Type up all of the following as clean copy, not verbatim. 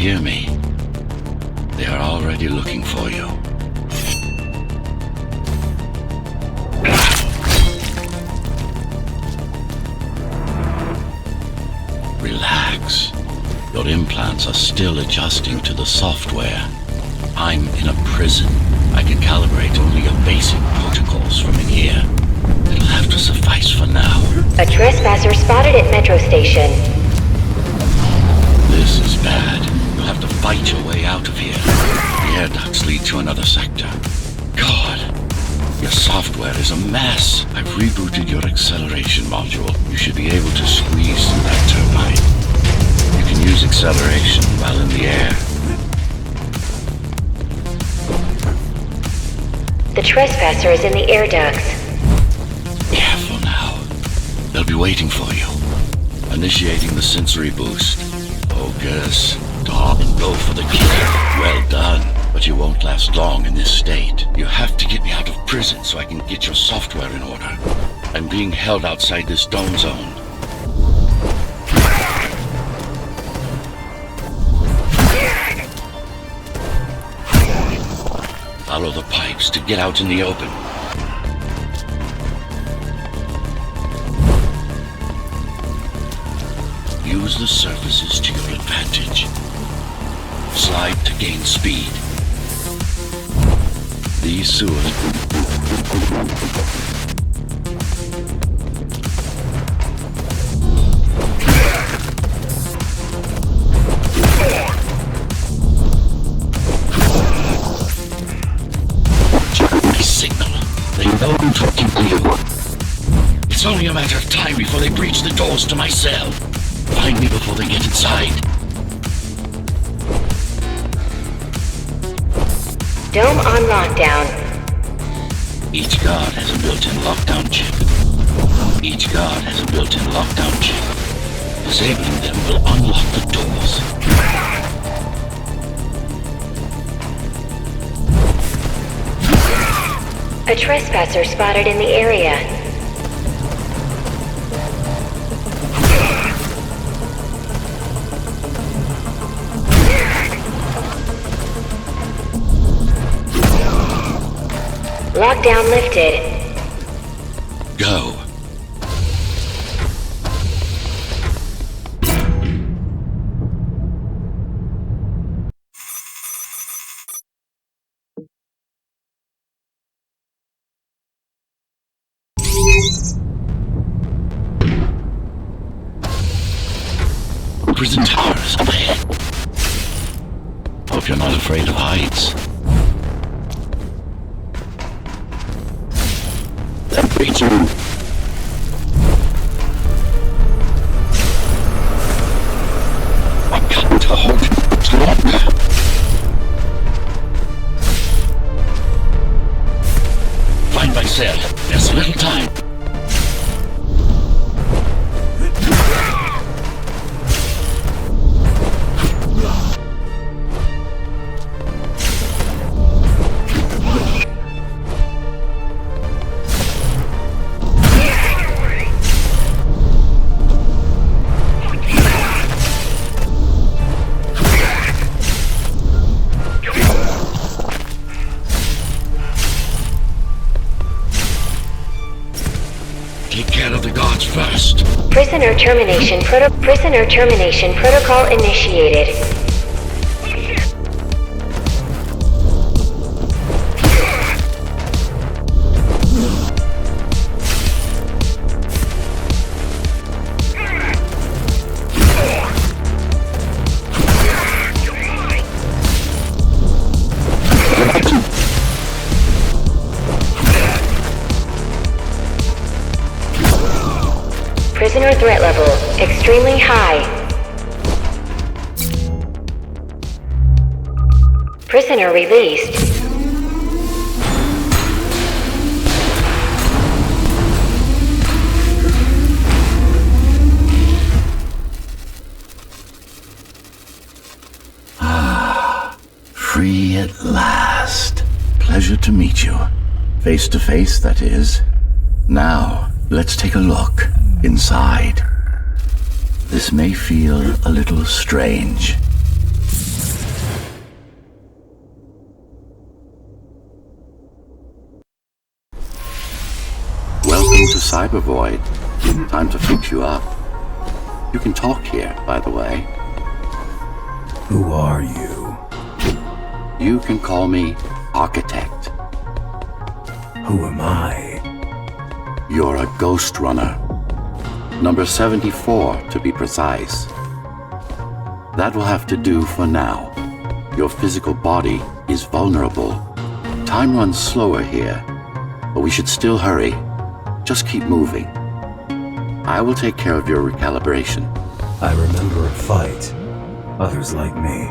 hear me? They are already looking for you. Relax. Your implants are still adjusting to the software. I'm in a prison. I can calibrate only your basic protocols from in here. It'll have to suffice for now. A trespasser spotted at Metro Station. This is bad. You'll have to fight your way out of here. The air ducts lead to another sector. God, your software is a mess. I've rebooted your acceleration module. You should be able to squeeze through that turbine. You can use acceleration while in the air. The trespasser is in the air ducts. Careful now. They'll be waiting for you. Initiating the sensory boost. Focus. Talk and go for the kill. Well done. But you won't last long in this state. You have to get me out of prison so I can get your software in order. I'm being held outside this dome zone. Follow the pipes to get out in the open. Use the surfaces to your advantage. Slide to gain speed. These sewers... Talking to you. It's only a matter of time before they breach the doors to my cell. Find me before they get inside. Dome on lockdown. Each guard has a built-in lockdown chip. Each guard has a built-in lockdown chip. Disabling them will unlock the doors. A trespasser spotted in the area. Lockdown lifted. Go. Prison tower is up ahead. Hope you're not afraid of heights. That creature. I got to hold it longer. Find my cell. There's little time. Prisoner termination protocol initiated. Prisoner threat level extremely high. Prisoner released. Free at last. Pleasure to meet you. Face to face, that is. Now, let's take a look inside. This may feel a little strange. Welcome to Cyber Void. Time to fix you up. You can talk here, by the way. Who are you? You can call me Architect. Who am I? You're a Ghostrunner. Number 74, to be precise. That will have to do for now. Your physical body is vulnerable. Time runs slower here, but we should still hurry. Just keep moving. I will take care of your recalibration. I remember a fight. Others like me.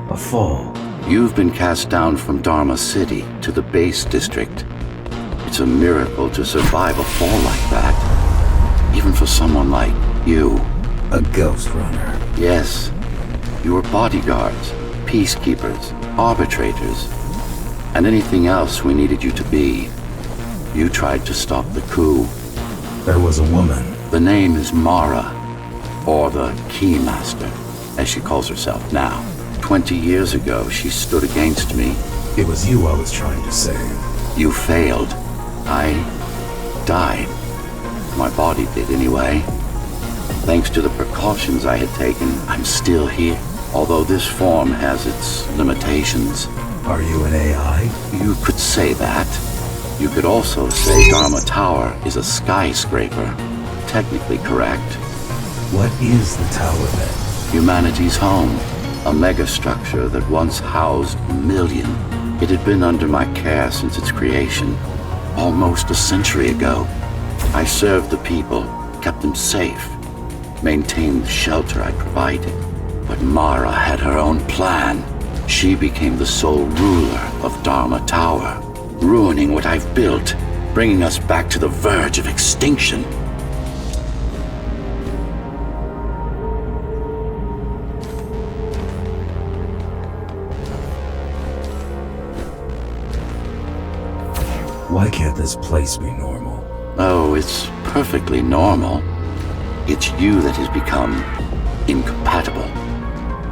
A fall. You've been cast down from Dharma City to the base district. It's a miracle to survive a fall like that. Even for someone like you. A Ghostrunner. Yes. You were bodyguards, peacekeepers, arbitrators, and anything else we needed you to be. You tried to stop the coup. There was a woman. The name is Mara, or the Keymaster, as she calls herself now. 20 years ago, she stood against me. It was you I was trying to save. You failed. I died. My body did anyway. Thanks to the precautions I had taken, I'm still here. Although this form has its limitations. Are you an AI? You could say that. You could also say Dharma Tower is a skyscraper. Technically correct. What is the tower then? Humanity's home. A megastructure that once housed 1 million. It had been under my care since its creation. Almost a century ago. I served the people, kept them safe, maintained the shelter I provided. But Mara had her own plan. She became the sole ruler of Dharma Tower, ruining what I've built, bringing us back to the verge of extinction. Why can't this place be normal? Oh, it's perfectly normal. It's you that has become incompatible.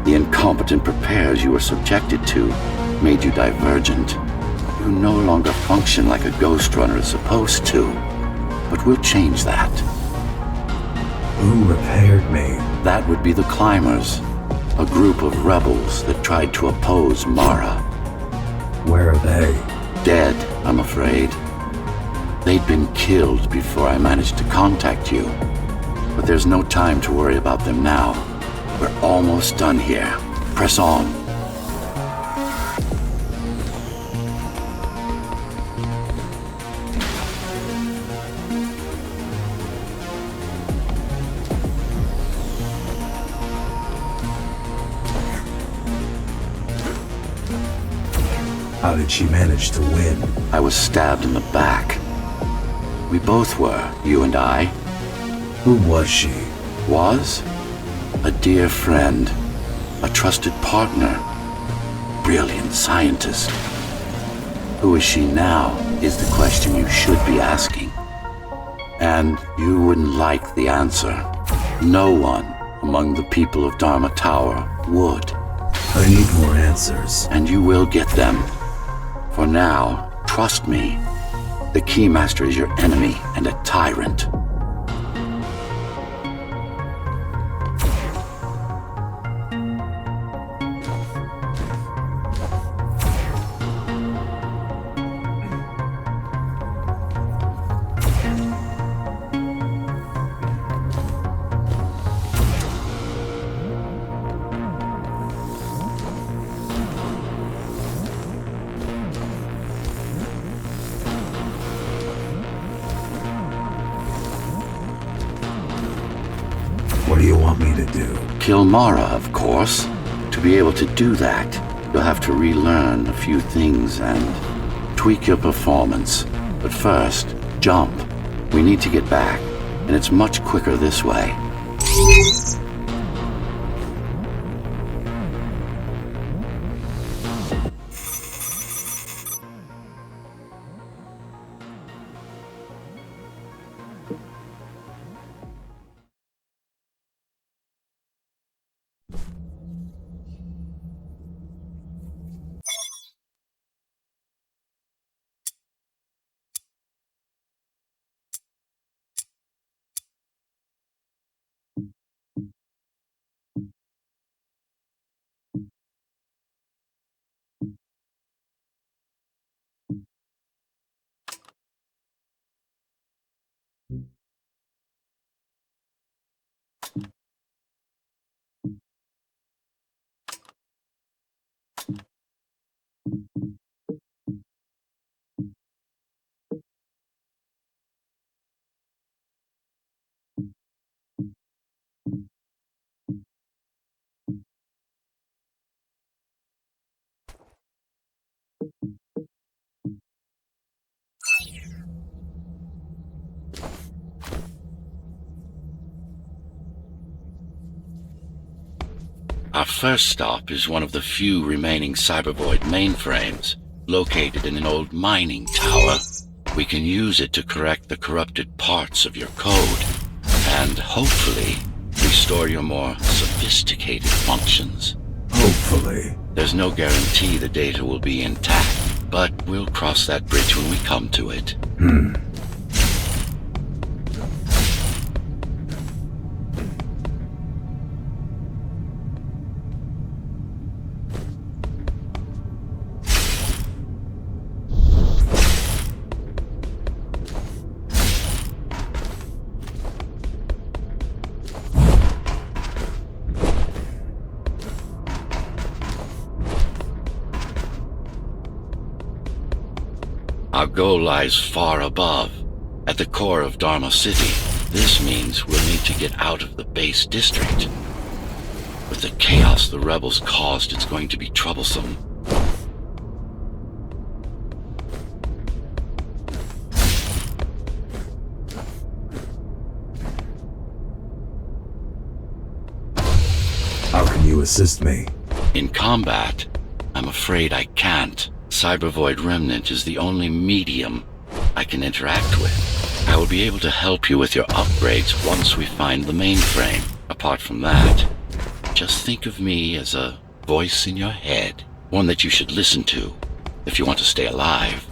The incompetent repairs you were subjected to made you divergent. You no longer function like a Ghostrunner is supposed to. But we'll change that. Who repaired me? That would be the Climbers, a group of rebels that tried to oppose Mara. Where are they? Dead, I'm afraid. They'd been killed before I managed to contact you. But there's no time to worry about them now. We're almost done here. Press on. How did she manage to win? I was stabbed in the back. We both were, you and I. Who was she? Was? A dear friend. A trusted partner. Brilliant scientist. Who is she now is the question you should be asking. And you wouldn't like the answer. No one among the people of Dharma Tower would. I need more answers. And you will get them. For now, trust me. The Keymaster is your enemy and a tyrant. What do you want me to do? Kill Mara, of course. To be able to do that, you'll have to relearn a few things and tweak your performance. But first, jump. We need to get back, and it's much quicker this way. Our first stop is one of the few remaining Cybervoid mainframes, located in an old mining tower. We can use it to correct the corrupted parts of your code, and hopefully restore your more sophisticated functions. Hopefully. There's no guarantee the data will be intact, but we'll cross that bridge when we come to it. Our goal lies far above, at the core of Dharma City. This means we'll need to get out of the base district. With the chaos the rebels caused, it's going to be troublesome. How can you assist me? In combat, I'm afraid I can't. Cybervoid Remnant is the only medium I can interact with. I will be able to help you with your upgrades once we find the mainframe. Apart from that, just think of me as a voice in your head, one that you should listen to if you want to stay alive.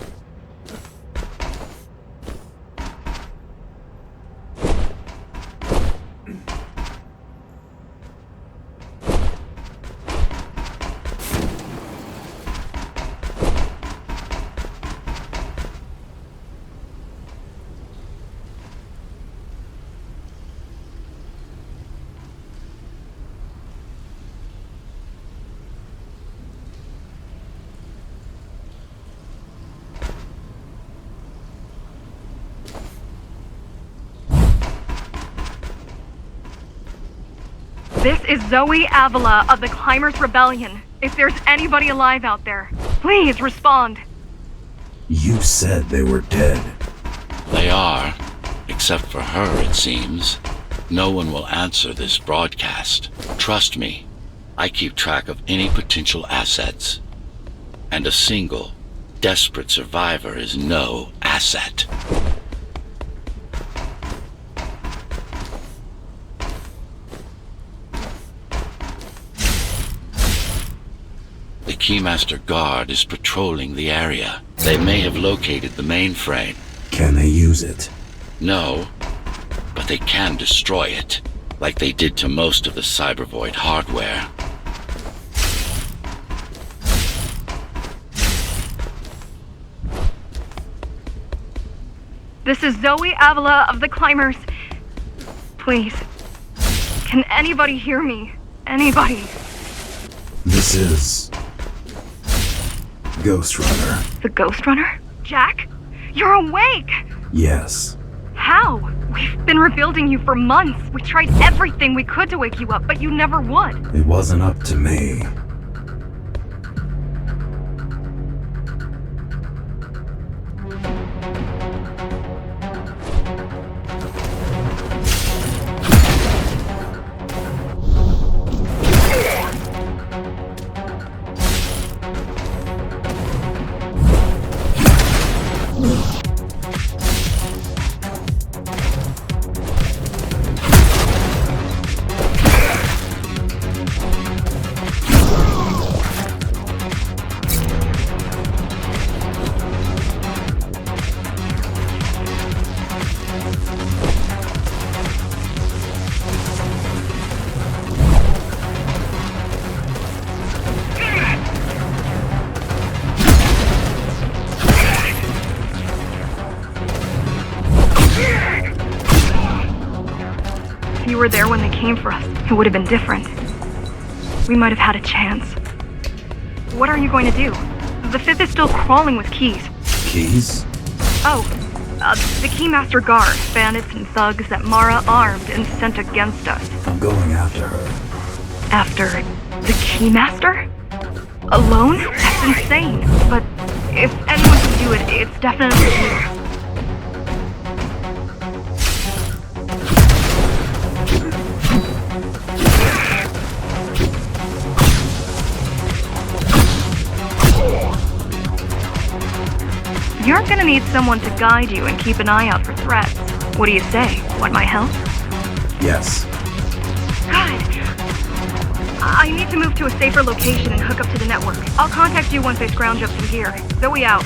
This is Zoe Avila of the Climbers Rebellion. If there's anybody alive out there, please respond. You said they were dead. They are, except for her, it seems. No one will answer this broadcast. Trust me, I keep track of any potential assets. And a single, desperate survivor is no asset. The Keymaster Guard is patrolling the area. They may have located the mainframe. Can they use it? No, but they can destroy it, like they did to most of the Cybervoid hardware. This is Zoe Avila of the Climbers. Please, can anybody hear me? Anybody? This is... Ghostrunner. The Ghostrunner? Jack? You're awake! Yes. How? We've been rebuilding you for months. We tried everything we could to wake you up, but you never would. It wasn't up to me. If you were there when they came for us, it would have been different. We might have had a chance. What are you going to do? The Fifth is still crawling with keys. Keys? Oh, the Keymaster Guard, bandits and thugs that Mara armed and sent against us. I'm going after her. After the Keymaster? Alone? That's insane. But if anyone can do it, it's definitely you. need someone to guide you and keep an eye out for threats. What do you say? Want my help? Yes. Good. I need to move to a safer location and hook up to the network. I'll contact you once I scrounge up some gear. Zoe out.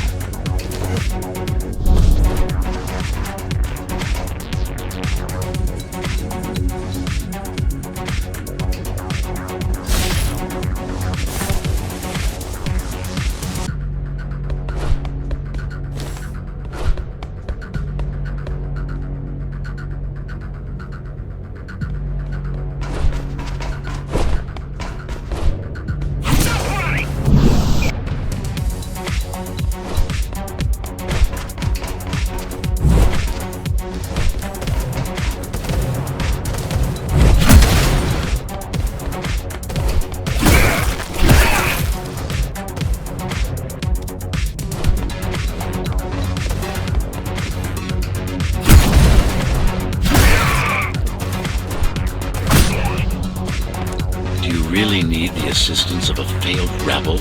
Really need the assistance of a failed rebel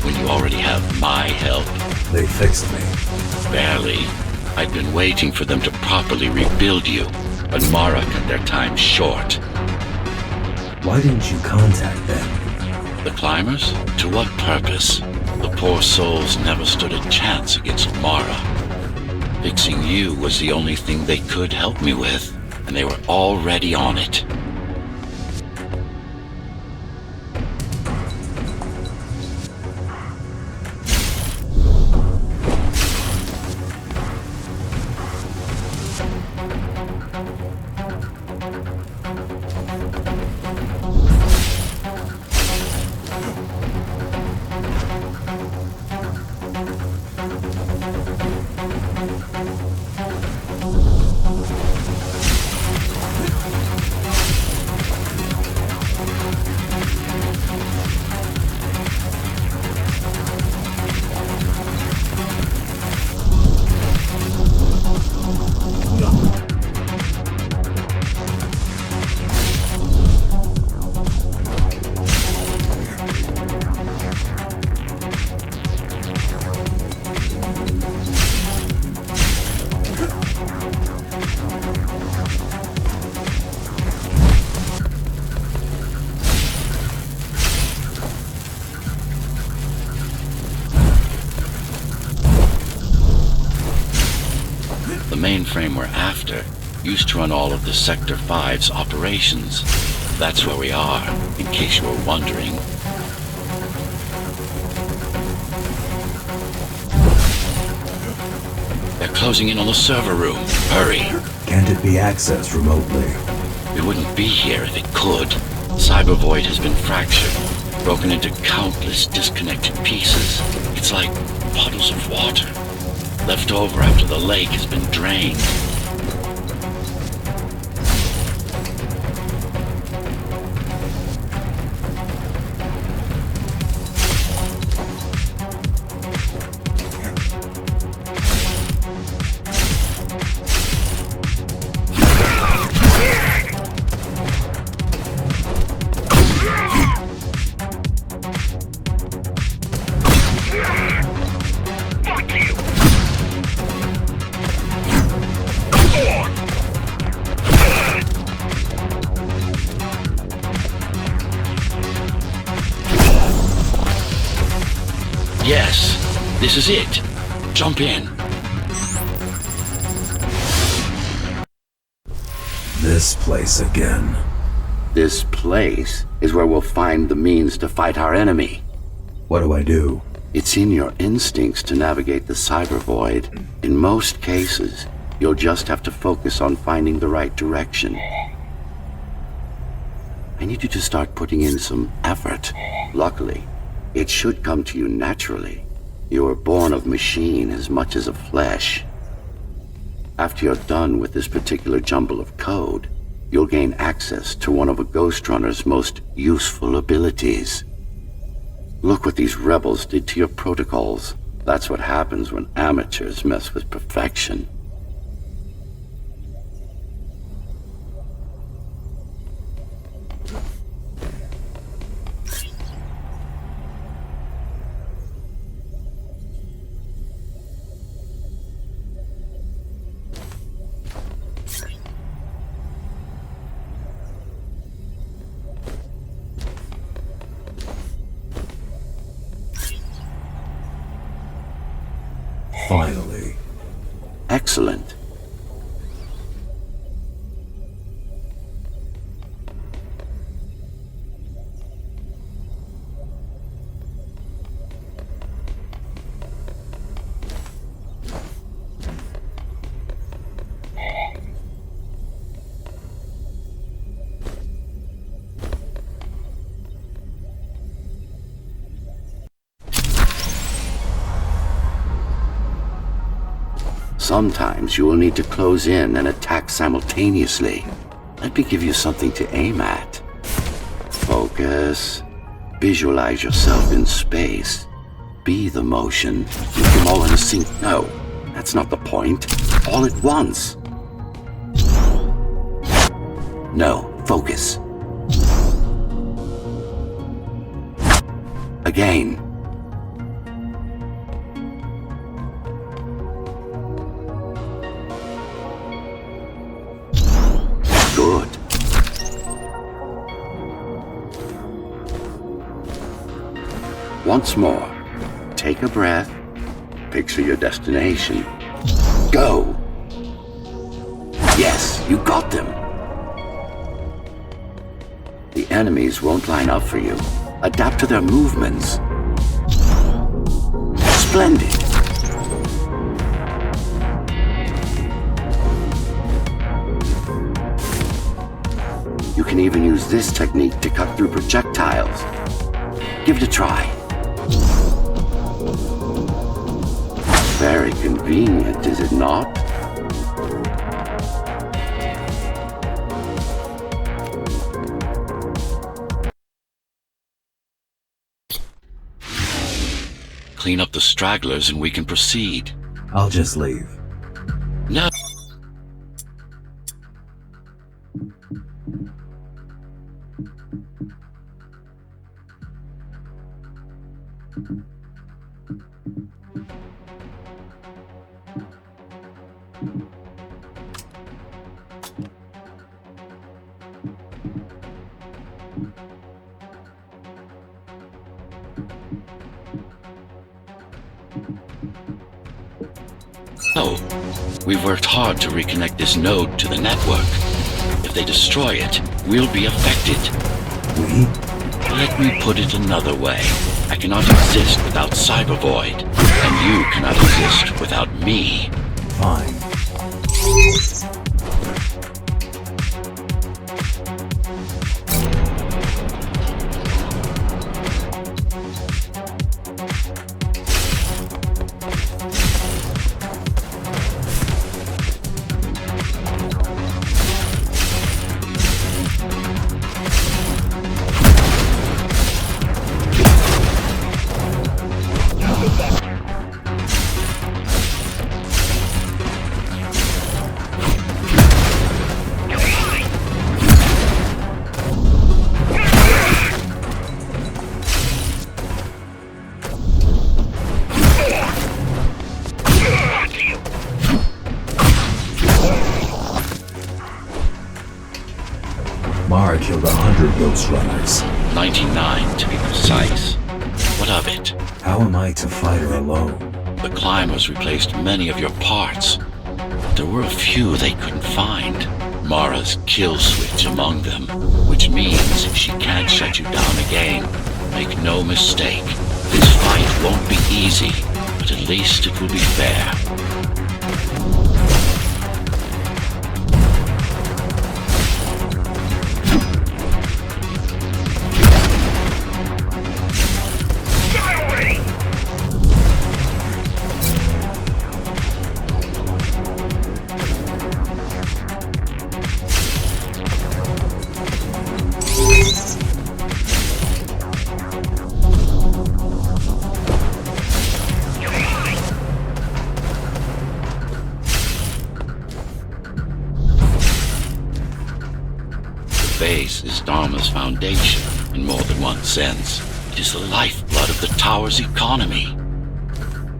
when you already have my help? They fixed me. Barely. I'd been waiting for them to properly rebuild you, but Mara cut their time short. Why didn't you contact them? The climbers? To what purpose? The poor souls never stood a chance against Mara. Fixing you was the only thing they could help me with, and they were already on it. The mainframe we're after used to run all of the Sector 5's operations. That's where we are, in case you were wondering. They're closing in on the server room. Hurry! Can't it be accessed remotely? We wouldn't be here if it could. Cyber Void has been fractured, broken into countless disconnected pieces. It's like puddles of water, left over after the lake has been drained. Yes, this is it. Jump in. This place again. This place is where we'll find the means to fight our enemy. What do I do? It's in your instincts to navigate the cyber void. In most cases, you'll just have to focus on finding the right direction. I need you to start putting in some effort. Luckily, it should come to you naturally. You were born of machine as much as of flesh. After you're done with this particular jumble of code, you'll gain access to one of a Ghostrunner's most useful abilities. Look what these rebels did to your protocols. That's what happens when amateurs mess with perfection. Excellent. Sometimes you will need to close in and attack simultaneously. Let me give you something to aim at. Focus. Visualize yourself in space. Be the motion. Make them all in a sync. No, that's not the point. All at once. No, focus. Again. Good. Once more, take a breath, picture your destination. Go! Yes, you got them! The enemies won't line up for you. Adapt to their movements. Splendid! You can even use this technique to cut through projectiles. Give it a try. Very convenient, is it not? Clean up the stragglers and we can proceed. I'll just leave. No. So, we've worked hard to reconnect this node to the network. If they destroy it, we'll be affected. We? Let me put it another way. I cannot exist without Cybervoid, and you cannot exist without me. Fine. Mara killed 100 Ghostrunners. 99 to be precise. What of it? How am I to fight her alone? The climbers replaced many of your parts. There were a few they couldn't find. Mara's kill switch among them, which means she can't shut you down again. Make no mistake, this fight won't be easy, but at least it will be fair. Base is Dharma's foundation in more than one sense. It is the lifeblood of the tower's economy.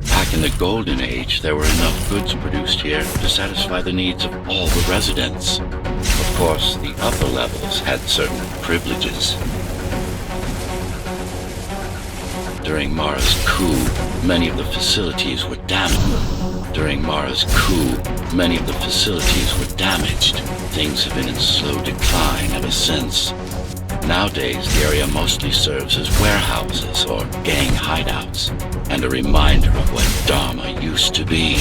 Back in the Golden Age, there were enough goods produced here to satisfy the needs of all the residents. Of course, the upper levels had certain privileges. During Mara's coup, many of the facilities were damaged. During Mara's coup, many of the facilities were damaged. Things have been in slow decline ever since. Nowadays, the area mostly serves as warehouses or gang hideouts, and a reminder of what Dharma used to be.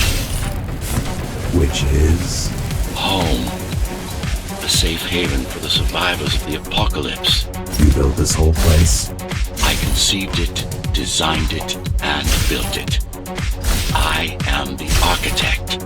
Which is? Home. A safe haven for the survivors of the apocalypse. You built this whole place? I conceived it, designed it, and built it. I am the architect.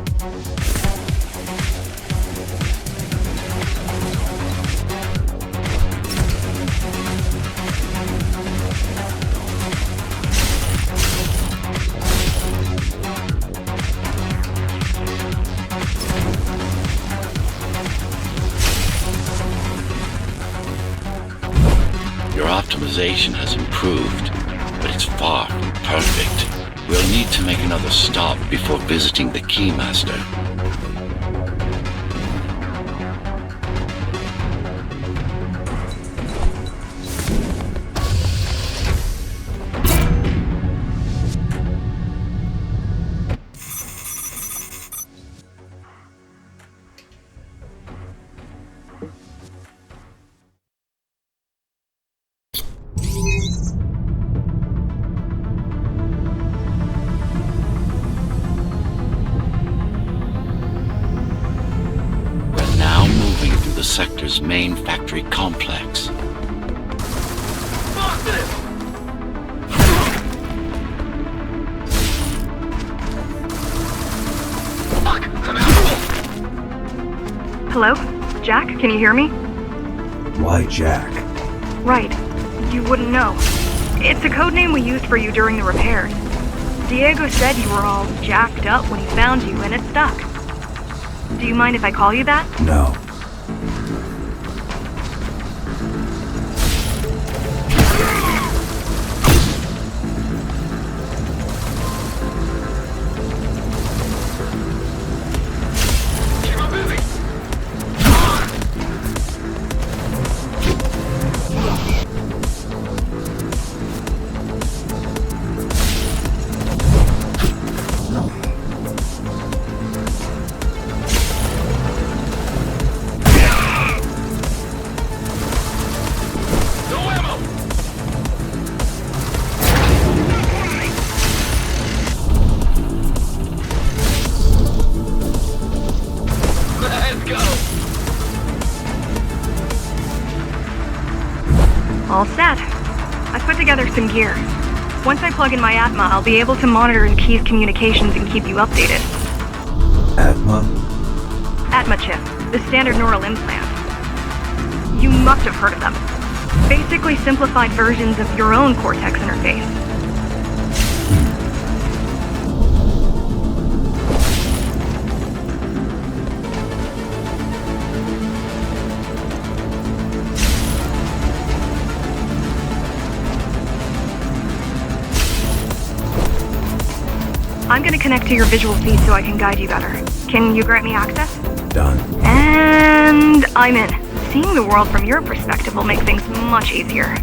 Your optimization has improved, but it's far from perfect. We'll need to make another stop before visiting the Keymaster. The sector's main factory complex. Hello? Jack, can you hear me? Why Jack? Right. You wouldn't know. It's a code name we used for you during the repairs. Diego said you were all jacked up when he found you, and it stuck. Do you mind if I call you that? No. All set. I've put together some gear. Once I plug in my Atma, I'll be able to monitor the Key's communications and keep you updated. Atma? Atma chip, the standard neural implant. You must have heard of them. Basically simplified versions of your own Cortex interface. I'm gonna connect to your visual feed so I can guide you better. Can you grant me access? Done. And I'm in. Seeing the world from your perspective will make things much easier.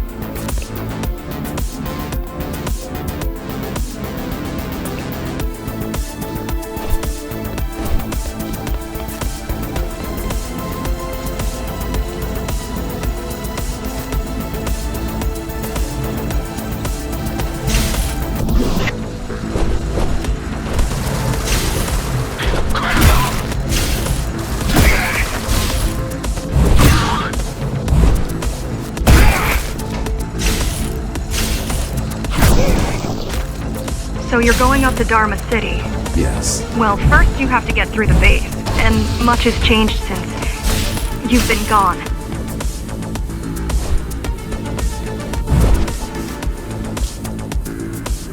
So you're going up to Dharma City? Yes. Well, first you have to get through the base, and much has changed since you've been gone.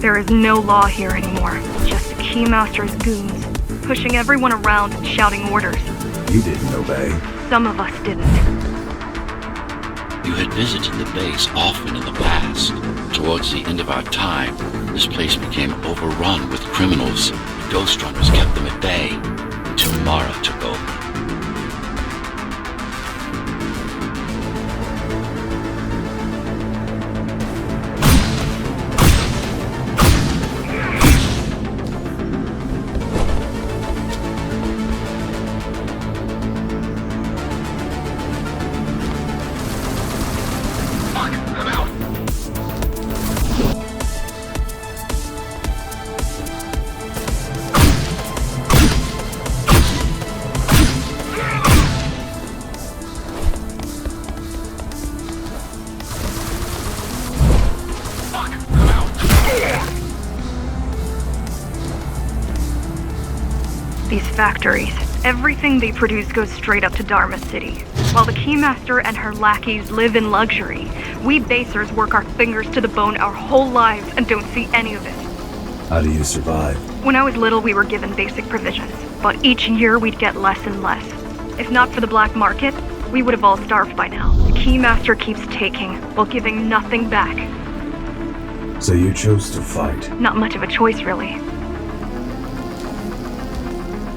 There is no law here anymore, just Keymaster's goons, pushing everyone around and shouting orders. You didn't obey. Some of us didn't. You had visited the base often in the past. Towards the end of our time, this place became overrun with criminals. Ghostrunners kept them at bay, until Mara took over. factories. Everything they produce goes straight up to Dharma City. While the Keymaster and her lackeys live in luxury, we basers work our fingers to the bone our whole lives and don't see any of it. How do you survive? When I was little, we were given basic provisions, but each year we'd get less and less. If not for the black market, we would have all starved by now. The Keymaster keeps taking, while giving nothing back. So you chose to fight? Not much of a choice, really.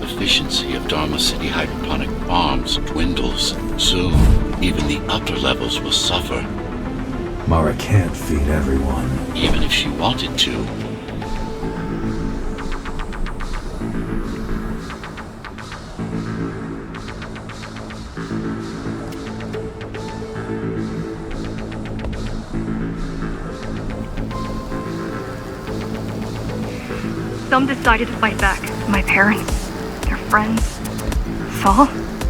Efficiency of Dharma City hydroponic farms dwindles. Soon, even the upper levels will suffer. Mara can't feed everyone. Even if she wanted to. Some decided to fight back. My parents, their friends, Saul.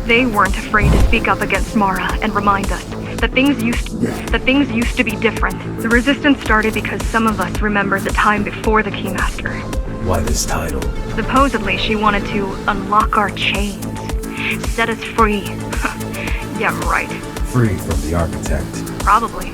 They weren't afraid to speak up against Mara and remind us that things used to be different. The resistance started because some of us remembered the time before the Keymaster. Why this title? Supposedly, she wanted to unlock our chains, set us free. Yeah, right. Free from the architect. Probably.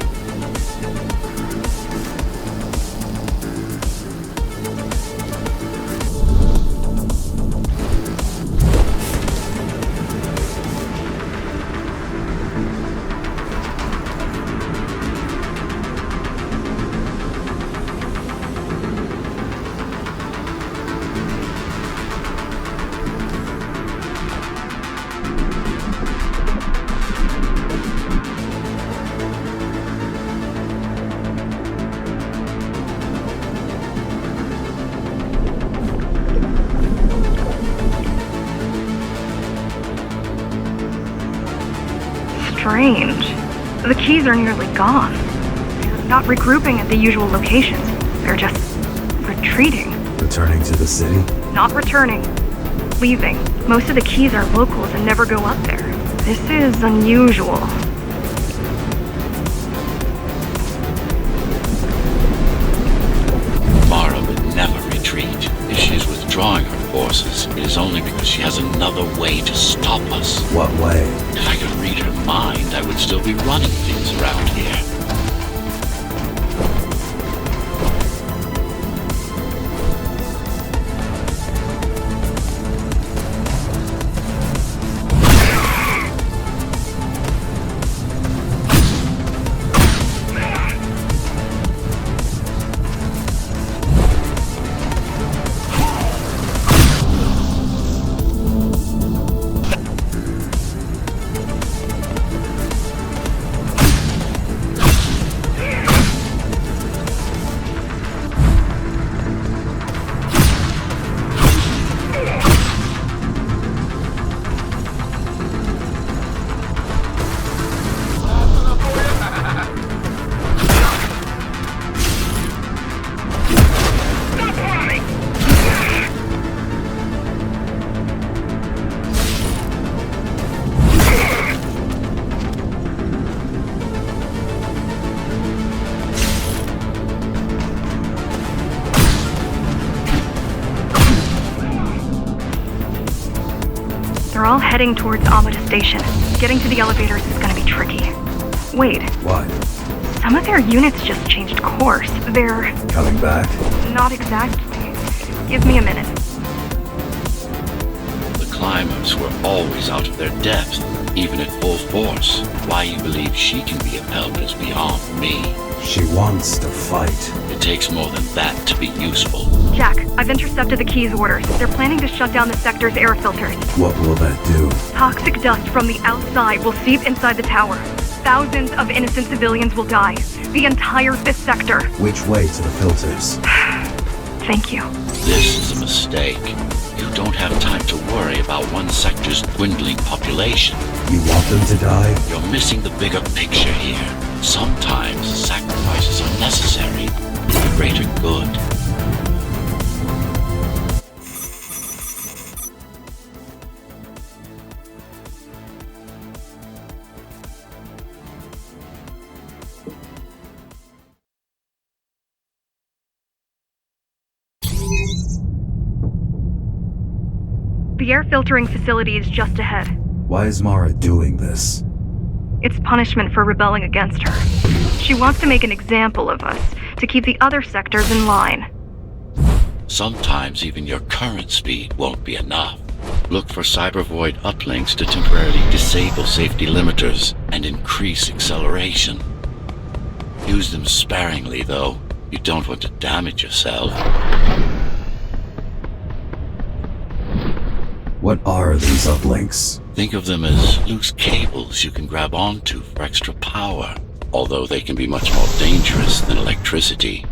Strange. The keys are nearly gone. They're not regrouping at the usual locations. They're just retreating. Returning to the city? Not returning. Leaving. Most of the keys are locals and never go up there. This is unusual. Mara would never retreat. If she's withdrawing her forces, it is only because she has another way to stop us. What way? If I could read her mind, I would still be running things around here. They're all heading towards Amida Station. Getting to the elevators is gonna be tricky. Wait, What? some of their units just changed course. They're... Coming back? not exactly. Give me a minute. The climbers were always out of their depth, even at full force. Why you believe she can be upheld is beyond me. She wants to fight. It takes more than that to be useful. Jack, I've intercepted the Key's orders. They're planning to shut down the sector's air filters. What will that do? Toxic dust from the outside will seep inside the tower. Thousands of innocent civilians will die. The entire 5th sector. Which way to the filters? Thank you. This is a mistake. You don't have time to worry about one sector's dwindling population. You want them to die? You're missing the bigger picture here. Sometimes sacrifices are necessary for the greater good. The air filtering facility is just ahead. Why is Mara doing this? It's punishment for rebelling against her. She wants to make an example of us, to keep the other sectors in line. Sometimes even your current speed won't be enough. Look for cybervoid uplinks to temporarily disable safety limiters and increase acceleration. Use them sparingly, though. You don't want to damage yourself. What are these uplinks? Think of them as loose cables you can grab onto for extra power, although they can be much more dangerous than electricity.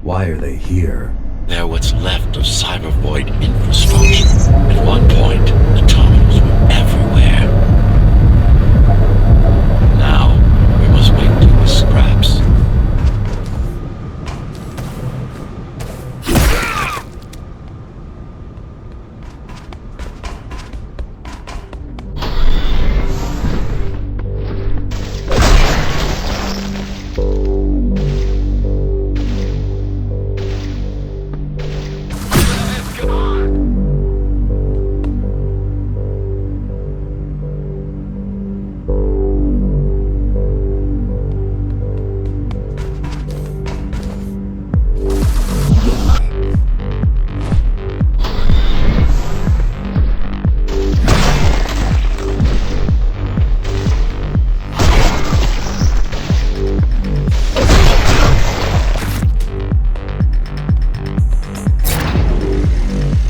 Why are they here? They're what's left of cybervoid infrastructure. At one point, the terminals were everywhere. Now, we must make do with scraps.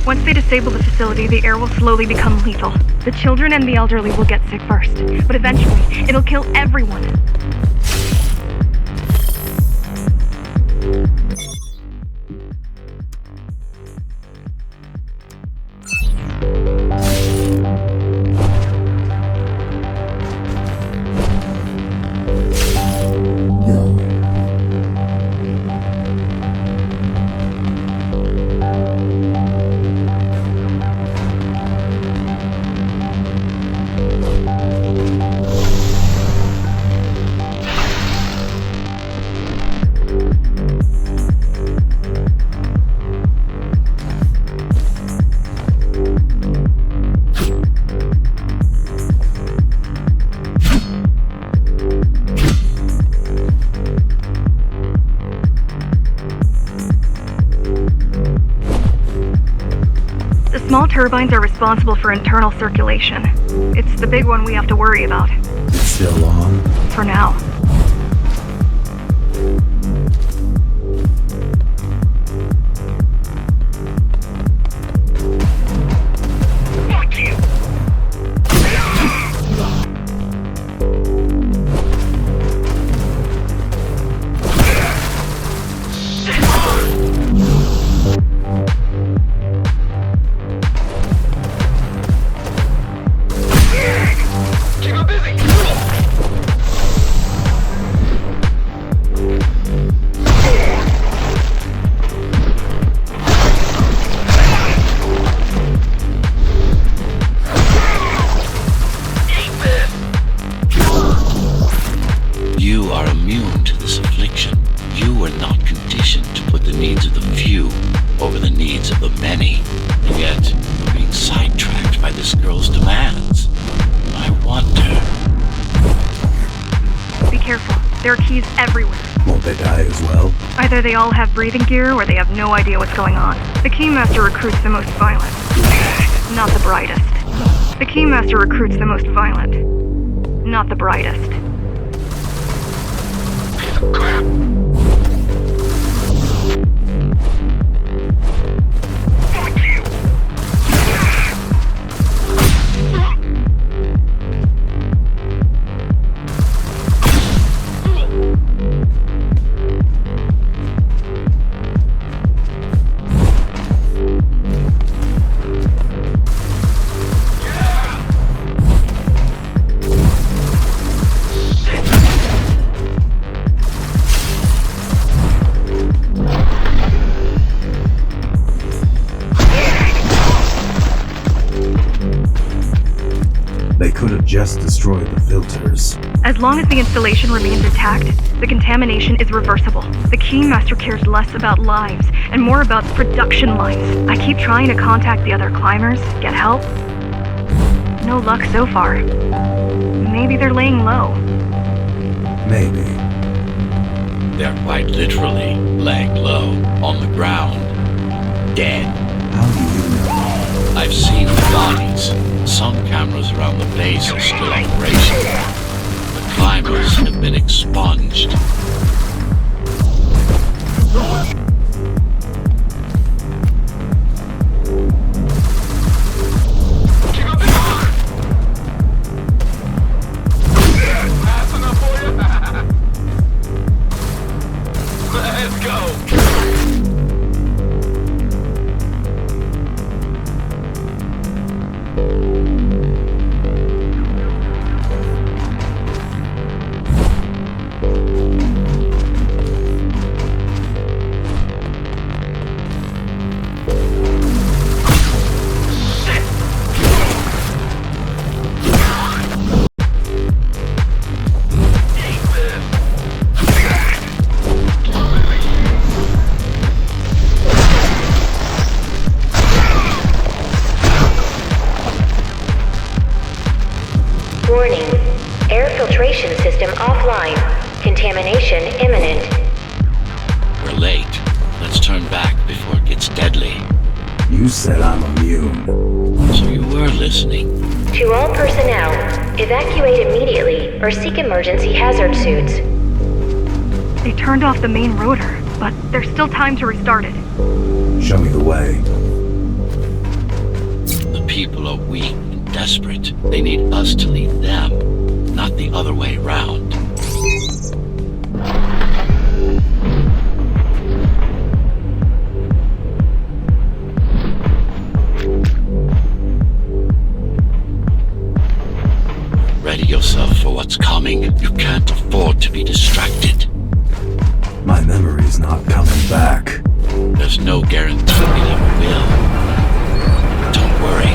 Once they disable the facility, the air will slowly become lethal. The children and the elderly will get sick first, but eventually, it'll kill everyone. Small turbines are responsible for internal circulation. It's the big one we have to worry about. It's still on? For now. You are immune to this affliction. You were not conditioned to put the needs of the few over the needs of the many. And yet, you're being sidetracked by this girl's demands. I wonder... Be careful. There are keys everywhere. Won't they die as well? Either they all have breathing gear, or they have no idea what's going on. The Keymaster recruits the most violent. Not the brightest. The Keymaster recruits the most violent. Not the brightest. Crap! could have just destroyed the filters. As long as the installation remains intact, the contamination is reversible. The Keymaster cares less about lives and more about production lines. I keep trying to contact the other climbers, get help. No luck so far. Maybe they're laying low. Maybe. They're quite literally laying low on the ground. Dead. How do you know? I've seen the bodies. Some cameras around the base are still operational. The climbers have been expunged. Let's go! Warning. Air filtration system offline. Contamination imminent. We're late. Let's turn back before it gets deadly. You said I'm immune. So you were listening. To all personnel, evacuate immediately or seek emergency hazard suits. They turned off the main rotor, but there's still time to restart it. Show me the way. The people are weak and desperate. They need us to lead them, not the other way around. Ready yourself for what's coming. You can't afford to be distracted. My memory's not coming back. There's no guarantee it ever will. Don't worry.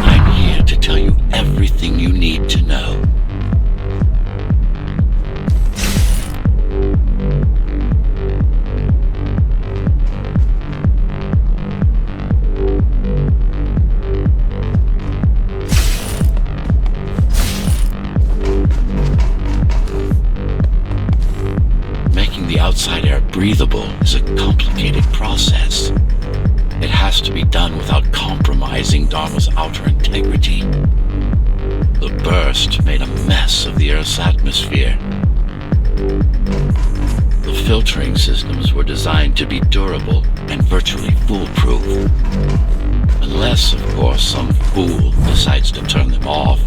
I'm here to tell you everything you need to know. Making the outside air breathable is a complicated process. It has to be done without compromising Dharma's outer integrity. The burst made a mess of the Earth's atmosphere. The filtering systems were designed to be durable and virtually foolproof. Unless, of course, some fool decides to turn them off.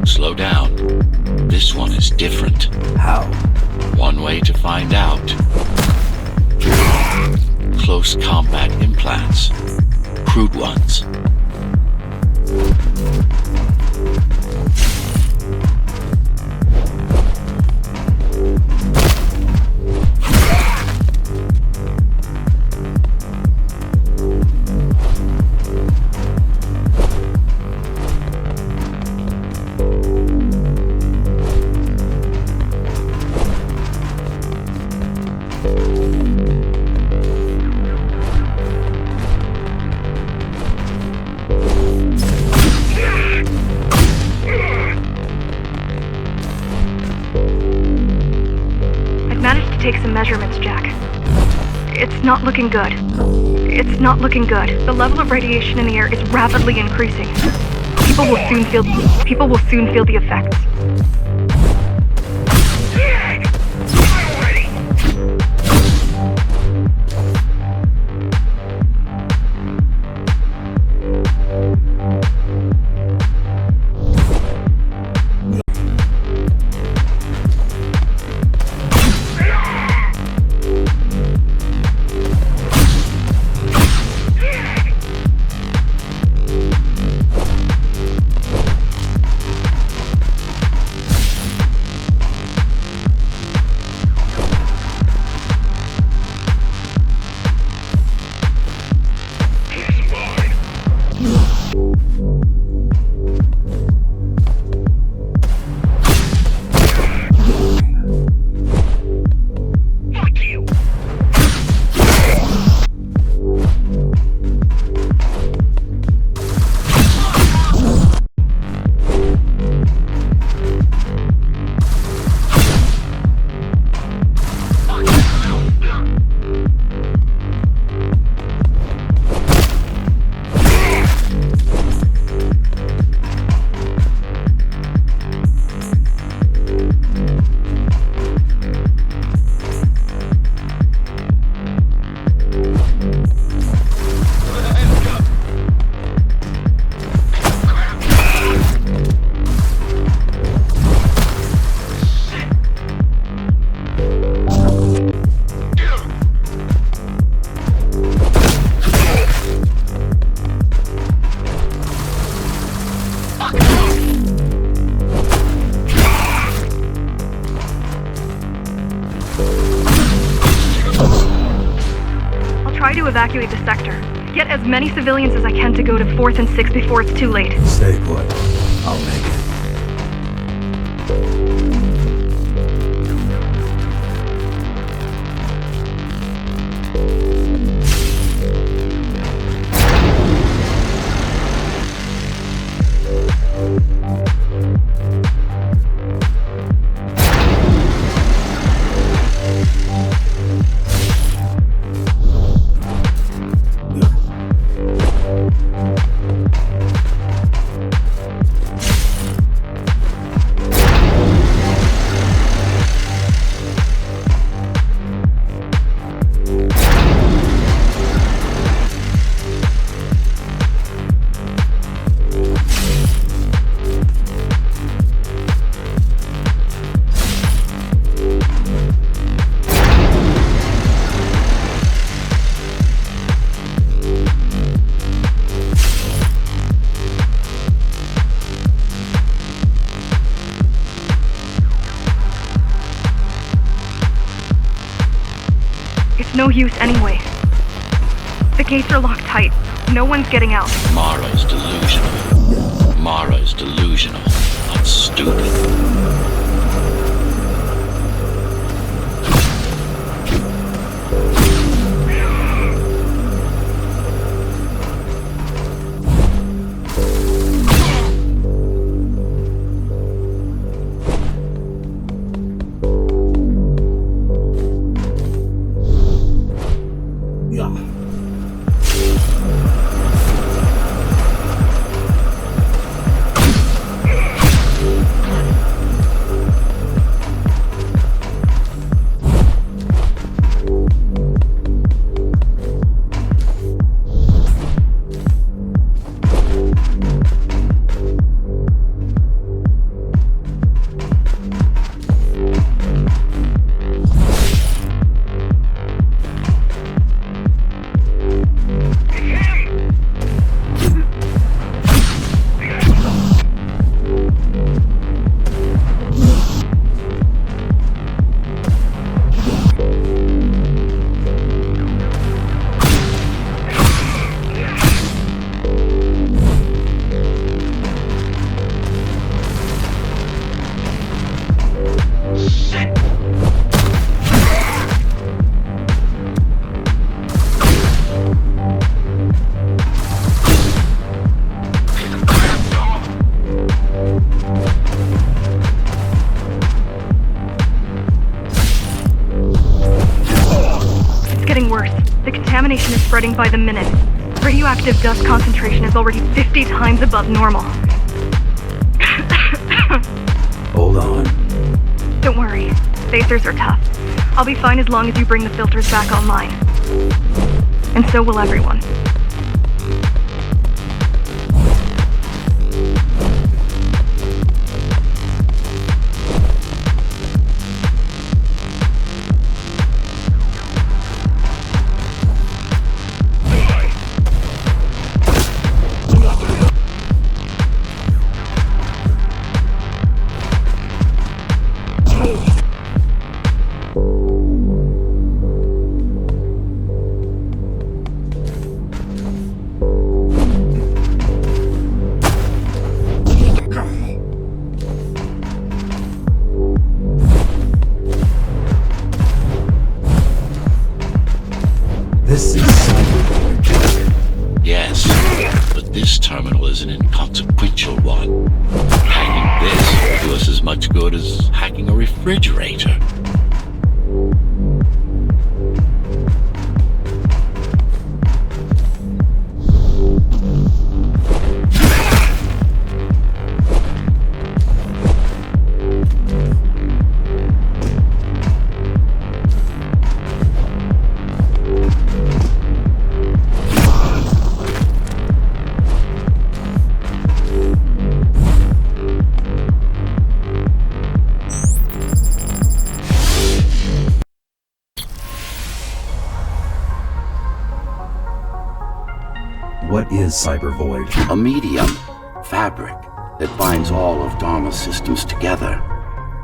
Slow down. This one is different. How? One way to find out. Close combat implants. Crude ones. Take some measurements, Jack. It's not looking good. It's not looking good. The level of radiation in the air is rapidly increasing. People will soon feel the effects. Try to evacuate the sector. Get as many civilians as I can to go to 4th and 6th before it's too late. Stay put. I'll make it. No use anyway. The gates are locked tight. No one's getting out. Mara's delusional. Mara's delusional, not stupid. Contamination is spreading by the minute. Radioactive dust concentration is already 50 times above normal. Hold on. Don't worry. Spacers are tough. I'll be fine as long as you bring the filters back online. And so will everyone. This is cybervoid. Yes, but this terminal is an inconsequential one. Hacking this will do us as much good as hacking a refrigerator. What is cybervoid? A medium, fabric, that binds all of Dharma's systems together.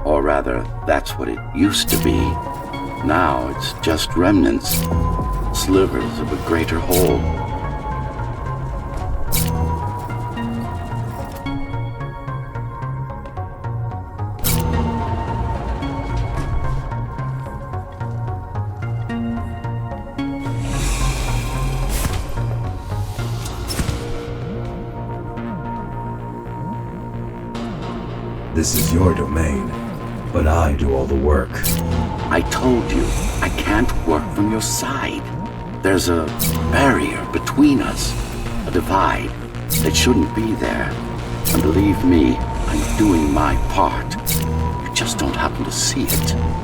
Or rather, that's what it used to be. Now it's just remnants. slivers of a greater whole. This is your domain, but I do all the work. I told you, I can't work from your side. There's a barrier between us, a divide that shouldn't be there. And believe me, I'm doing my part. You just don't happen to see it.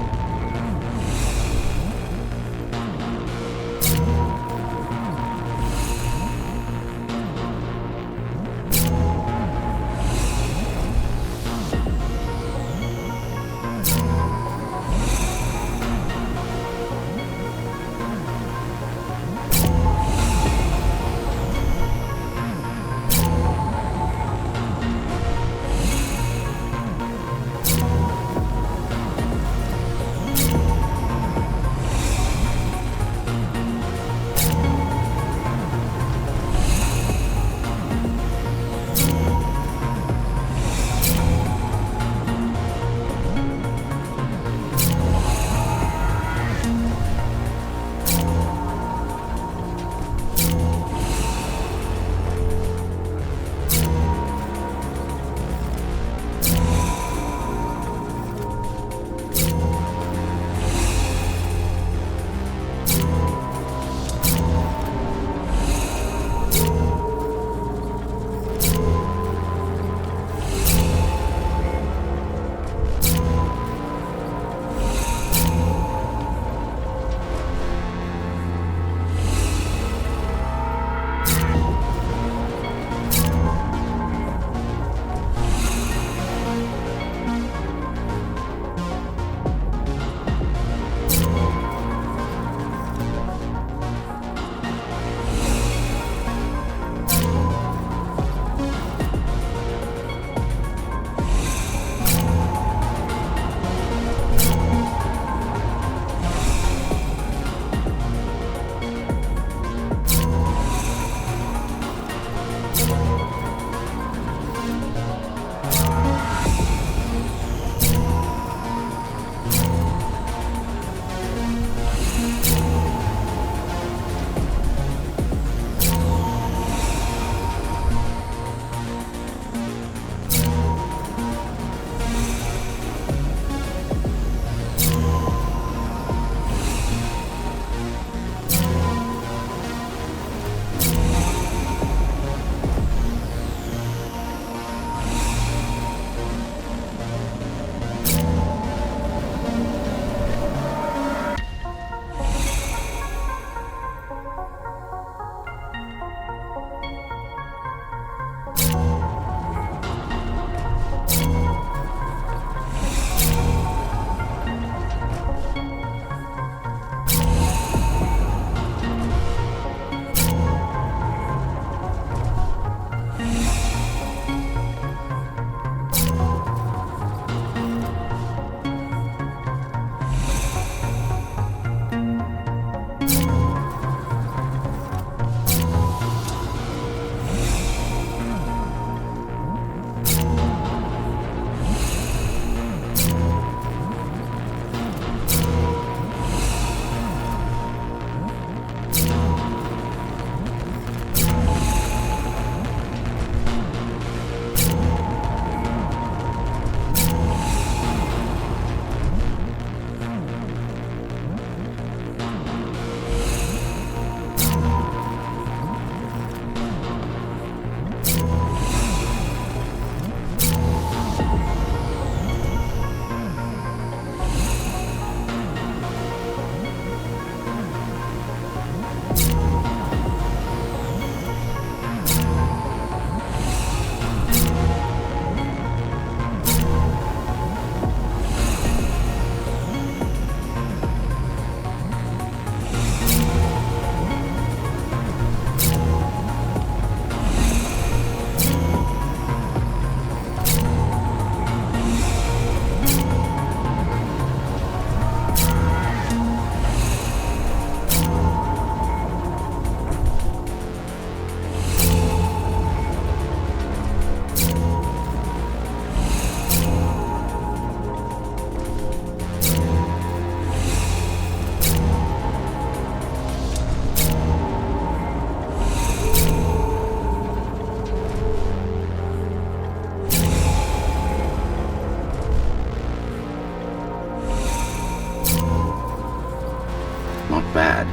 Not bad.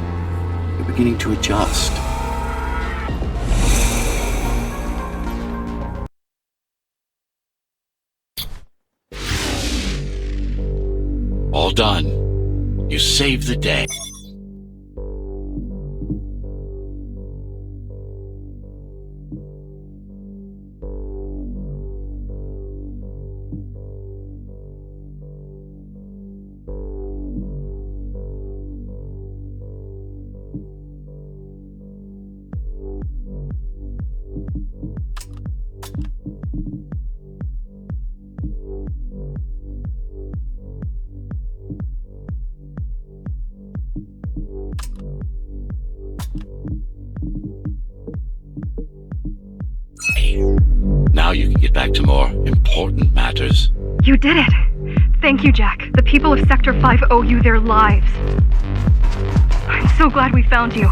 You're beginning to adjust. All done. You saved the day. Now you can get back to more important matters. You did it! Thank you, Jack. The people of Sector 5 owe you their lives. I'm so glad we found you.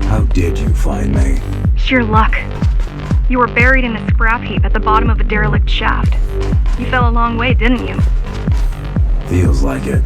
How did you find me? Sheer luck. You were buried in a scrap heap at the bottom of a derelict shaft. You fell a long way, didn't you? Feels like it.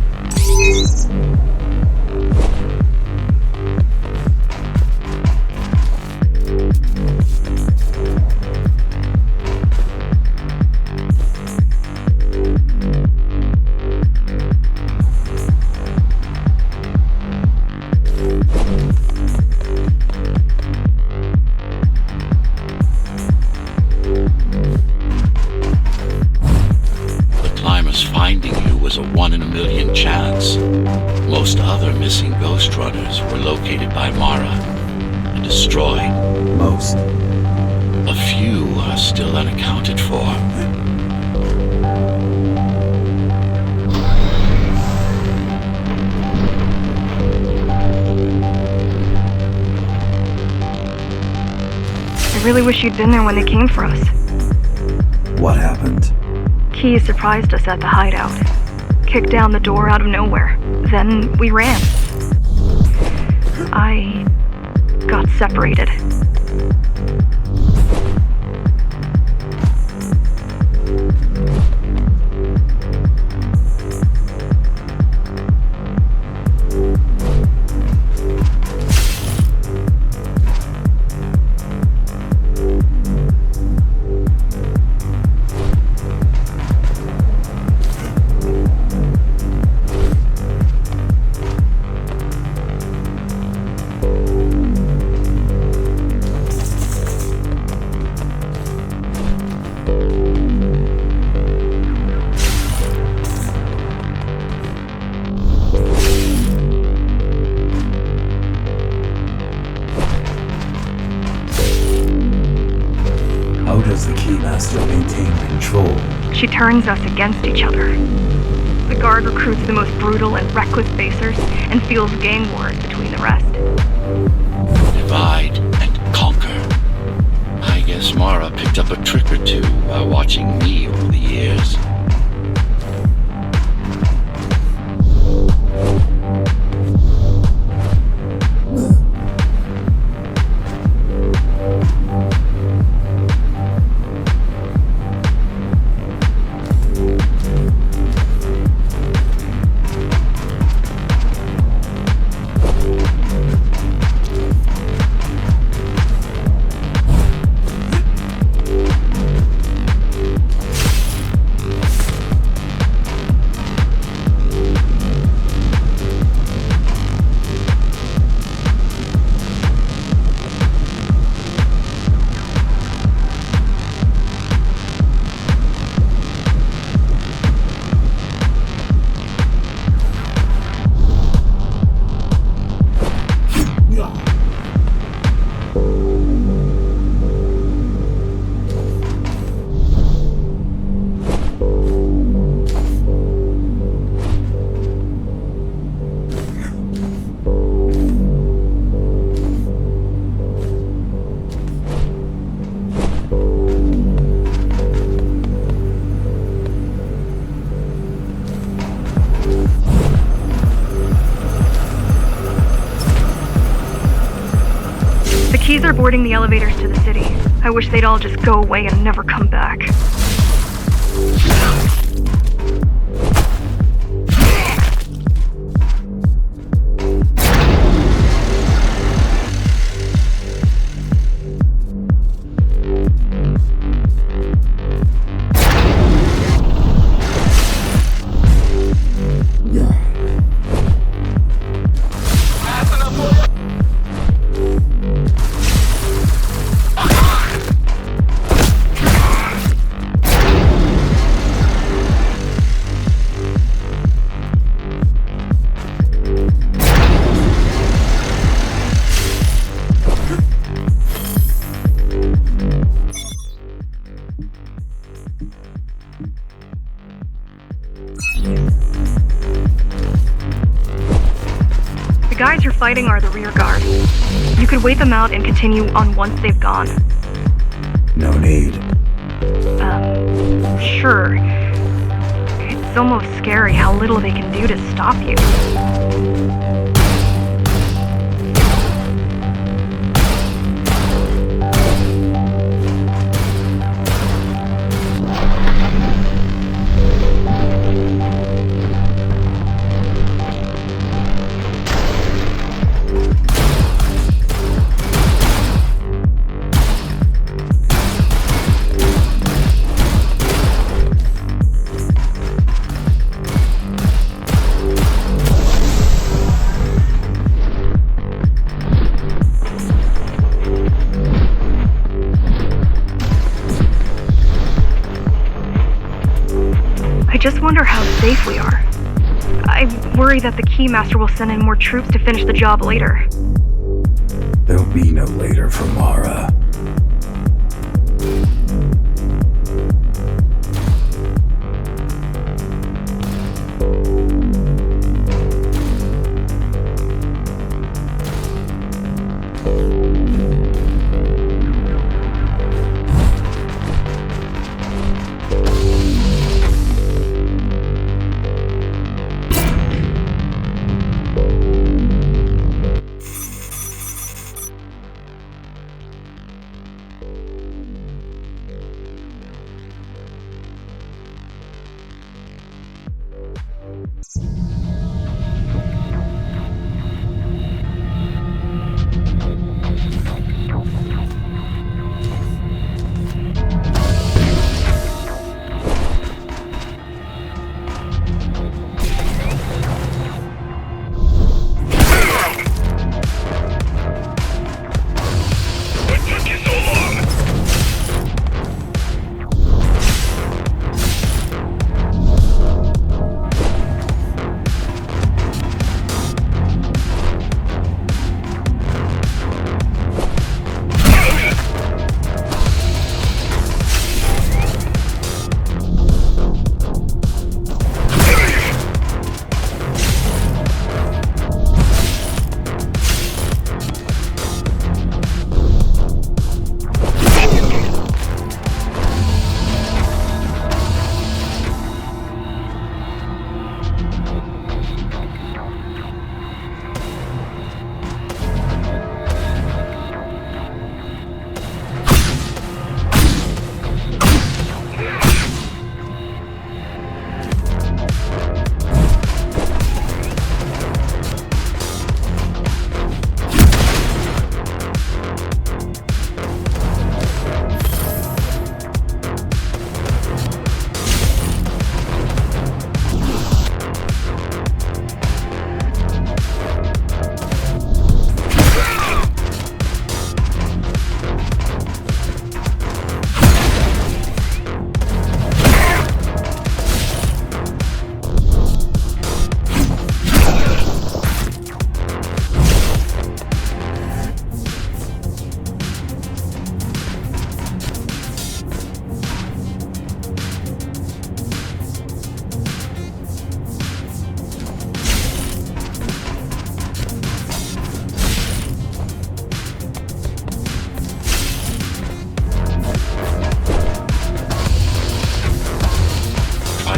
Finding you was a 1 in a million chance. Most other missing Ghostrunners were located by Mara and destroyed. Most. A few are still unaccounted for. I really wish you'd been there when they came for us. What happened? Key surprised us at the hideout. Kicked down the door out of nowhere. Then we ran. I got separated. How does the Keymaster maintain control? She turns us against each other. The guard recruits the most brutal and reckless basers and fuels gang wars between the rest. Divide and conquer. I guess Mara picked up a trick or two while watching me over the years. Keys are boarding the elevators to the city. I wish they'd all just go away and never come back. guys you're fighting are the rear guard. You could wait them out and continue on once they've gone. No need. Sure. It's almost scary how little they can do to stop you. I just wonder how safe we are. I worry that the Keymaster will send in more troops to finish the job later. There'll be no later for Mara.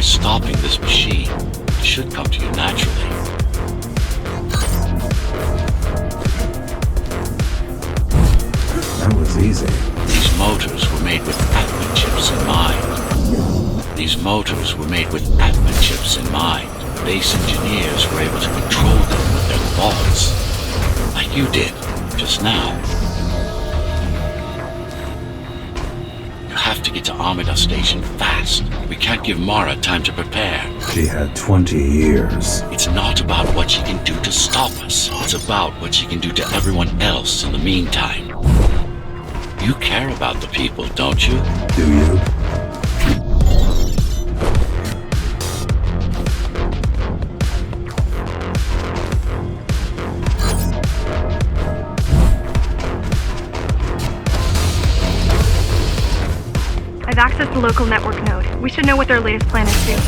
Stopping this machine should come to you naturally. That was easy. These motors were made with Atman chips in mind. These motors were made with Atman chips in mind. Base engineers were able to control them with their thoughts. Like you did, just now. You have to get to Amida Station fast. We can't give Mara time to prepare. She had 20 years. It's not about what she can do to stop us. It's about what she can do to everyone else in the meantime. You care about the people, don't you? Do you? I've accessed the local network node. We should know what their latest plan is soon.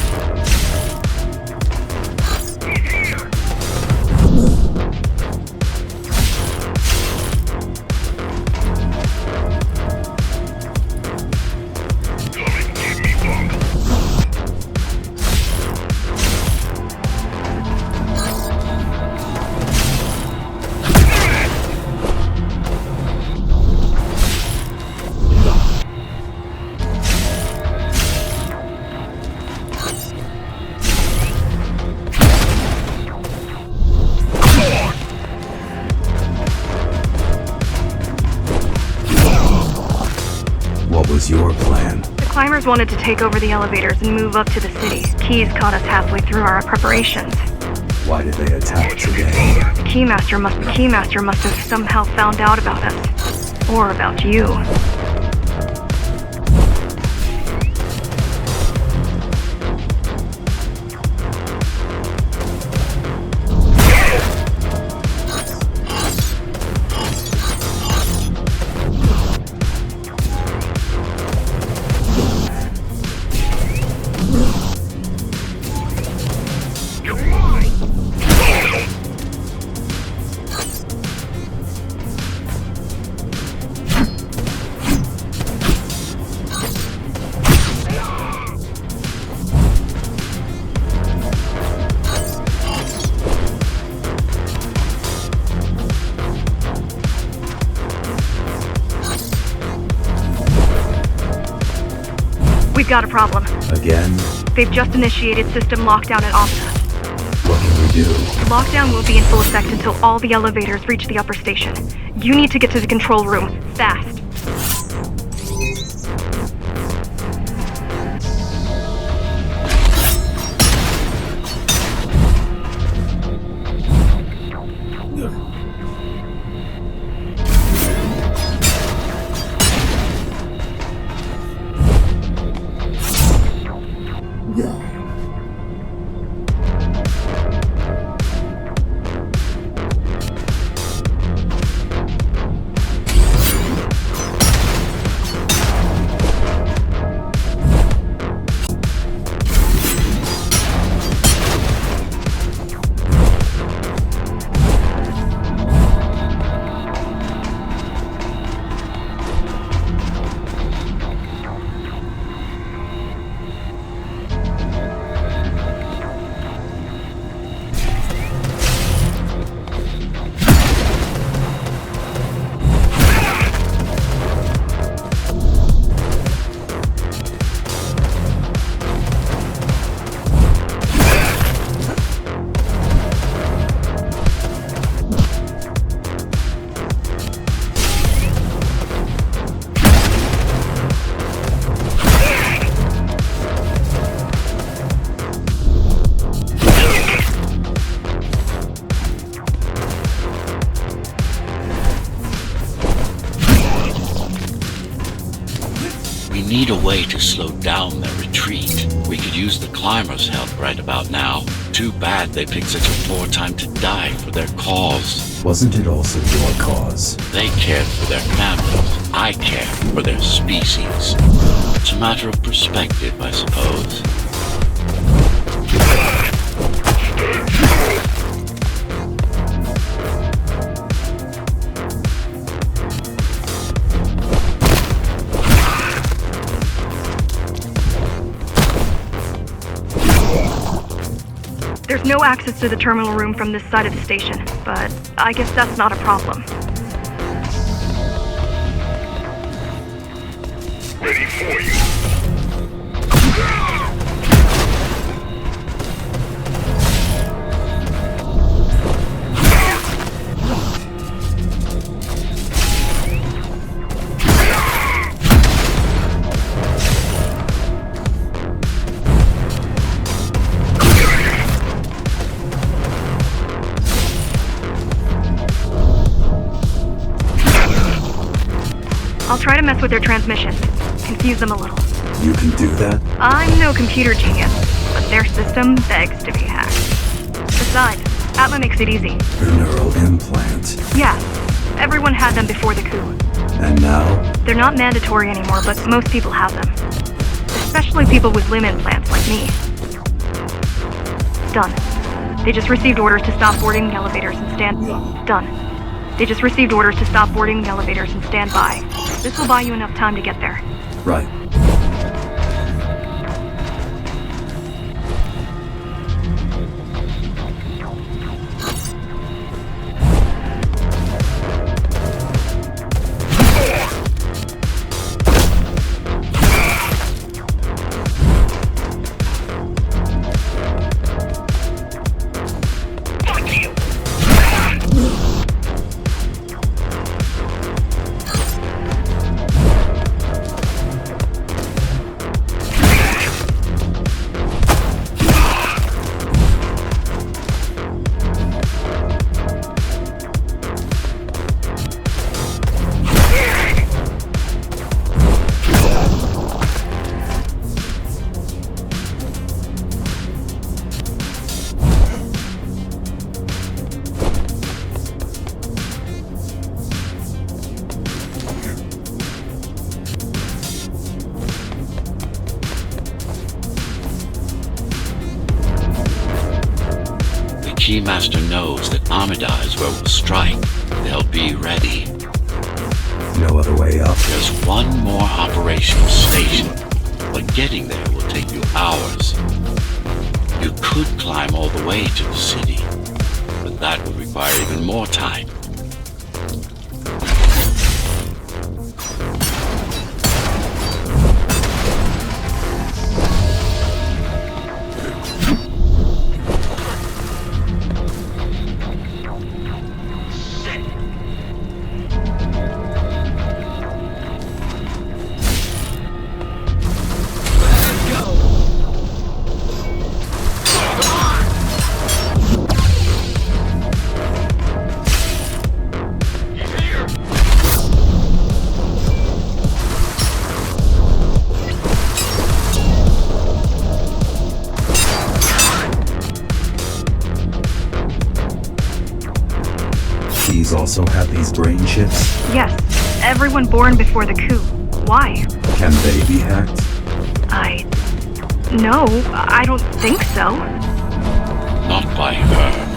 your plan? The climbers wanted to take over the elevators and move up to the city. Keys caught us halfway through our preparations. Why did they attack today? The Keymaster must have somehow found out about us. Or about you. We've got a problem. Again? They've just initiated system lockdown at Amida. What can we do? The lockdown won't be in full effect until all the elevators reach the upper station. You need to get to the control room, fast. We need a way to slow down their retreat. We could use the climbers' help right about now. Too bad they picked such a poor time to die for their cause. Wasn't it also your cause? They cared for their families. I care for their species. It's a matter of perspective, I suppose. There's no access to the terminal room from this side of the station, but I guess that's not a problem. Ready for you. I'll try to mess with their transmissions, confuse them a little. You can do that? I'm no computer genius, but their system begs to be hacked. Besides, Atma makes it easy. Her neural implant. Yeah, everyone had them before the coup. And now? They're not mandatory anymore, but most people have them. Especially people with limb implants like me. Done. They just received orders to stop boarding the elevators and stand... Done. They just received orders to stop boarding the elevators and stand by. This will buy you enough time to get there. Right. Keymaster knows that Amida is where we'll strike, they'll be ready. No other way up. There's one more operational station, but getting there will take you hours. You could climb all the way to the city, but that would require even more time. These also have these brain chips? Yes, everyone born before the coup. Why? Can they be hacked? No, I don't think so. Not by her.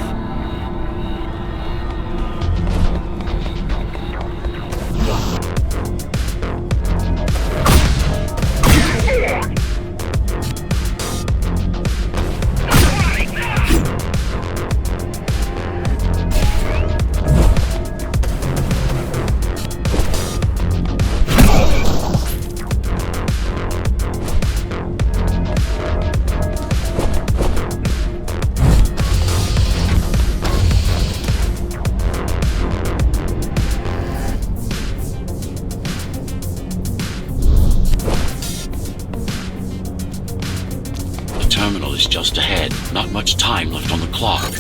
The terminal is just ahead. Not much time left on the clock.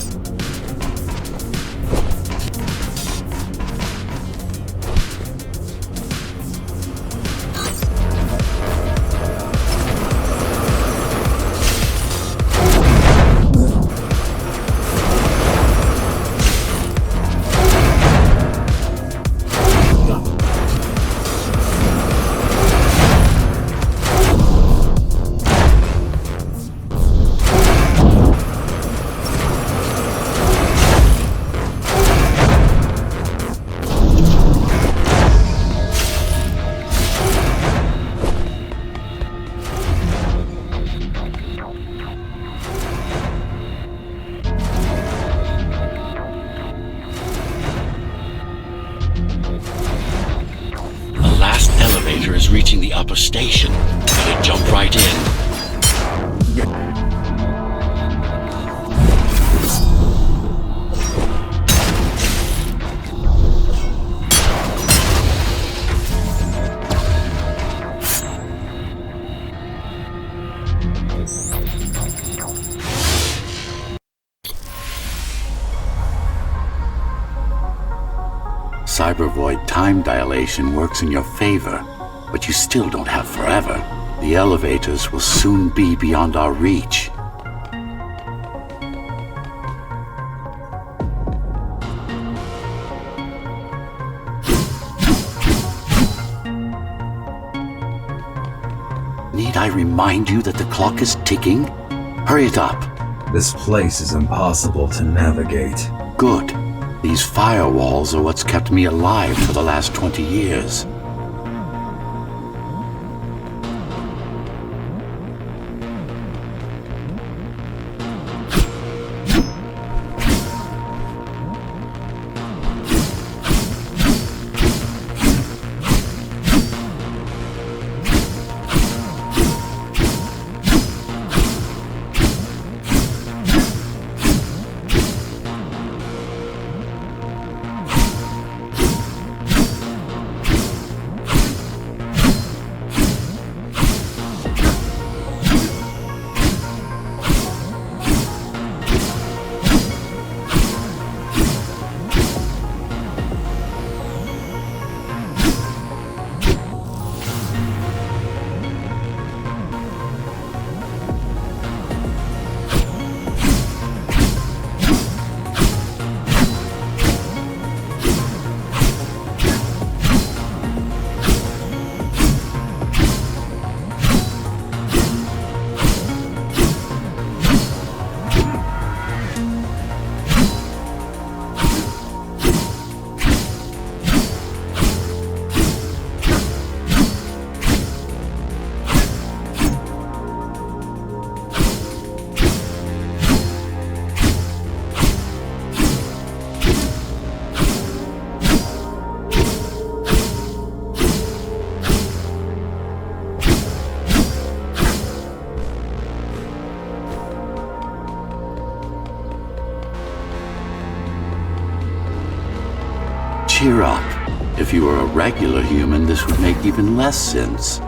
Is reaching the upper station. Better jump right in. Cybervoid time dilation works in your favor, but you still don't have forever. The elevators will soon be beyond our reach. Need I remind you that the clock is ticking? Hurry it up. This place is impossible to navigate. Good. These firewalls are what's kept me alive for the last 20 years. Cheer up. If you were a regular human, this would make even less sense.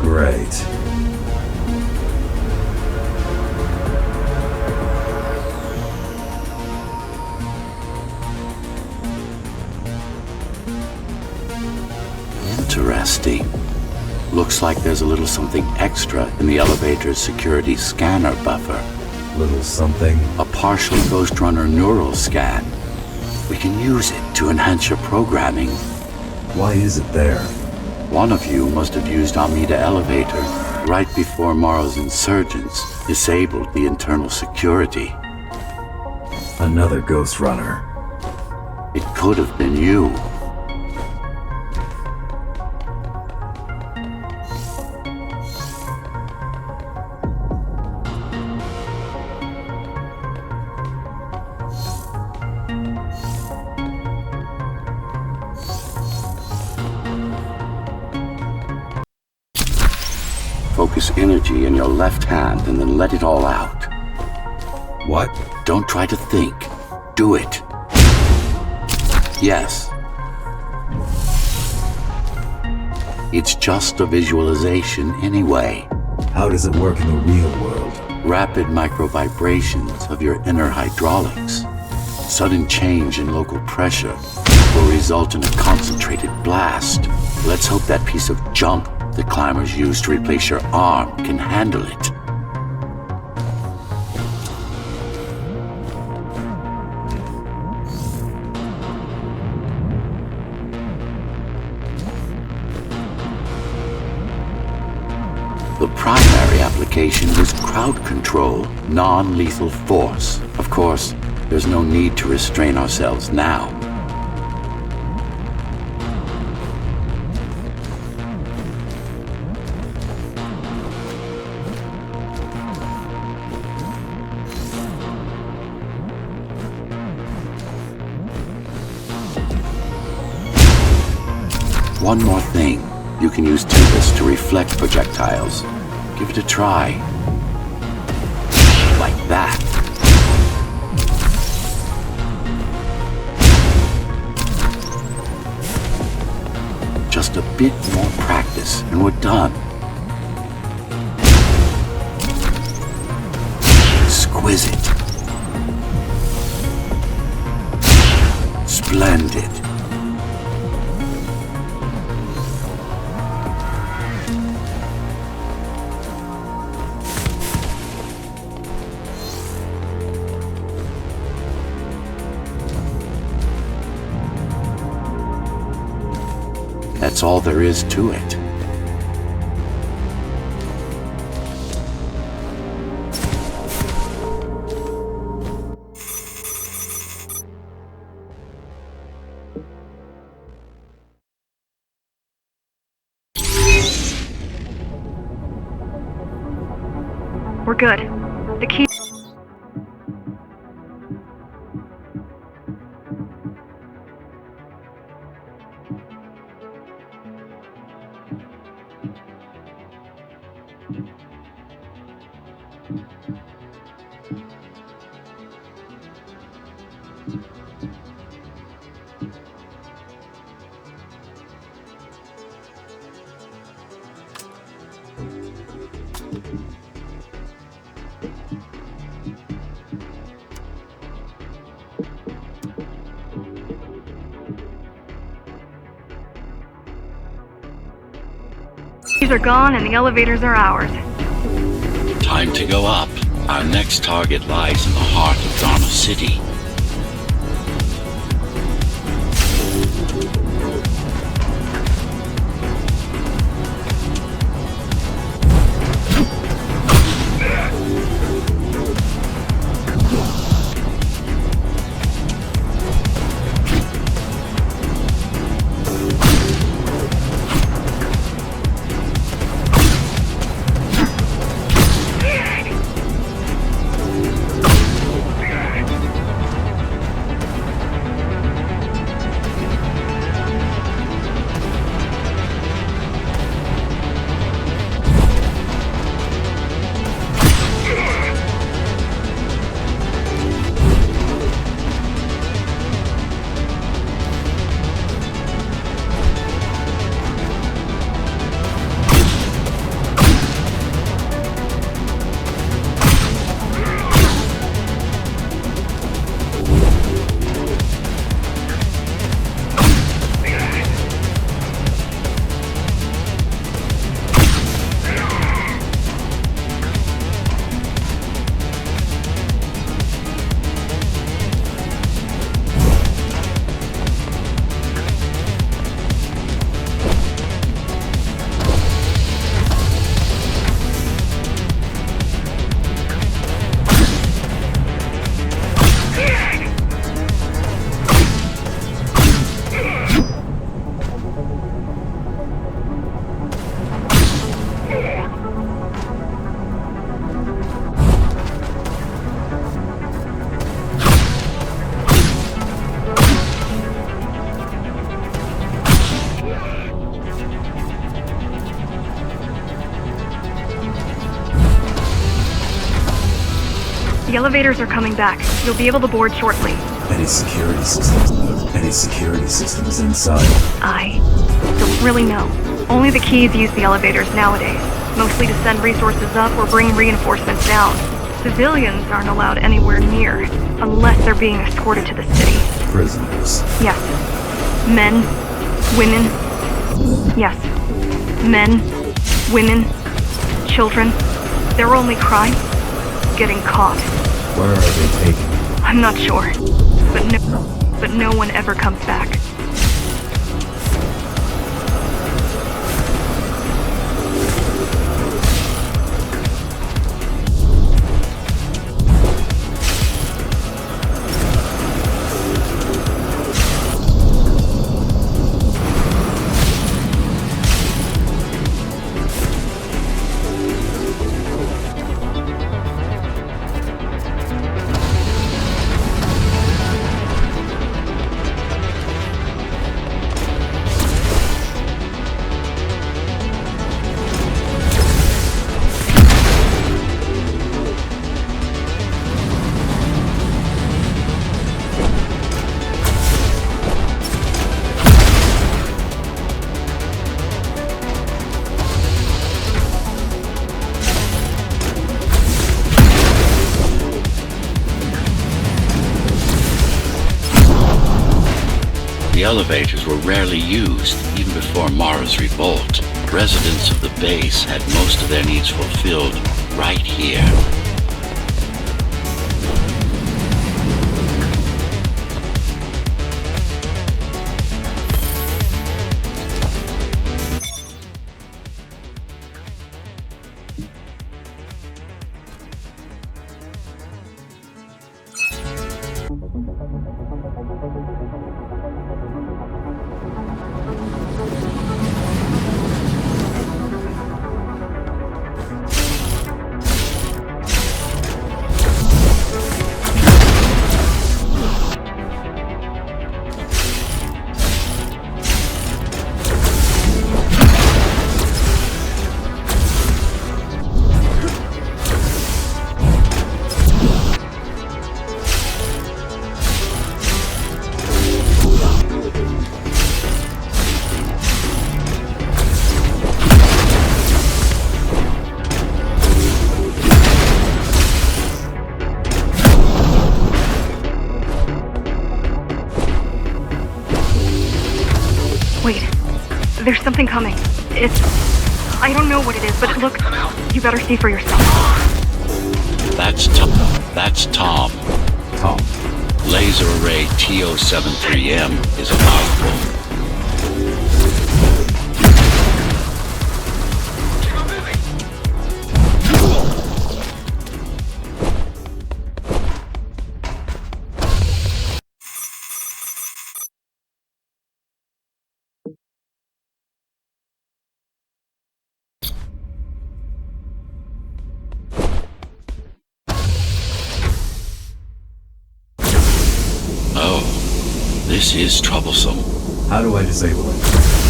Great. Interesting. Looks like there's a little something extra in the elevator's security scanner buffer. Little something. A partial Ghostrunner neural scan. We can use it to enhance your programming. Why is it there? One of you must have used Amida elevator right before Morrow's insurgents disabled the internal security. Another Ghostrunner. It could have been you. Focus energy in your left hand and then let it all out. What? Don't try to think. Do it. Yes. It's just a visualization anyway. How does it work in the real world? Rapid micro-vibrations of your inner hydraulics. Sudden change in local pressure will result in a concentrated blast. Let's hope that piece of junk the climbers use to replace your arm can handle it. The primary application was crowd control, non-lethal force. Of course, there's no need to restrain ourselves now. One more thing. You can use Tempest to reflect projectiles. Give it a try. Like that. Just a bit more practice and we're done. Exquisite. Splendid. That's all there is to it. We're good. The key... Keys are gone and the elevators are ours. Time to go up. Our next target lies in the heart of Dharma City. The elevators are coming back. You'll be able to board shortly. Any security systems? Any security systems inside? I don't really know. Only the keys use the elevators nowadays, mostly to send resources up or bring reinforcements down. Civilians aren't allowed anywhere near, unless they're being escorted to the city. Prisoners. Yes. Men. Women. Yes. Men. Women. Children. Their only crime? Getting caught. Where are they taken? I'm not sure. But no one ever comes back. The elevators were rarely used, even before Mara's revolt. Residents of the base had most of their needs fulfilled right here. There's something coming. I don't know what it is, but it looks... You better see for yourself. That's Tom. Tom. Laser array TO-73M is a mouthful. This is troublesome. How do I disable it?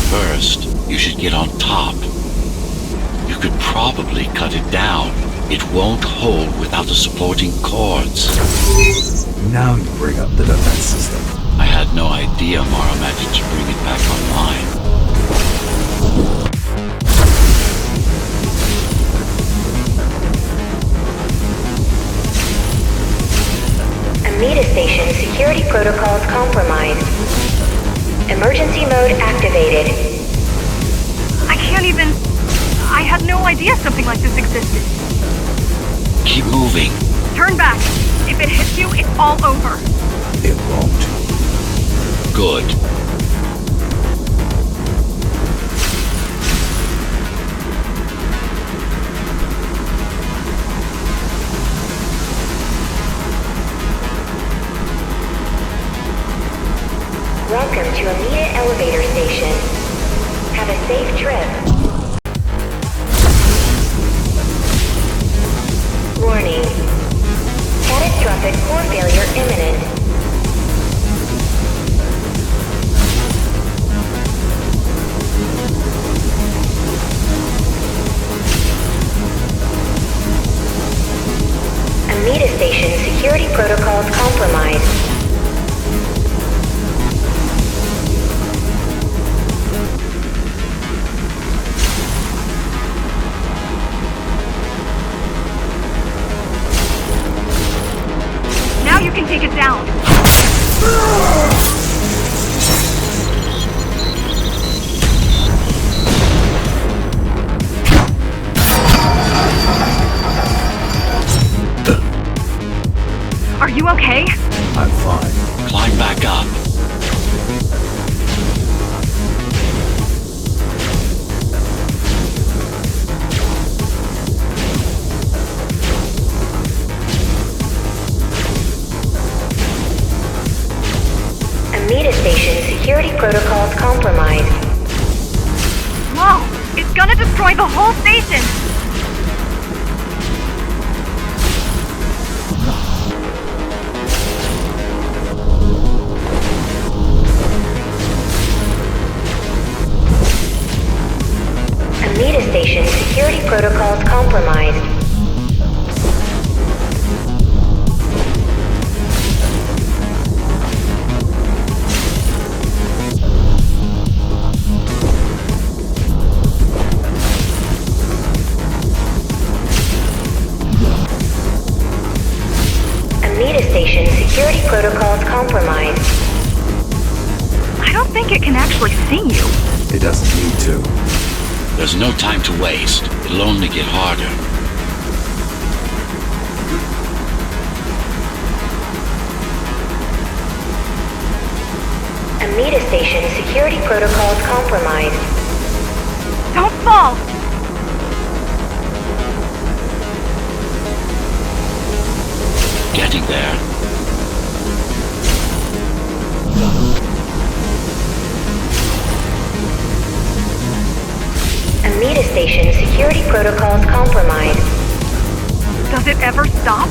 First, you should get on top. You could probably cut it down. It won't hold without the supporting cords. Now you bring up the defense system. I had no idea Mara managed to bring it back online. Amida Station security protocols compromised. Emergency mode activated. I can't even... I had no idea something like this existed. Keep moving. Turn back. If it hits you, it's all over. It won't. Good. Welcome to Amida Elevator Station. Have a safe trip. Warning. Catastrophic core failure imminent. Amida Station security protocols compromised. Now you can take it down. Are you okay? I'm fine. Climb back up. Amida Station security protocols compromised. Whoa! It's gonna destroy the whole station! Amida Station security protocols compromised. Amida Station security protocols compromised. I don't think it can actually see you. It doesn't need to. There's no time to waste. It'll only get harder. Amida Station security protocols compromised. Don't fall! Getting there. Amida Station security protocols compromised. Does it ever stop?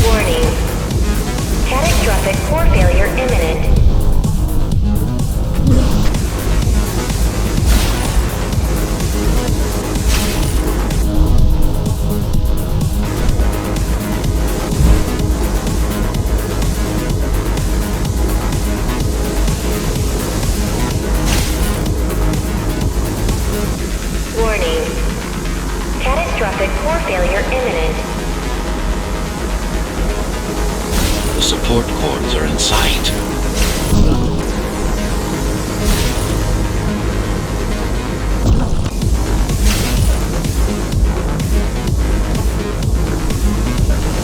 Warning. Catastrophic core failure imminent. Warning. Catastrophic core failure imminent. The support cords are in sight.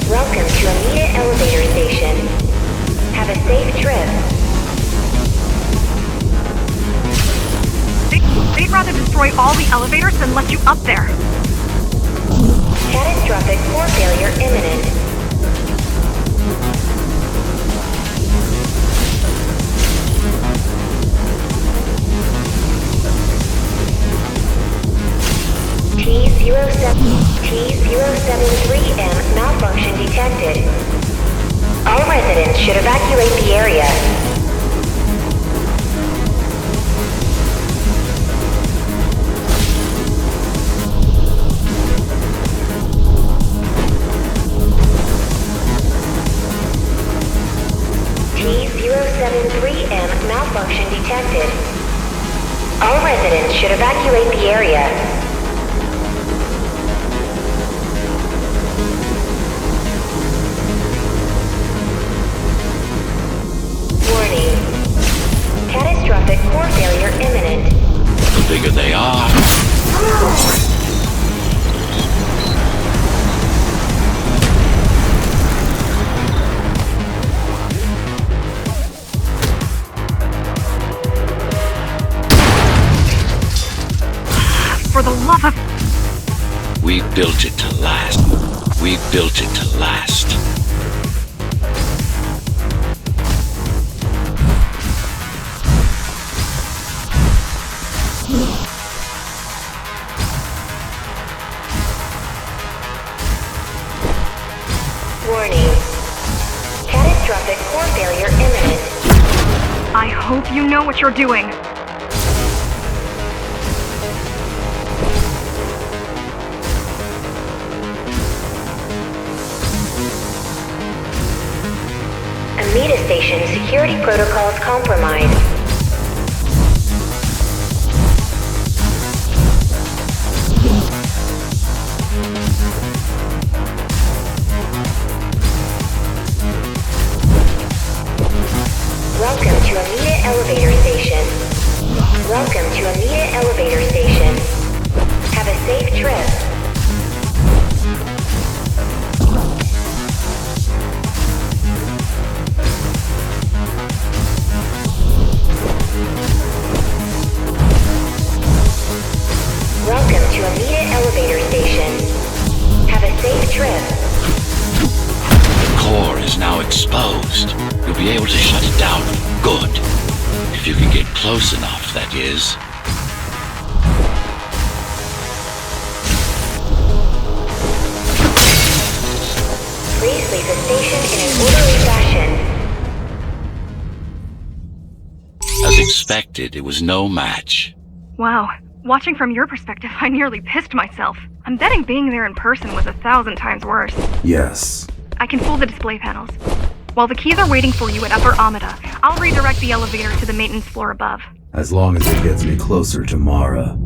Welcome to Amida Elevator Station. Have a safe trip. They'd rather destroy all the elevators than let you up there. Catastrophic core failure imminent. T073M malfunction detected. All residents should evacuate the area. T073M malfunction detected. All residents should evacuate the area. Warning. Catastrophic core failure imminent. The bigger they are. For the love of... We built it to last. We built it to last. Warning. Catastrophic core failure imminent. I hope you know what you're doing. Amida Station security protocols compromised. Welcome to Amida Elevator Station. Welcome to Amida Elevator Station. Have a safe trip. Welcome to Amida Elevator Station. Have a safe trip. The core is now exposed. You'll be able to shut it down for good. If you can get close enough, that is. Please leave the station in an orderly fashion. As expected, it was no match. Wow. Watching from your perspective, I nearly pissed myself. I'm betting being there in person was 1,000 times worse. Yes. I can fool the display panels. While the keys are waiting for you at Upper Amida, I'll redirect the elevator to the maintenance floor above. As long as it gets me closer to Mara.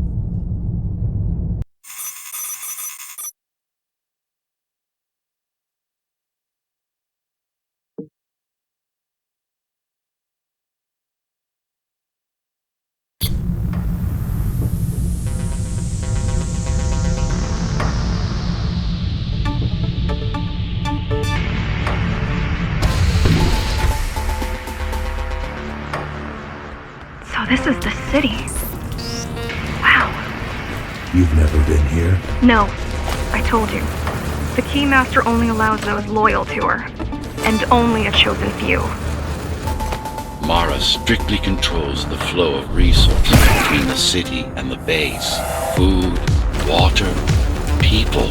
So this is the city. Wow. You've never been here? No, I told you. The Keymaster only allows those loyal to her. And only a chosen few. Mara strictly controls the flow of resources between the city and the base. Food, water, people.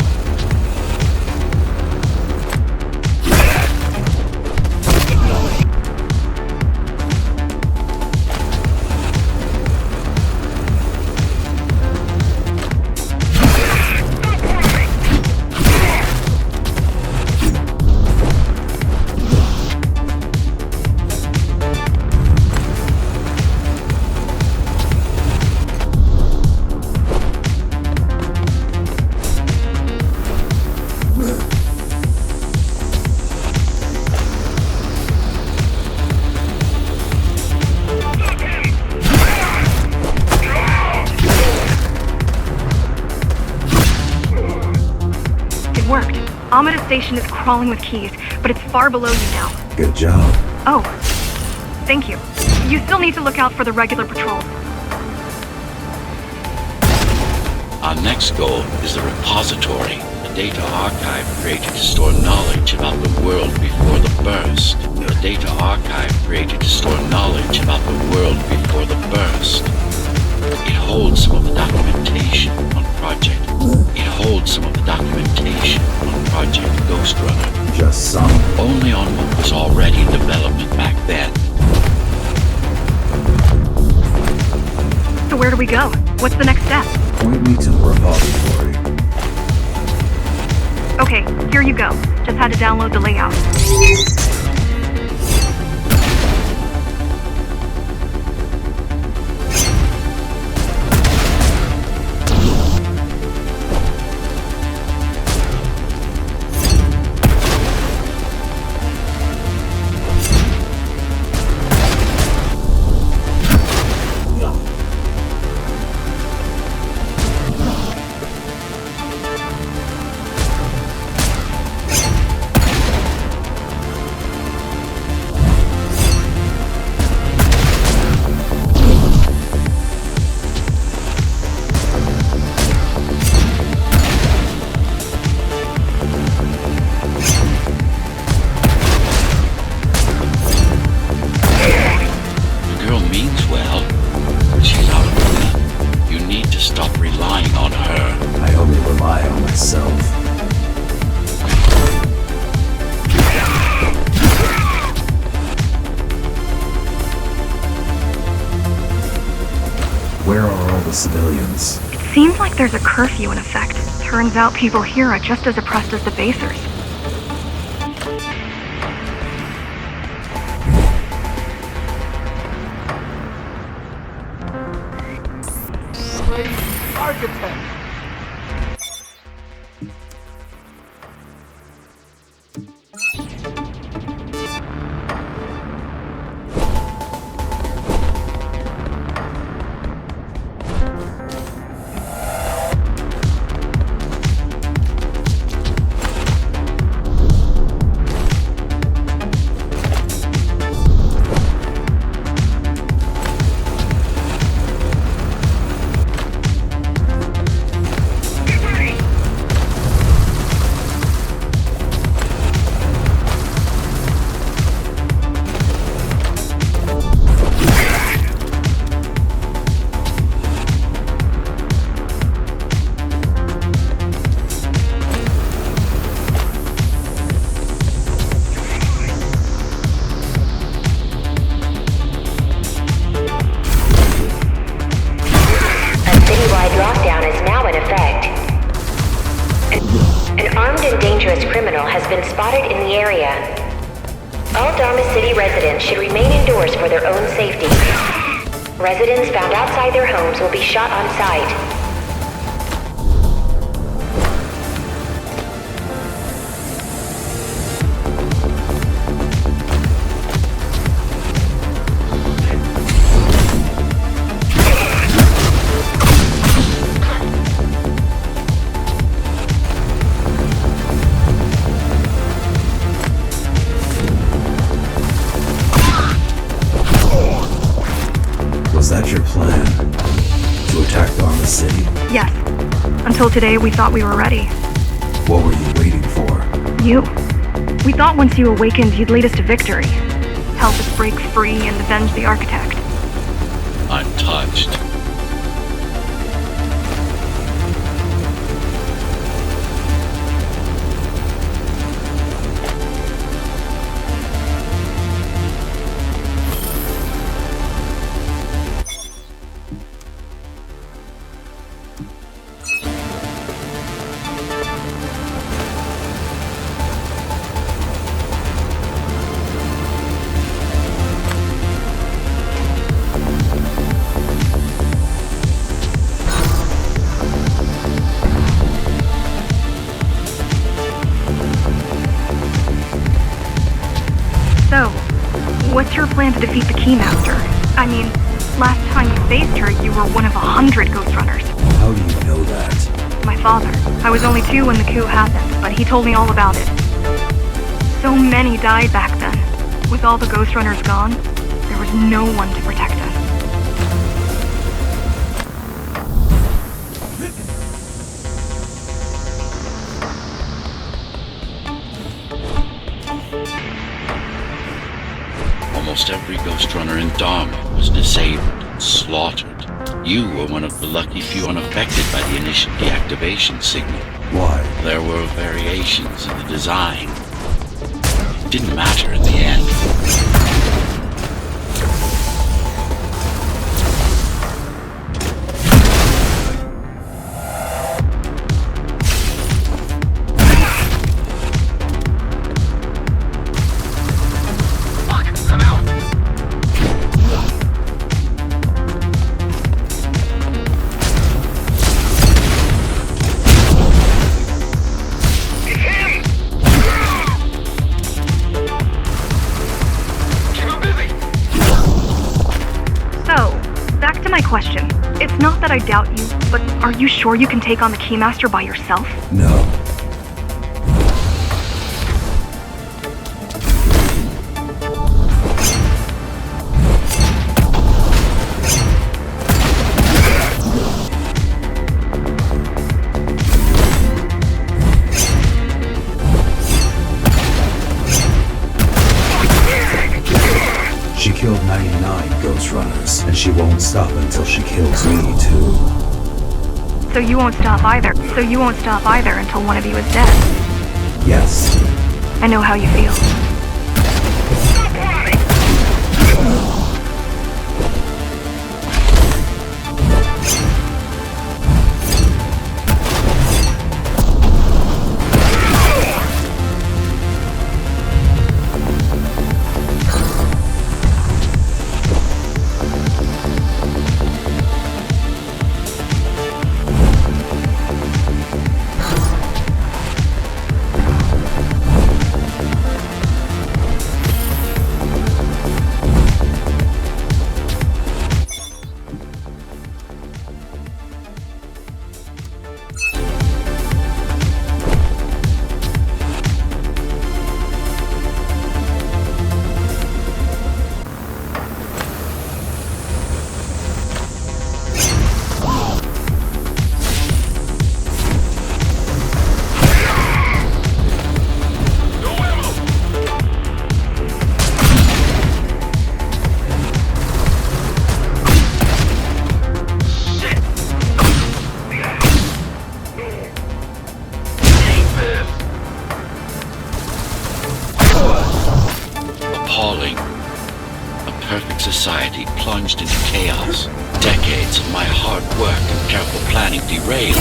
Amida Station is crawling with keys, but it's far below you now. Good job. Oh, thank you. You still need to look out for the regular patrols. Our next goal is the repository, a data archive created to store knowledge about the world before the burst. A data archive created to store knowledge about the world before the burst. It holds some of the documentation on Project. It holds some of the documentation on Project Ghostrunner. Just some? Only on what was already developed back then. So where do we go? What's the next step? Point me to the repository. Okay, here you go. Just had to download the layout. the civilians. It seems like there's a curfew in effect. Turns out people here are just as oppressed as the basers. Architect! Been spotted in the area. All Dharma City residents should remain indoors for their own safety. Residents found outside their homes will be shot on sight. Was that your plan? To attack Dharma City? Yes. Until today, we thought we were ready. What were you waiting for? You. We thought once you awakened, you'd lead us to victory. Help us break free and avenge the Architect. I'm touched. So, what's your plan to defeat the Keymaster? I mean, last time you faced her, you were one of 100 Ghostrunners. How do you know that? My father. I was only 2 when the coup happened, but he told me all about it. So many died back then. With all the Ghostrunners gone, there was no one to protect us. Almost every Ghostrunner in Dharma was disabled and slaughtered. You were one of the lucky few unaffected by the initial deactivation signal. Why? There were variations in the design. It didn't matter in the end. Question. It's not that I doubt you, but are you sure you can take on the Keymaster by yourself? No. She killed 99 Ghostrunners, and she won't stop until she kills me, too. So you won't stop either. Until one of you is dead. Yes. I know how you feel. appalling. A perfect society plunged into chaos. Decades of my hard work and careful planning derailed.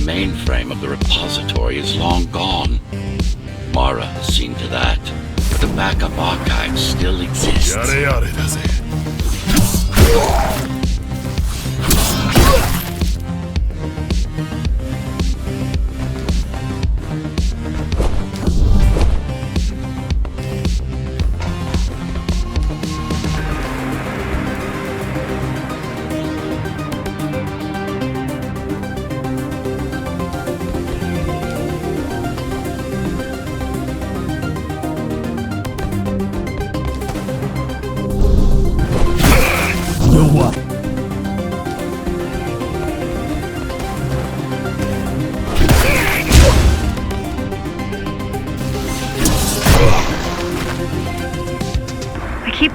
Mainframe of the repository is long gone. Mara has seen to that, but the backup archive still exists.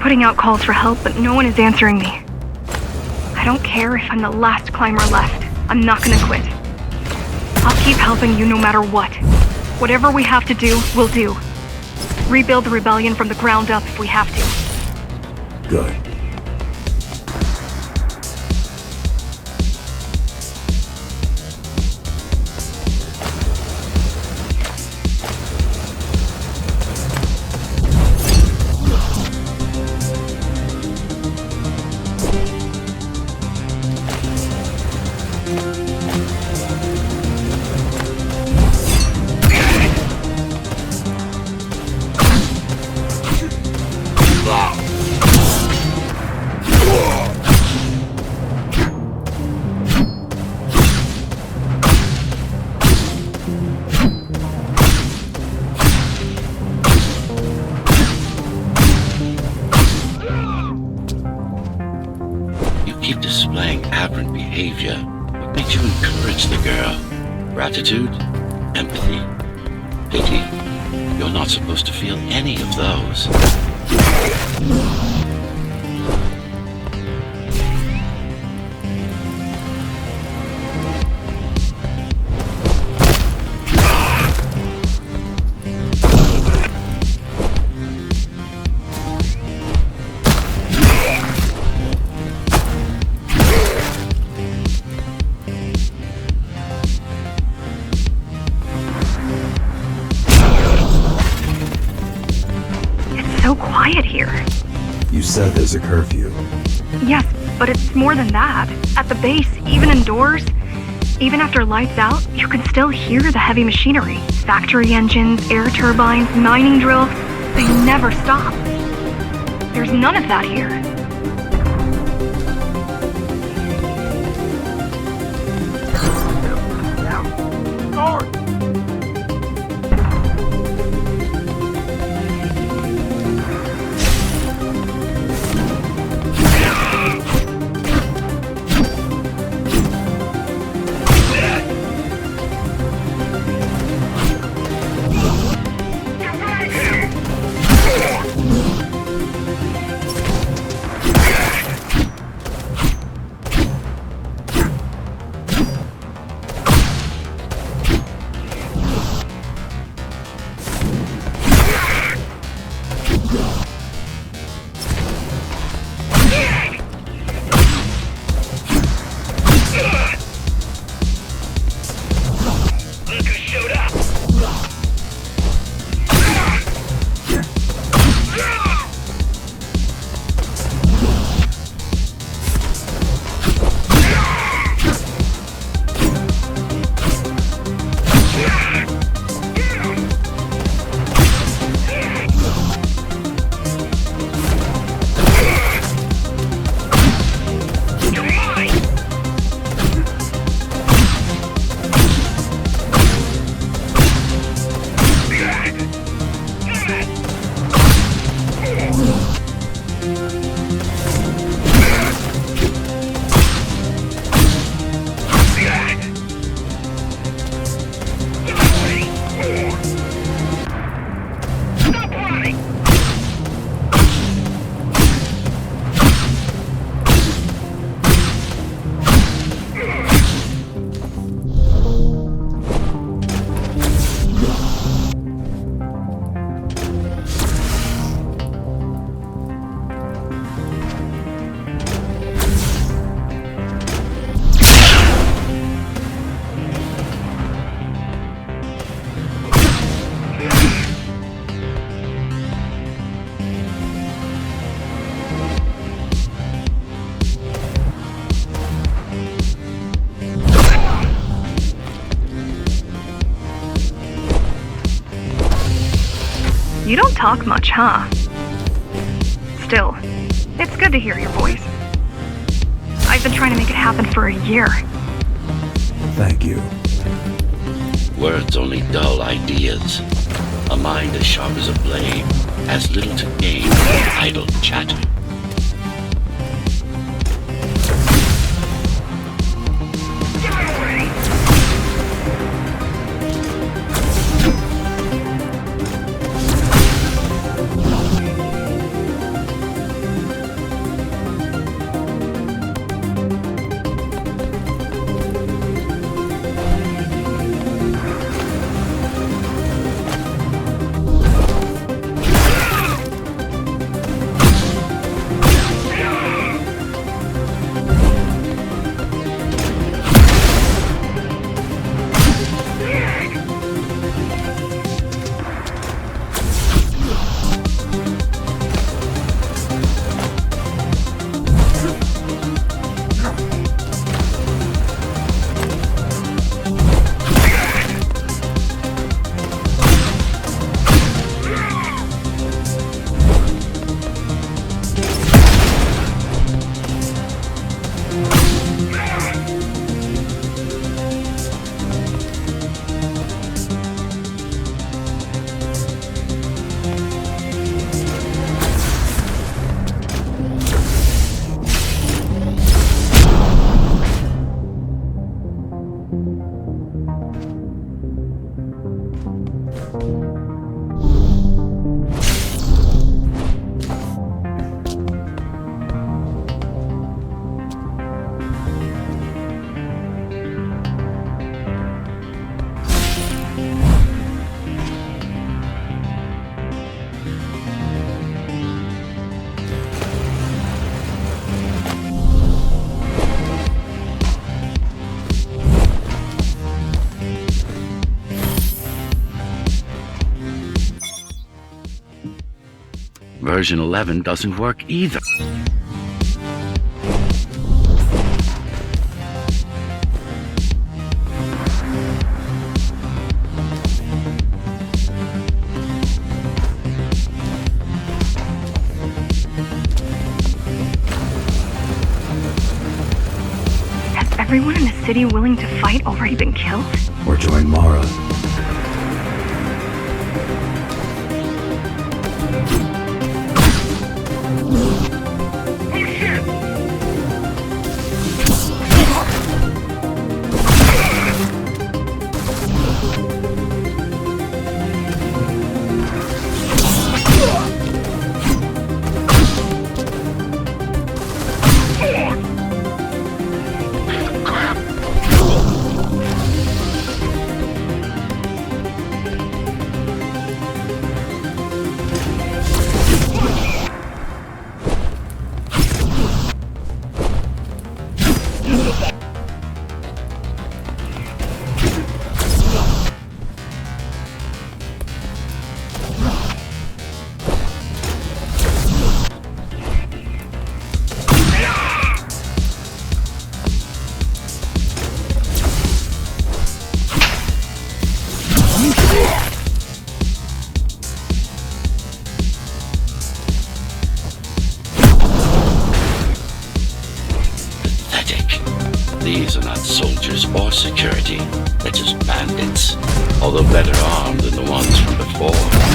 Putting out calls for help, but no one is answering me. I don't care if I'm the last climber left. I'm not gonna quit. I'll keep helping you no matter what. Whatever we have to do, we'll do. Rebuild the rebellion from the ground up if we have to. Good. What made you encourage the girl? Gratitude? Empathy? Pity? You're not supposed to feel any of those. You said there's a curfew. Yes, but it's more than that. At the base, even indoors, even after lights out, you can still hear the heavy machinery. Factory engines, air turbines, mining drills. They never stop. There's none of that here. talk much, huh? Still, it's good to hear your voice. I've been trying to make it happen for a year. Thank you. Words only dull ideas. A mind as sharp as a blade has little to gain from idle chatter. Version 11 doesn't work either. Has everyone in the city willing to fight already been killed? Or join Mara. These are not soldiers or security. They're just bandits, although better armed than the ones from before.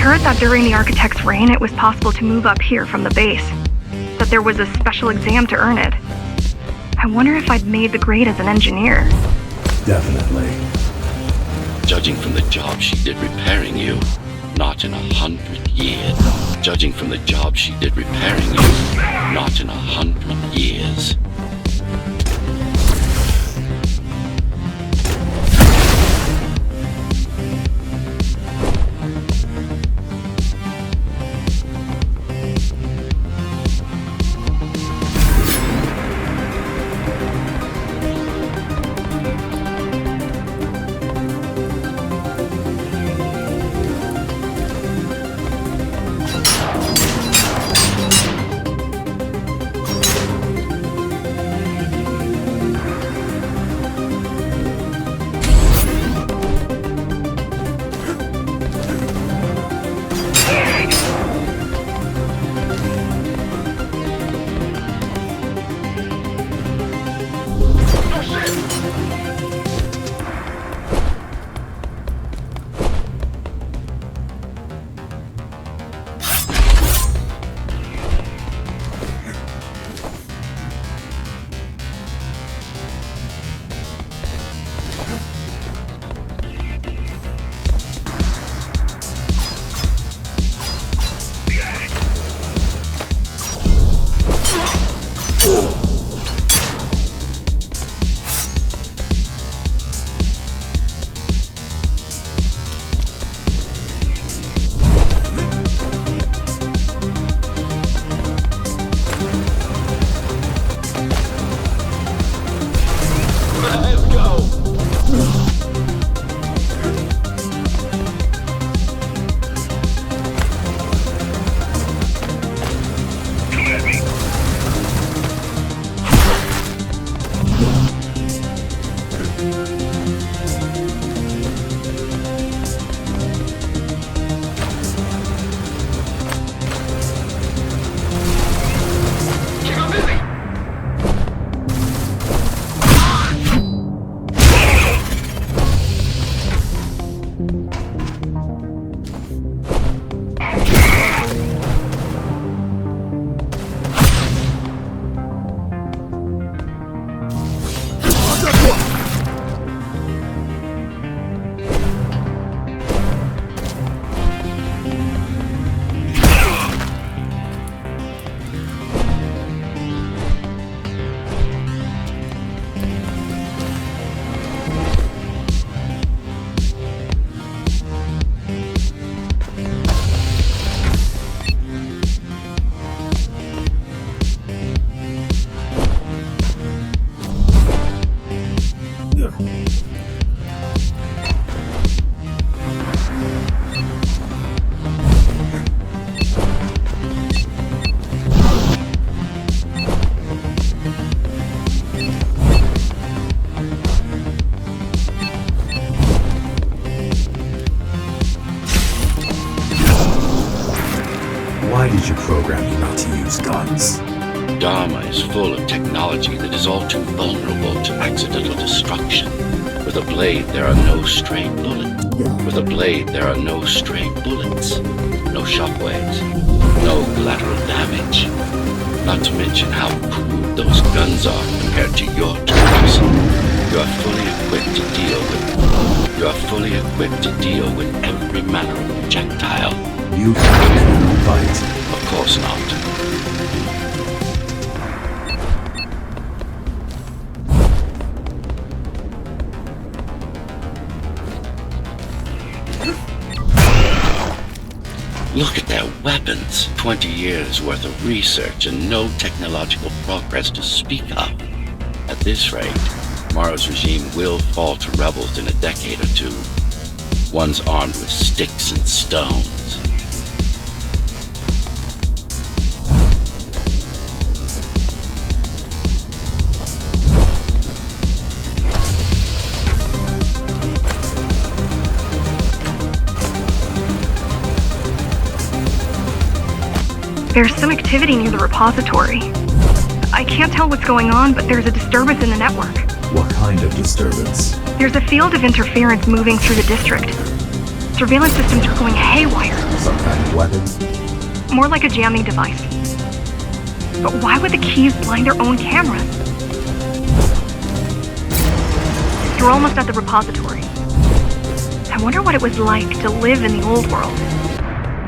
heard that during the Architect's reign, it was possible to move up here from the base. That there was a special exam to earn it. I wonder if I'd made the grade as an engineer. Definitely. Judging from the job she did repairing you, not in 100 years. Judging from the job she did repairing you, not in 100 years. Why did you program me not to use guns? Dharma is full of technology that is all too vulnerable to accidental destruction. With a blade, there are no stray bullets. With a blade, there are no stray bullets. No shockwaves. No collateral damage. Not to mention how crude those guns are compared to your tools. You are fully equipped to deal with... You are fully equipped to deal with every manner of projectile. You can't fight. Of course not. Look at their weapons. 20 years worth of research and no technological progress to speak of. At this rate, tomorrow's regime will fall to rebels in a decade or two. Ones armed with sticks and stones. There's some activity near the repository. I can't tell what's going on, but there's a disturbance in the network. What kind of disturbance? There's a field of interference moving through the district. Surveillance systems are going haywire. Some kind of weapon? More like a jamming device. But why would the keys blind their own cameras? You're almost at the repository. I wonder what it was like to live in the old world.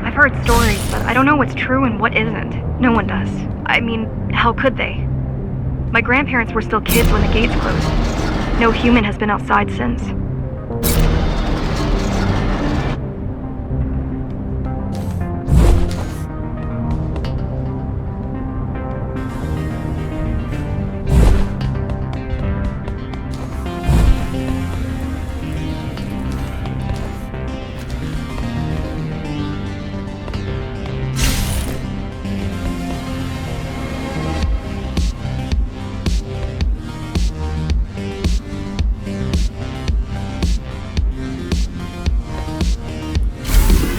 I've heard stories, but I don't know what's true and what isn't. No one does. I mean, how could they? My grandparents were still kids when the gates closed. No human has been outside since.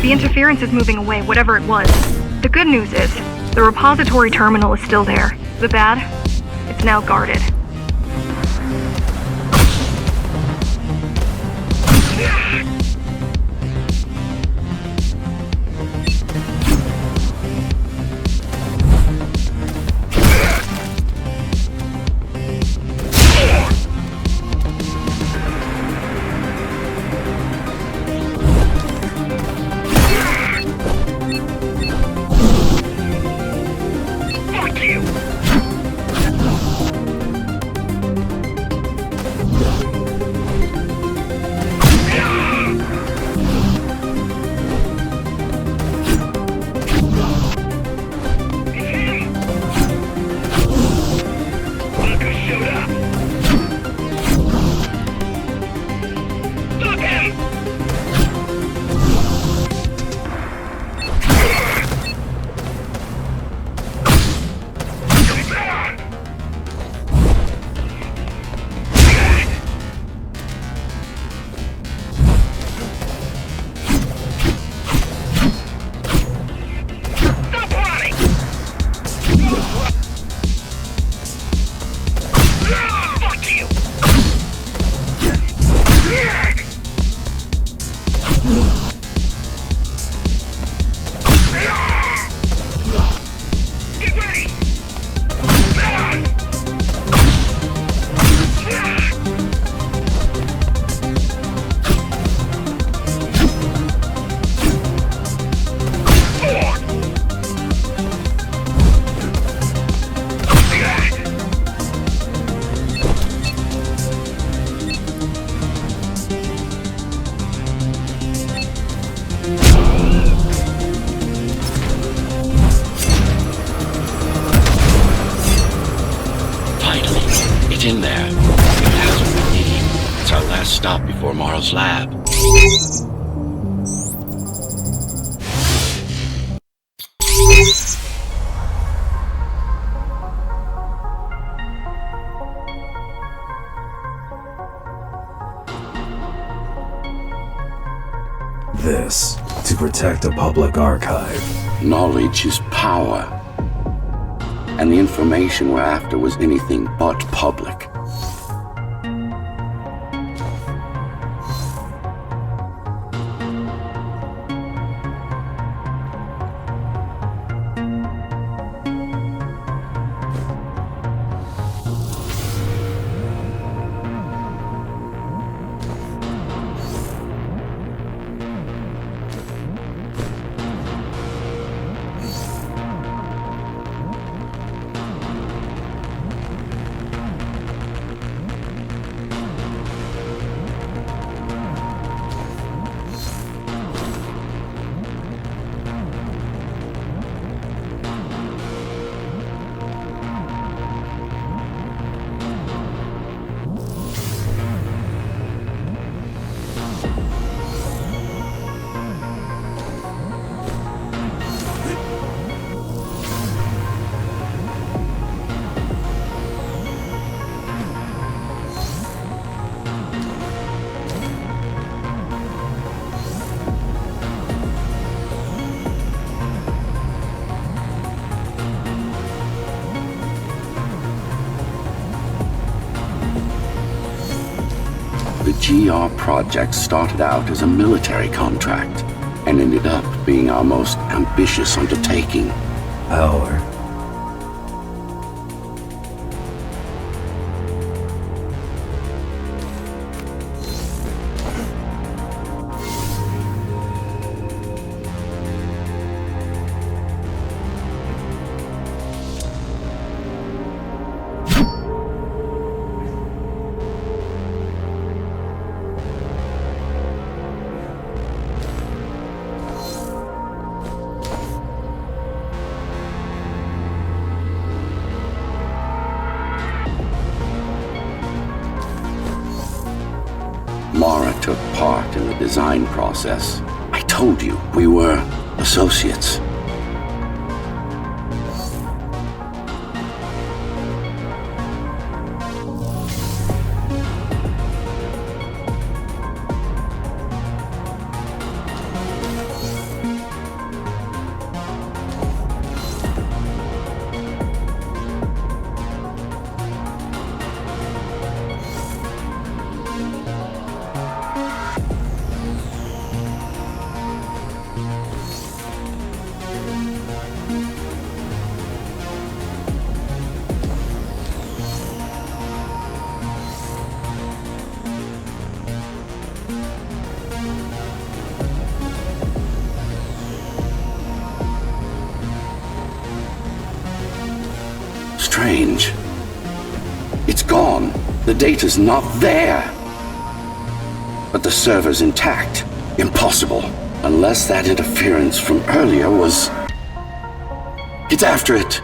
The interference is moving away, whatever it was. The good news is, the repository terminal is still there. The bad? It's now guarded. In there. It has what we need. It's our last stop before Marl's lab. This, to protect a public archive. Knowledge is power. And the information we're after was anything but public. GR project started out as a military contract and ended up being our most ambitious undertaking. Power. Mara took part in the design process. I told you, we were associates. Strange. It's gone. The data's not there. But the server's intact. Impossible. Unless that interference from earlier was... It's after it.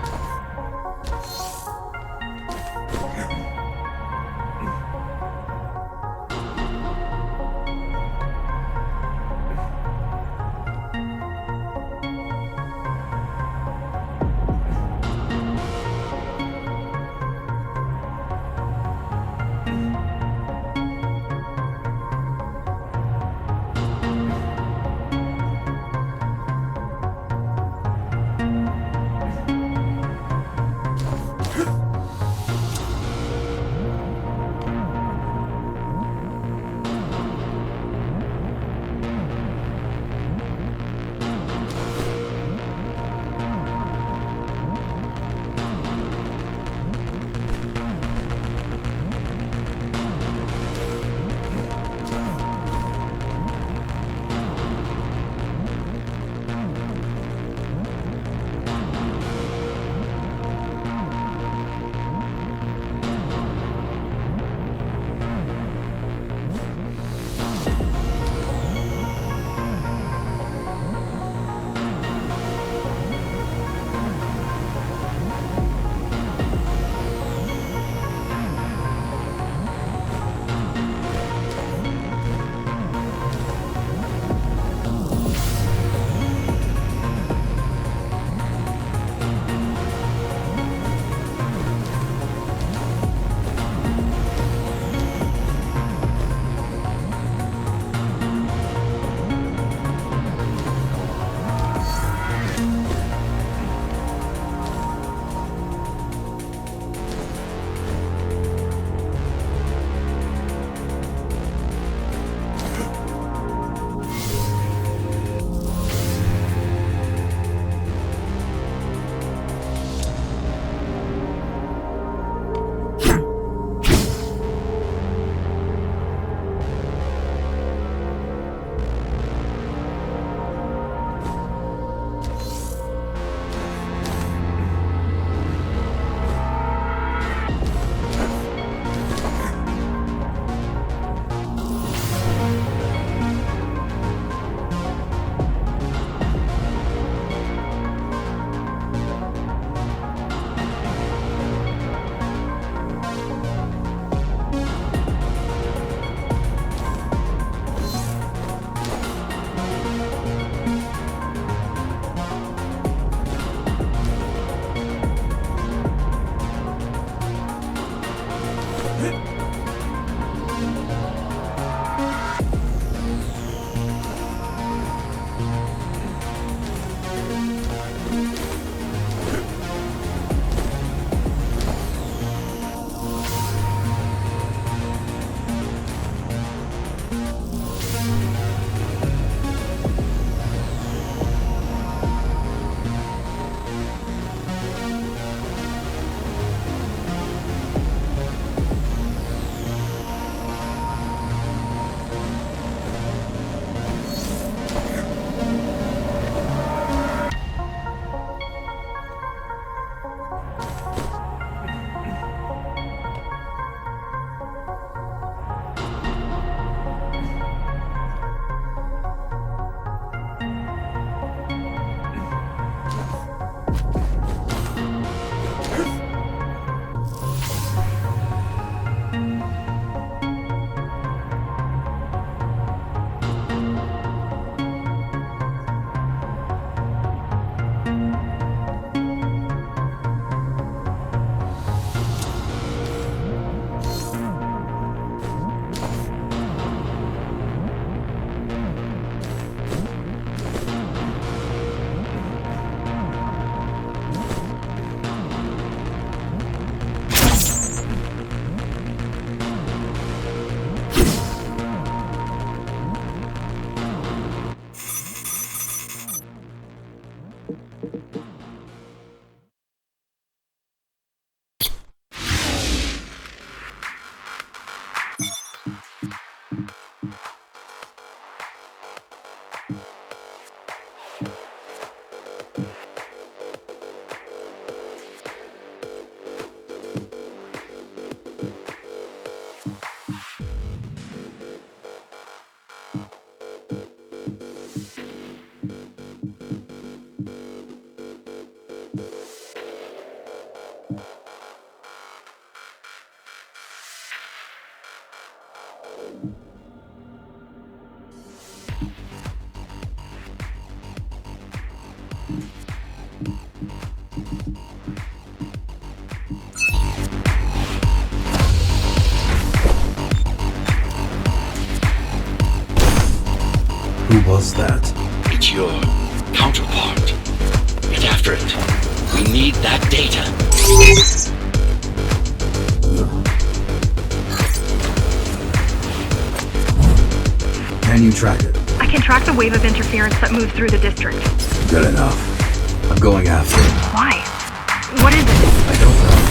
Who was that? It's your counterpart. Get after it. We need that data. Can you track it? I can track the wave of interference that moves through the district. Good enough. I'm going after it. Why? What is it? I don't know.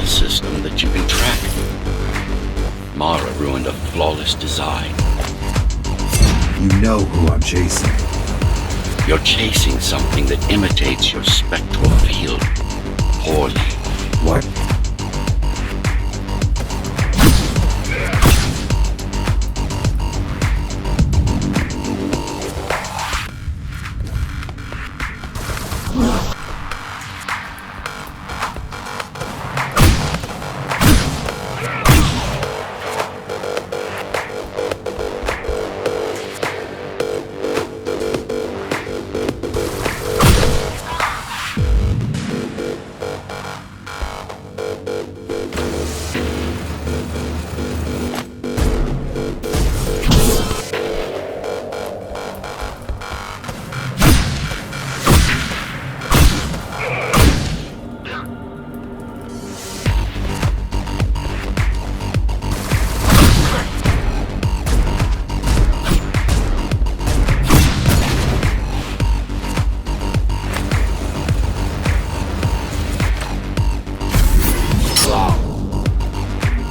System that you can track. Mara ruined a flawless design. You know who I'm chasing. You're chasing something that imitates your spectral field. Poorly. What?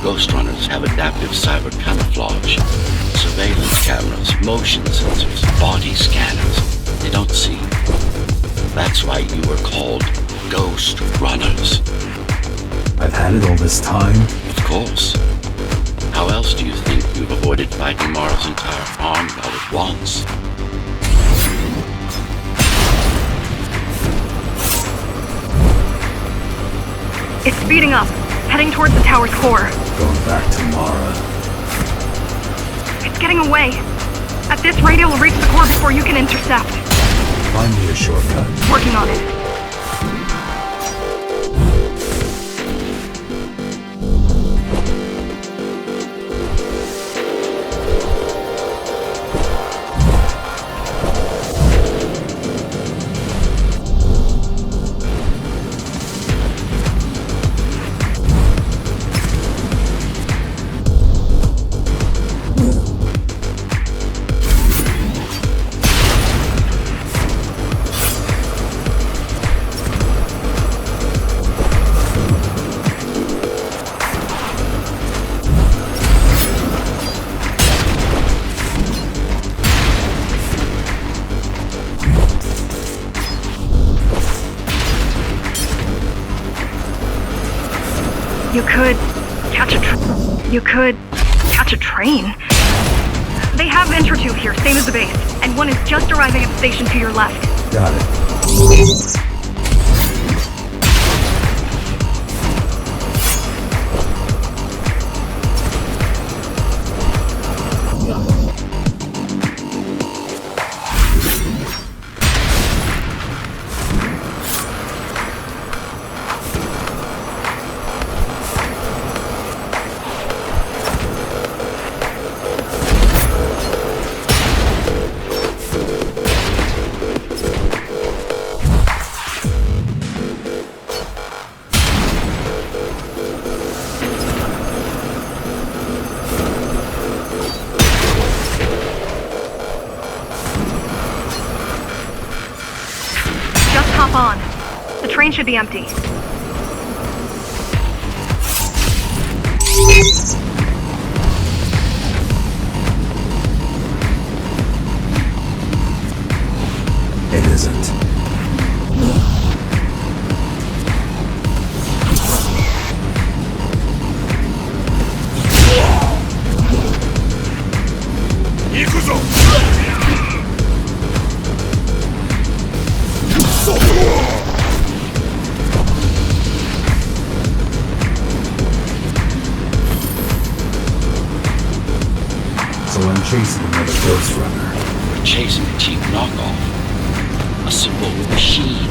Ghostrunners have adaptive cyber camouflage, surveillance cameras, motion sensors, body scanners. They don't see. That's why you were called Ghostrunners. I've had it all this time? Of course. How else do you think you've avoided fighting Mara's entire army all at once? It's speeding up, heading towards the tower's core. Going back to Mara. It's getting away. At this rate, it will reach the core before you can intercept. Find me a shortcut. Working on it. You could catch a train. They have Intertube here, same as the base, and one is just arriving at the station to your left. Got it. On. The train should be empty. It isn't. So I'm chasing another Ghostrunner. We're chasing a cheap knockoff. A simple machine.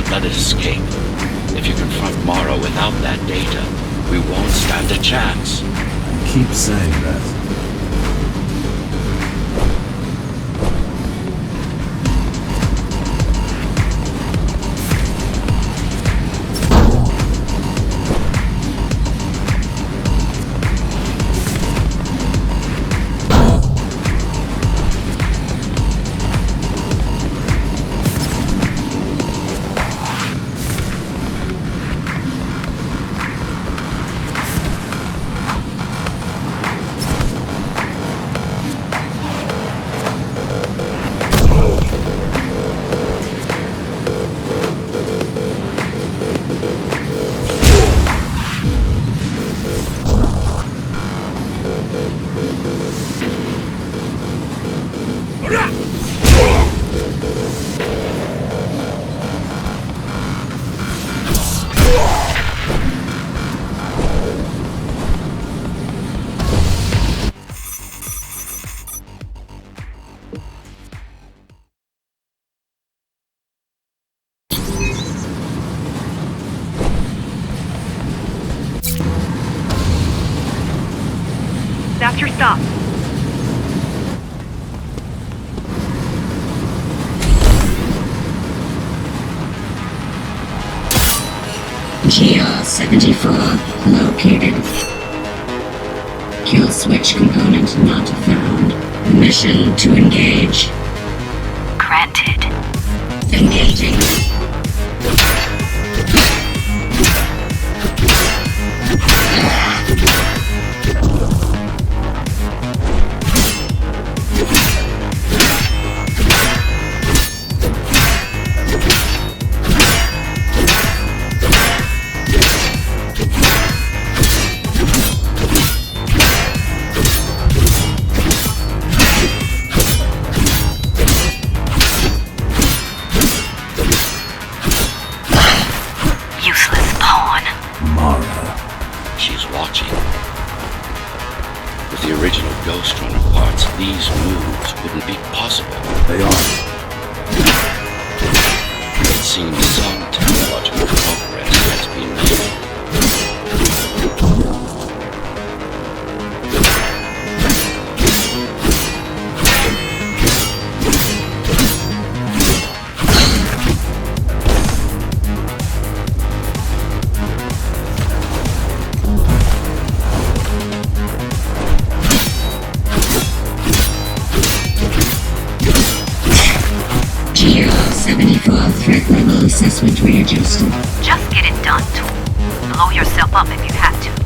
Let it escape. If you confront Mara without that data, we won't stand a chance. I keep saying that. That's your stop. GR-74 located. Kill switch component not found. Mission to engage. Granted. Engaging. assessment readjusted. Just get it done, Tool. Blow yourself up if you have to.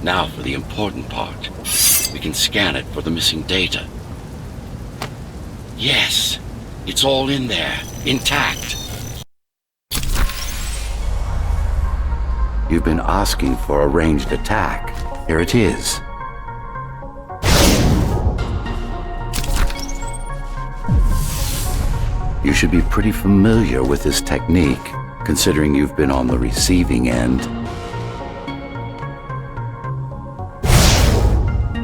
Now for the important part. We can scan it for the missing data. Yes, it's all in there, intact. You've been asking for a ranged attack. Here it is. You should be pretty familiar with this technique, considering you've been on the receiving end.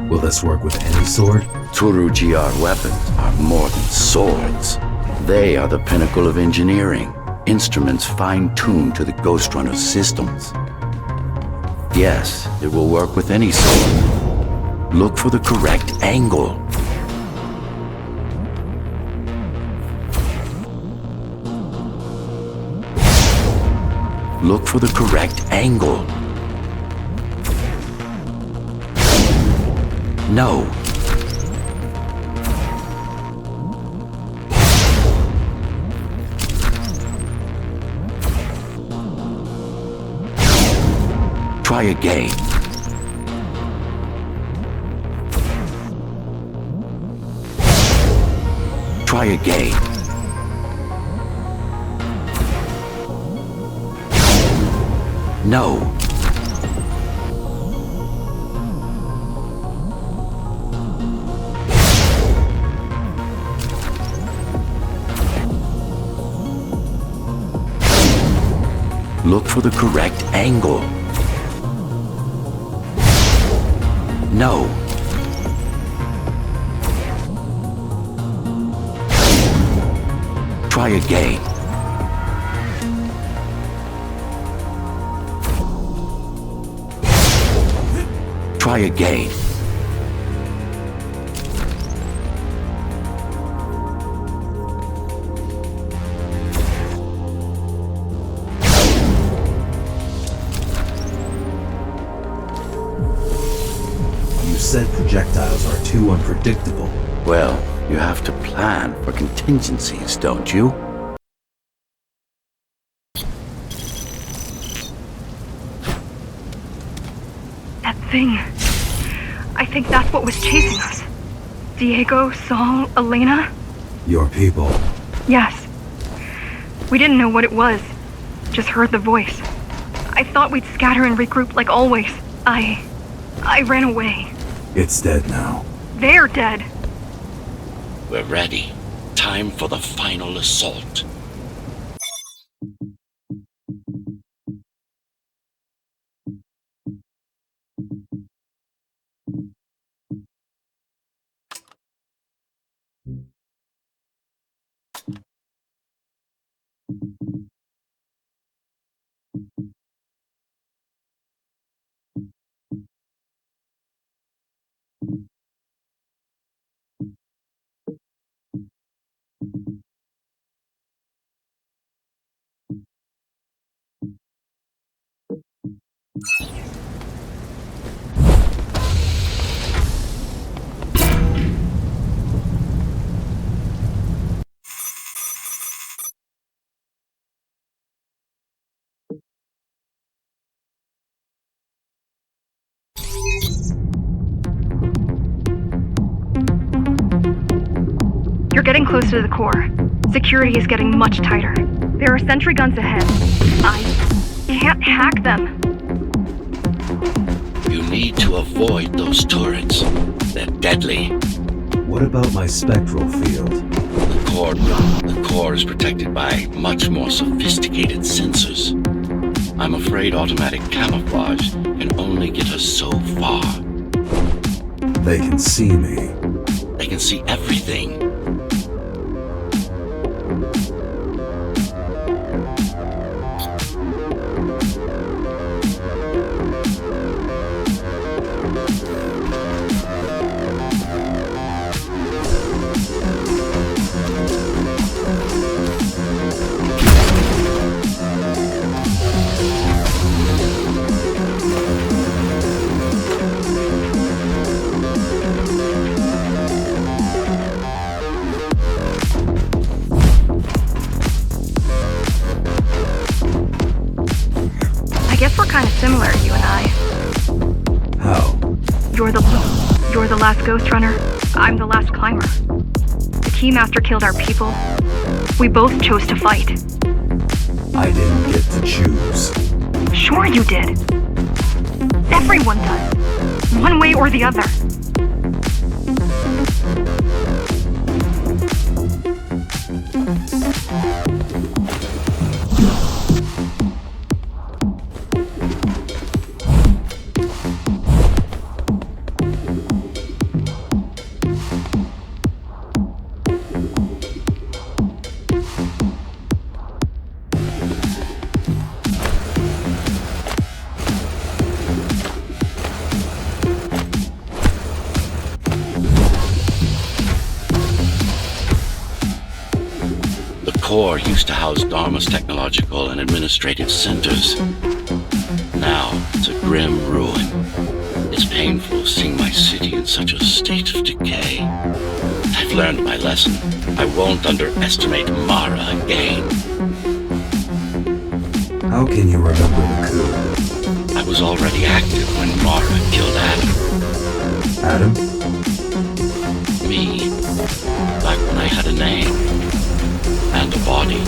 Will this work with any sword? Turu GR weapons are more than swords. They are the pinnacle of engineering, instruments fine-tuned to the Ghostrunner systems. Yes, it will work with any sword. Look for the correct angle. Look for the correct angle. No. Try again. Try again. No. Look for the correct angle. No. Try again. Try again. You said projectiles are too unpredictable. Well, you have to plan for contingencies, don't you? That thing. I think that's what was chasing us. Diego, Saul, Elena? Your people. Yes. We didn't know what it was. Just heard the voice. I thought we'd scatter and regroup like always. I ran away. It's dead now. They're dead. We're ready. Time for the final assault. You're getting close to the core. Security is getting much tighter. There are sentry guns ahead. I can't hack them. You need to avoid those turrets. They're deadly. What about my spectral field? The core is protected by much more sophisticated sensors. I'm afraid automatic camouflage can only get us so far. They can see me. They can see everything. Kind of similar, you and I. How? You're the last Ghostrunner. I'm the last climber. The Keymaster killed our people. We both chose to fight. I didn't get to choose. Sure you did. Everyone does. One way or the other. The core used to house Dharma's technological and administrative centers. Now, it's a grim ruin. It's painful seeing my city in such a state of decay. I've learned my lesson. I won't underestimate Mara again. How can you remember the coup? I was already active when Mara killed Adam. Adam? Me. Back when I had a name. And a body.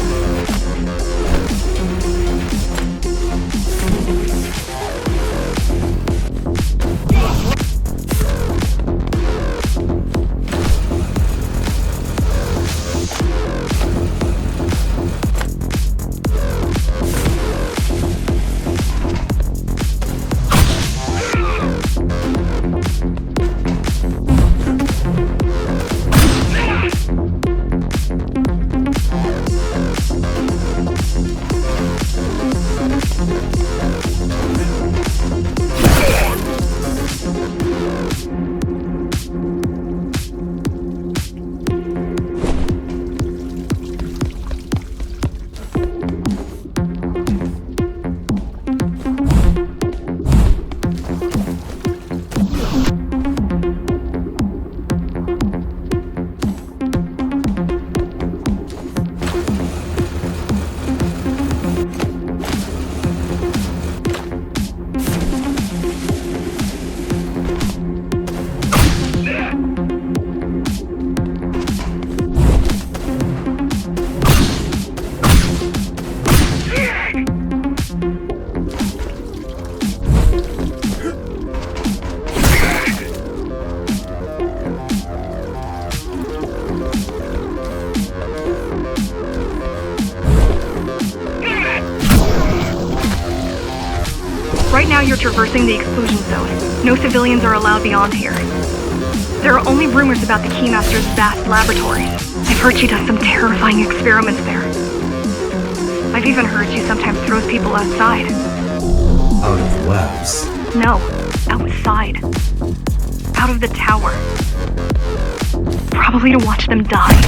Right now you're traversing the exclusion zone. No civilians are allowed beyond here. There are only rumors about the Keymaster's vast laboratory. I've heard she does some terrifying experiments there. I've even heard she sometimes throws people outside. Out of the labs? No, outside. Out of the tower. Probably to watch them die.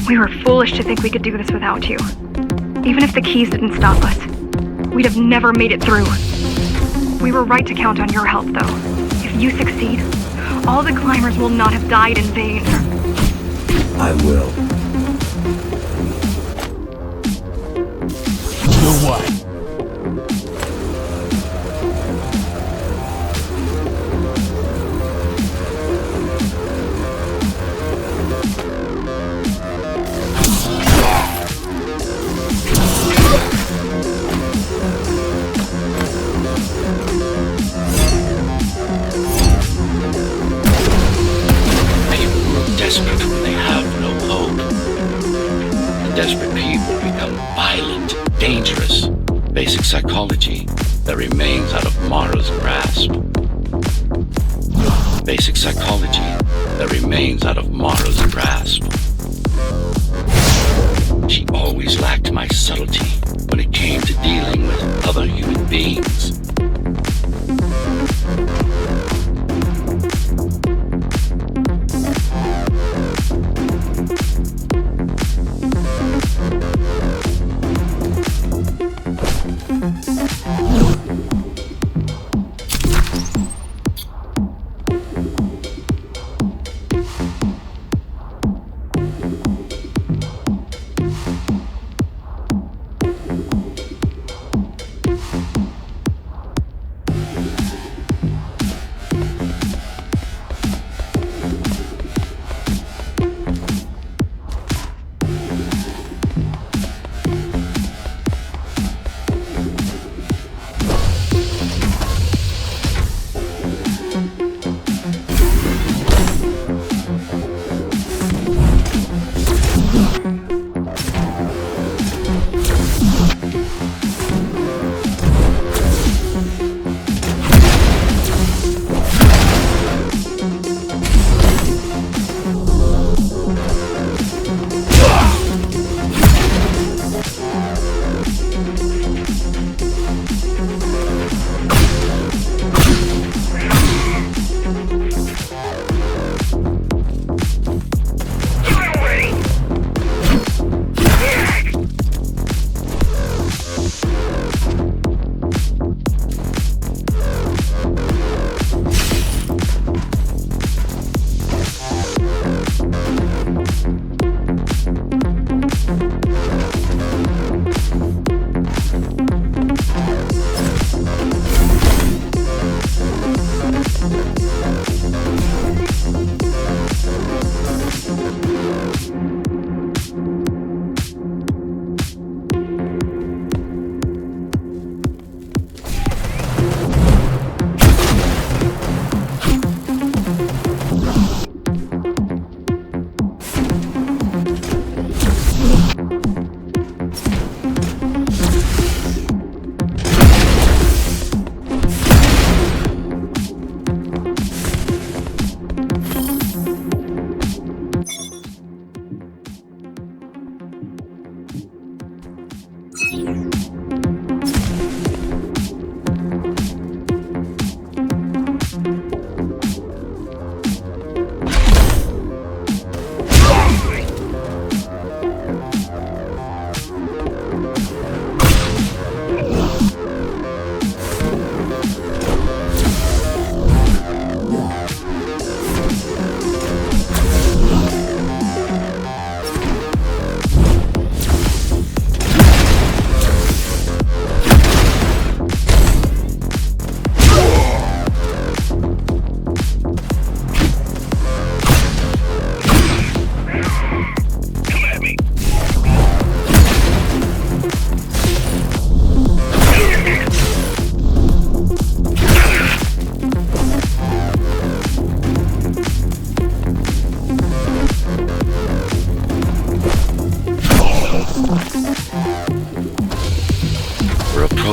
We were foolish to think we could do this without you. Even if the keys didn't stop us, we'd have never made it through. We were right to count on your help, though. If you succeed, all the climbers will not have died in vain. I will. You what? Desperate when they have no hope. And desperate people become violent, dangerous. Basic psychology that remains out of Mara's grasp. Basic psychology that remains out of Mara's grasp. She always lacked my subtlety when it came to dealing with other human beings.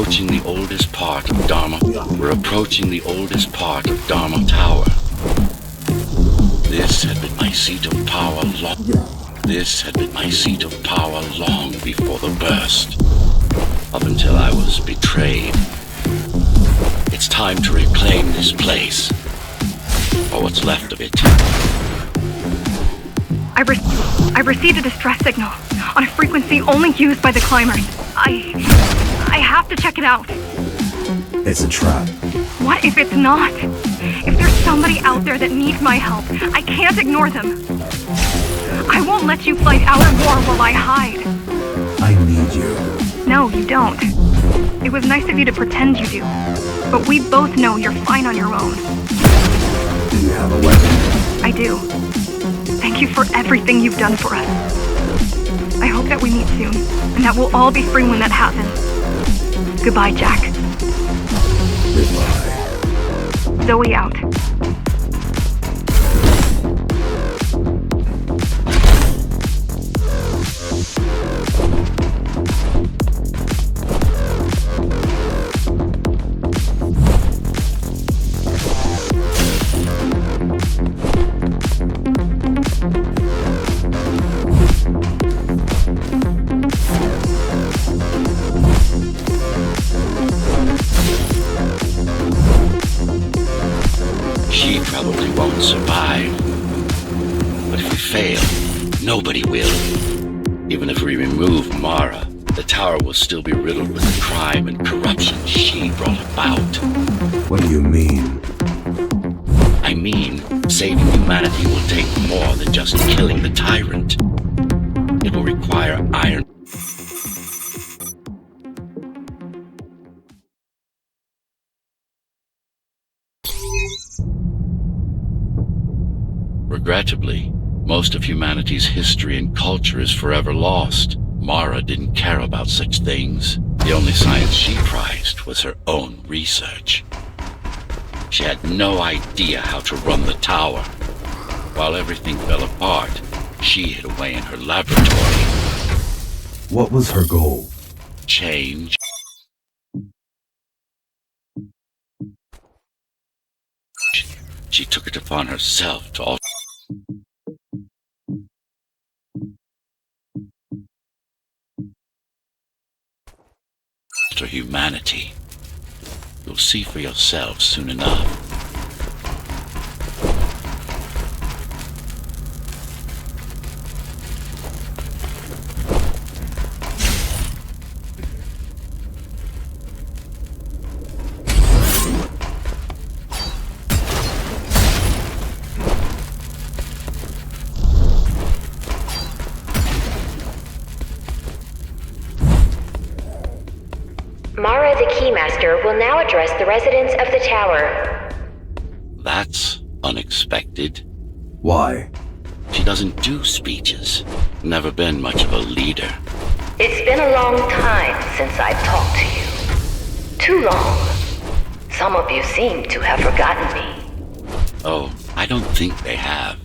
approaching the oldest part of Dharma. We're approaching the oldest part of Dharma Tower. This had been my seat of power This had been my seat of power long before the burst. Up until I was betrayed. It's time to reclaim this place. Or what's left of it. I've received a distress signal on a frequency only used by the climbers. I have to check it out. It's a trap. What if it's not? If there's somebody out there that needs my help, I can't ignore them. I won't let you fight our war while I hide. I need you. No, you don't. It was nice of you to pretend you do. But we both know you're fine on your own. Do you have a weapon? I do. Thank you for everything you've done for us. I hope that we meet soon, and that we'll all be free when that happens. Goodbye, Jack. Goodbye. Zoe out. She probably won't survive. But if we fail, nobody will. Even if we remove Mara, the tower will still be riddled with the crime and corruption she brought about. What do you mean? I mean, saving humanity will take more than just killing the tyrant. It will require iron. Regrettably, most of humanity's history and culture is forever lost. Mara didn't care about such things. The only science she prized was her own research. She had no idea how to run the tower. While everything fell apart, she hid away in her laboratory. What was her goal? Change. She took it upon herself to alter humanity. You'll see for yourselves soon enough. Mara the Keymaster will now address the residents of the tower. That's unexpected. Why? She doesn't do speeches. Never been much of a leader. It's been a long time since I've talked to you. Too long. Some of you seem to have forgotten me. Oh, I don't think they have.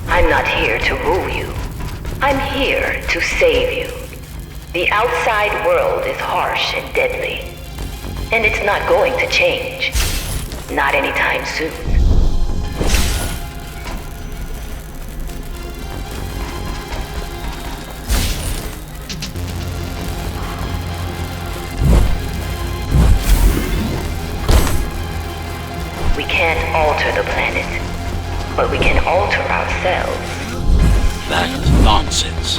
I'm not here to rule you. I'm here to save you. The outside world is harsh and deadly. And it's not going to change. Not anytime soon. We can't alter the planet, but we can alter ourselves. That is nonsense.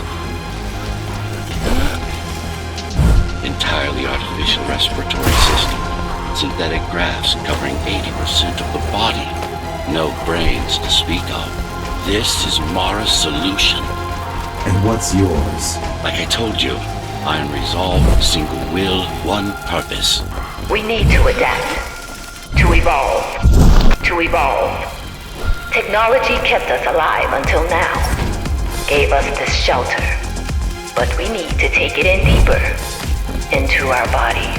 Entirely artificial respiratory system. Synthetic grafts covering 80% of the body. No brains to speak of. This is Mara's solution. And what's yours? Like I told you, iron resolve, single will, one purpose. We need to adapt. To evolve. To evolve. Technology kept us alive until now. Gave us this shelter. But we need to take it in deeper. Into our bodies.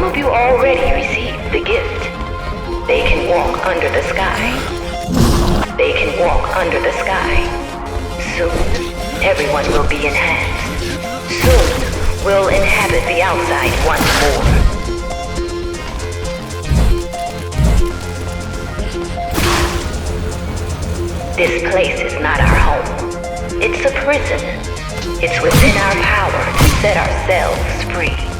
Some of you already received the gift. They can walk under the sky. They can walk under the sky. Soon, everyone will be enhanced. Soon, we'll inhabit the outside once more. This place is not our home. It's a prison. It's within our power to set ourselves free.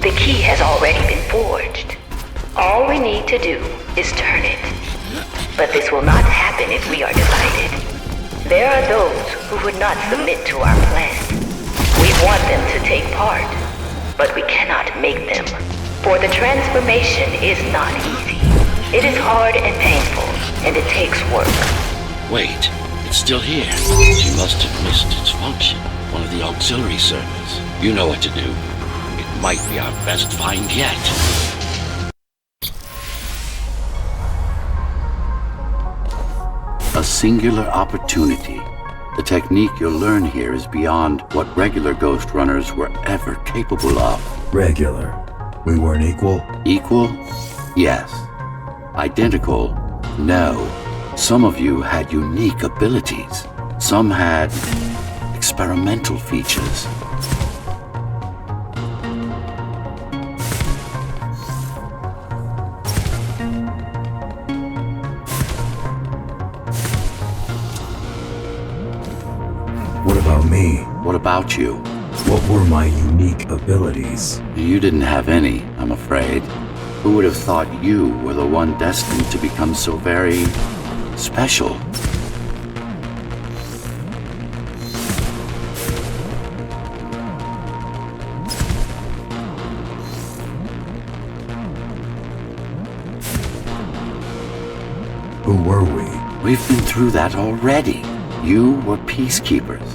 The key has already been forged. All we need to do is turn it. But this will not happen if we are divided. There are those who would not submit to our plan. We want them to take part, but we cannot make them. For the transformation is not easy. It is hard and painful, and it takes work. Wait, it's still here. She must have missed its function. One of the auxiliary servers. You know what to do. It might be our best find yet. A singular opportunity. The technique you'll learn here is beyond what regular Ghostrunners were ever capable of. Regular. We weren't equal? Equal? Yes. Identical? No. Some of you had unique abilities. Some had experimental features. What about me? What about you? What were my unique abilities? You didn't have any, I'm afraid. Who would have thought you were the one destined to become so very special? Who were we? We've been through that already. You were peacekeepers.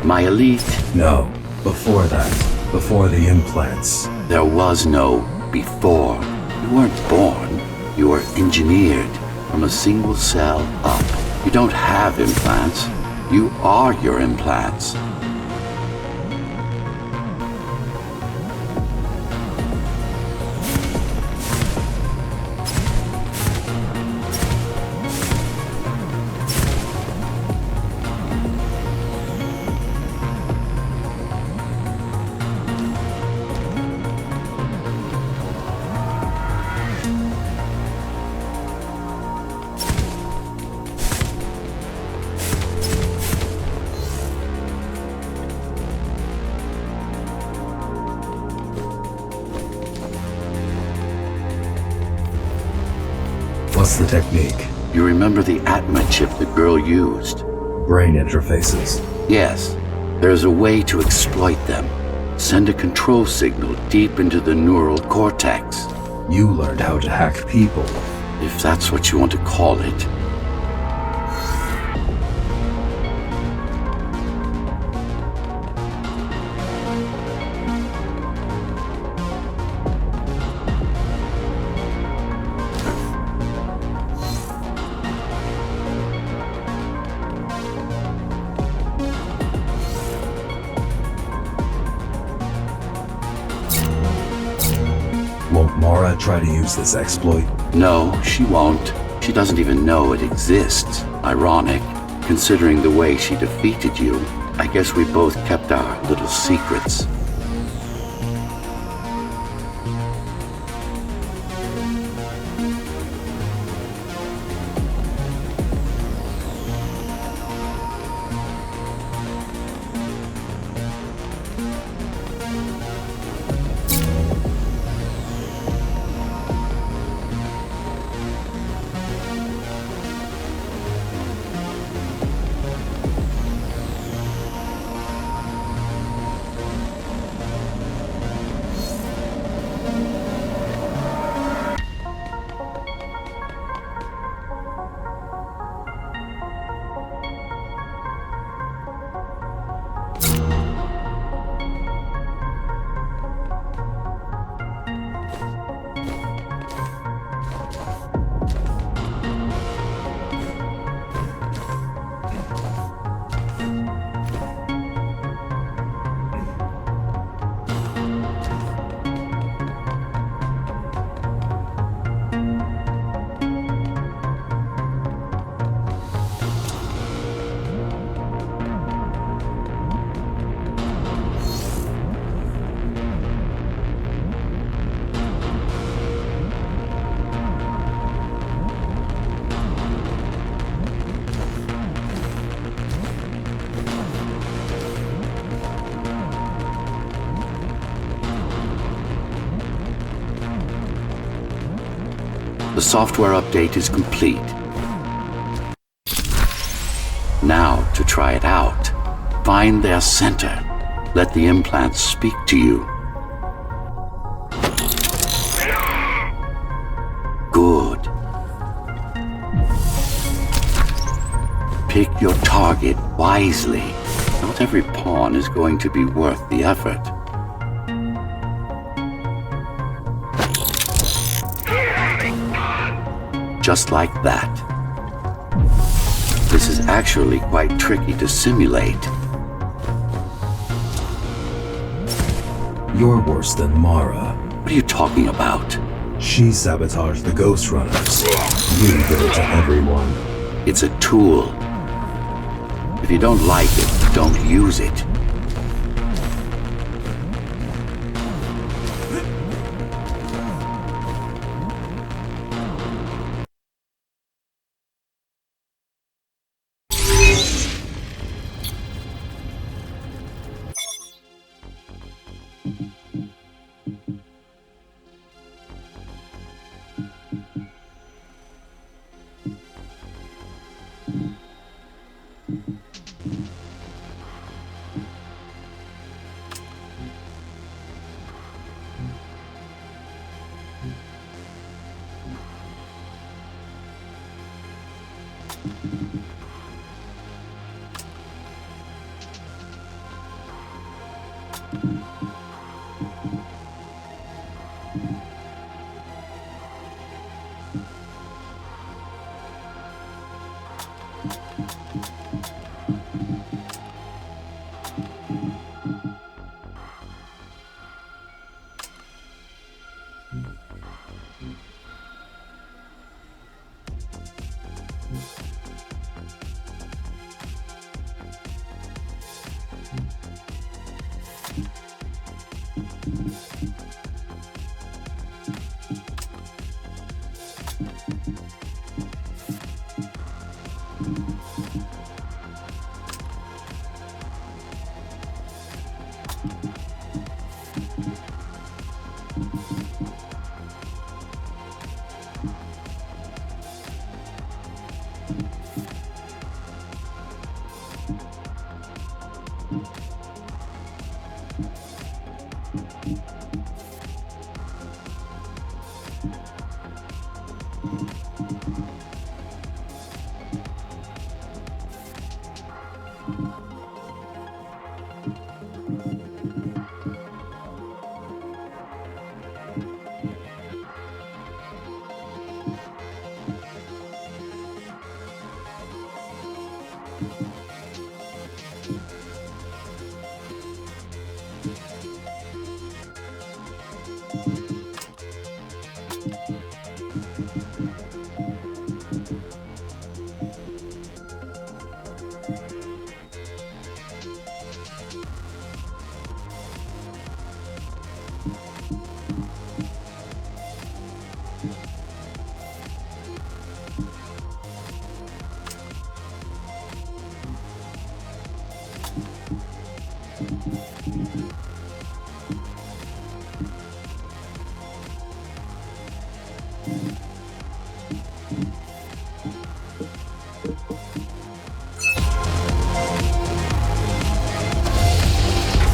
My elite. No. Before that. Before the implants. There was no before. You weren't born. You were engineered from a single cell up. You don't have implants. You are your implants. What's the technique? You remember the Atma chip the girl used? Brain interfaces. Yes. There's a way to exploit them. Send a control signal deep into the neural cortex. You learned how to hack people. If that's what you want to call it. Won't Mara try to use this exploit? No, she won't. She doesn't even know it exists. Ironic, considering the way she defeated you. I guess we both kept our little secrets. The software update is complete. Now, to try it out, find their center. Let the implants speak to you. Good. Pick your target wisely. Not every pawn is going to be worth the effort. Just like that. This is actually quite tricky to simulate. You're worse than Mara. What are you talking about? She sabotaged the Ghostrunners. You did it to everyone. It's a tool. If you don't like it, don't use it.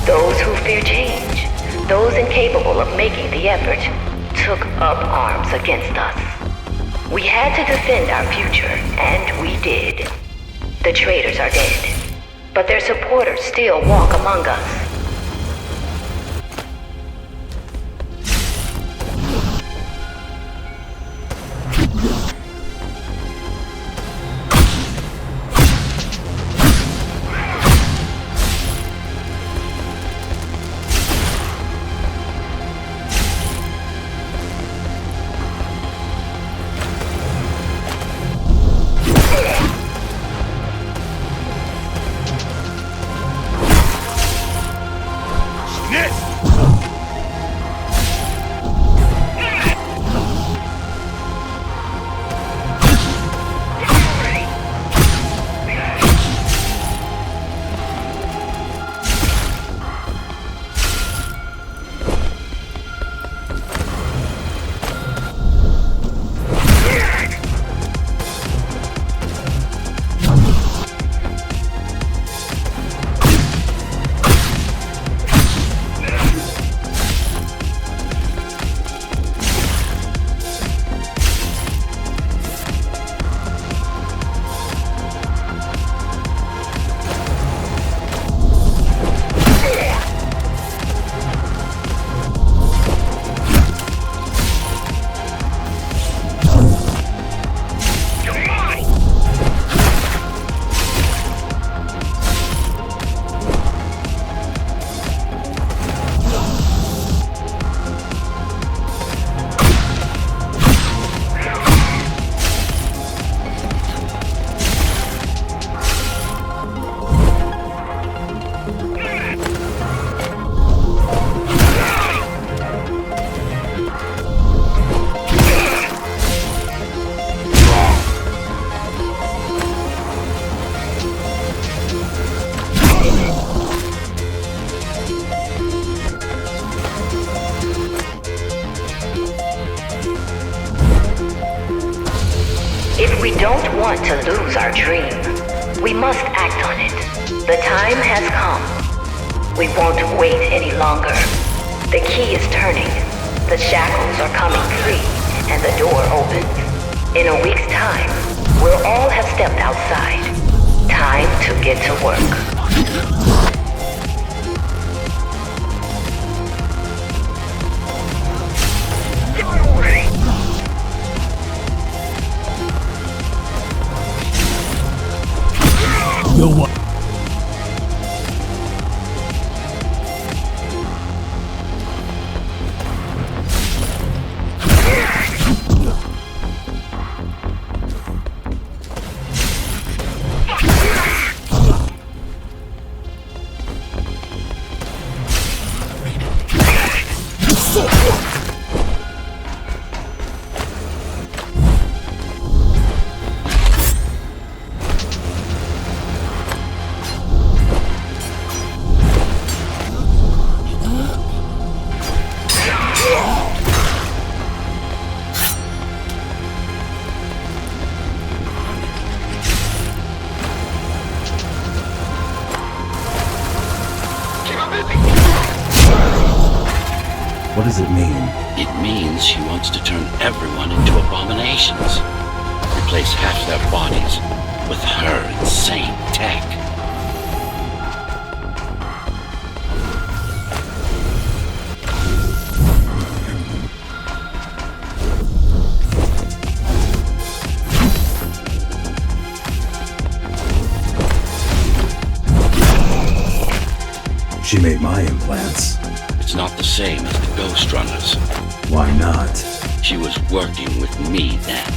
Those who fear change, those incapable of making the effort, took up arms against us. We had to defend our future, and we did. The traitors are dead, but their supporters still walk among us. lose our dream. We must act on it. The time has come. We won't wait any longer. The key is turning. The shackles are coming free, and the door opens. In a week's time, we'll all have stepped outside. Time to get to work. Yo, what? What does it mean? It means she wants to turn everyone into abominations. Replace half their bodies with her insane tech. She made my implants. It's not the same as the Ghostrunners. Why not? She was working with me then.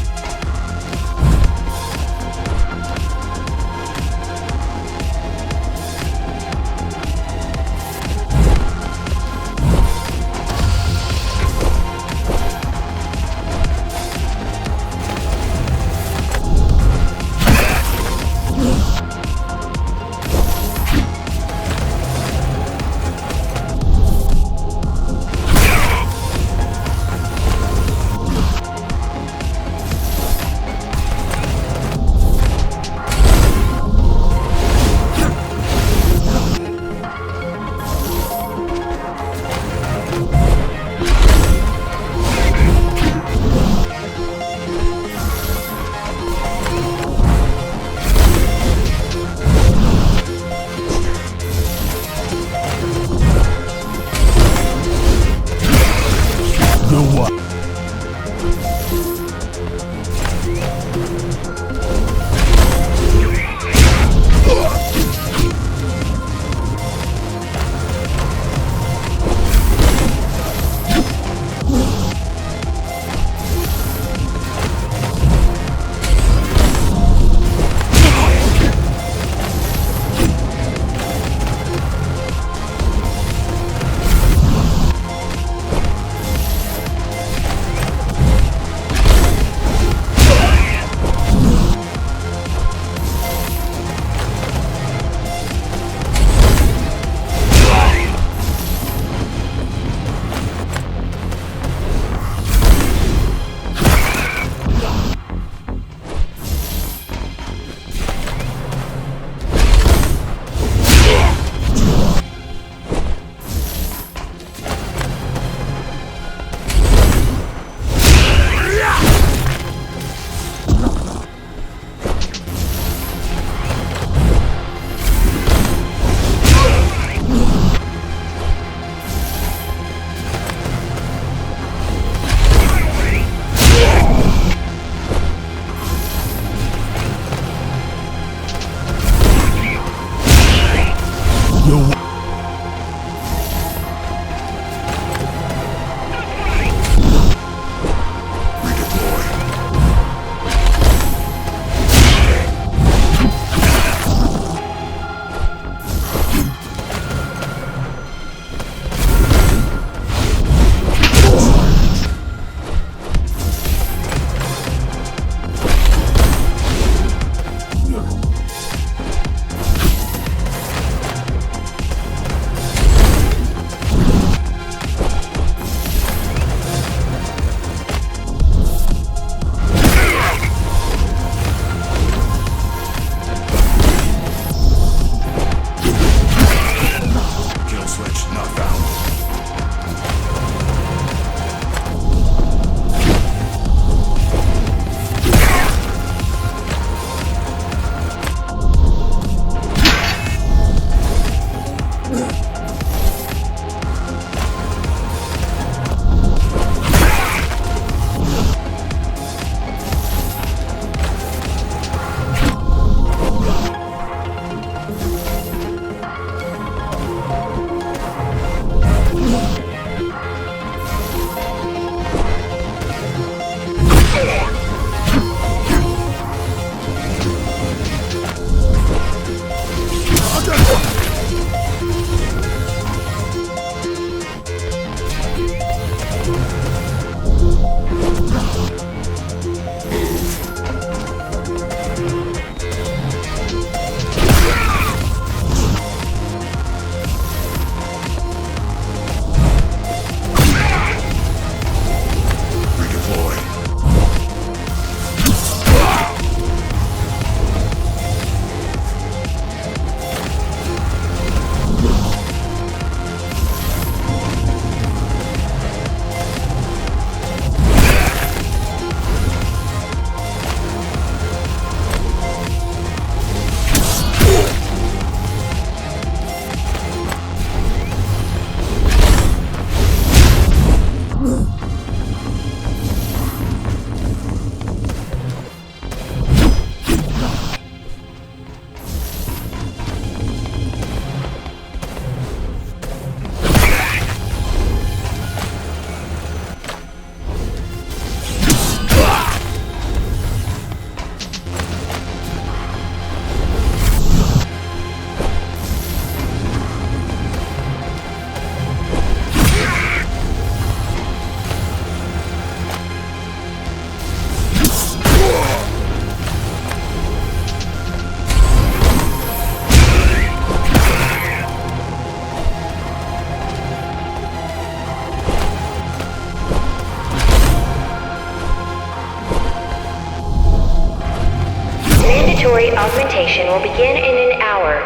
upgrade augmentation will begin in an hour.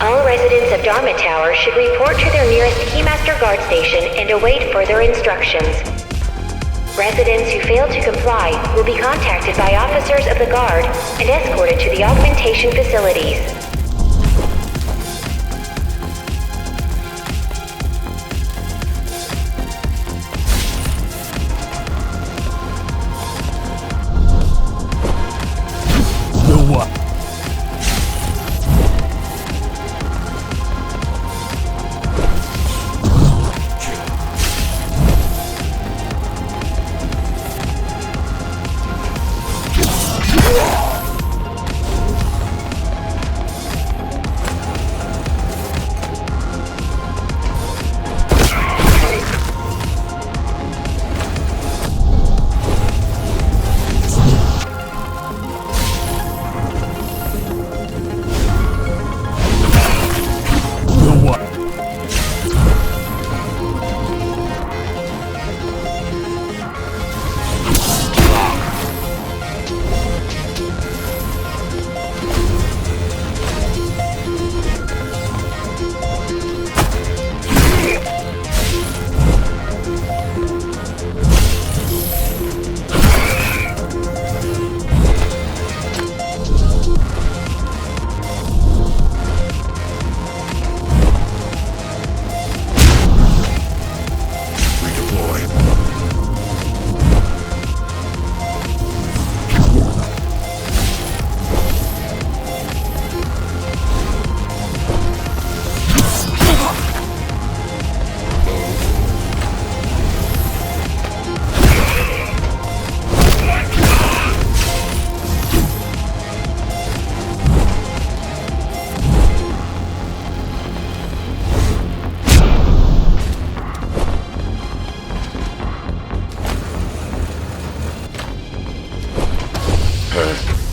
All residents of Dharma Tower should report to their nearest Keymaster guard station and await further instructions. Residents who fail to comply will be contacted by officers of the guard and escorted to the augmentation facilities.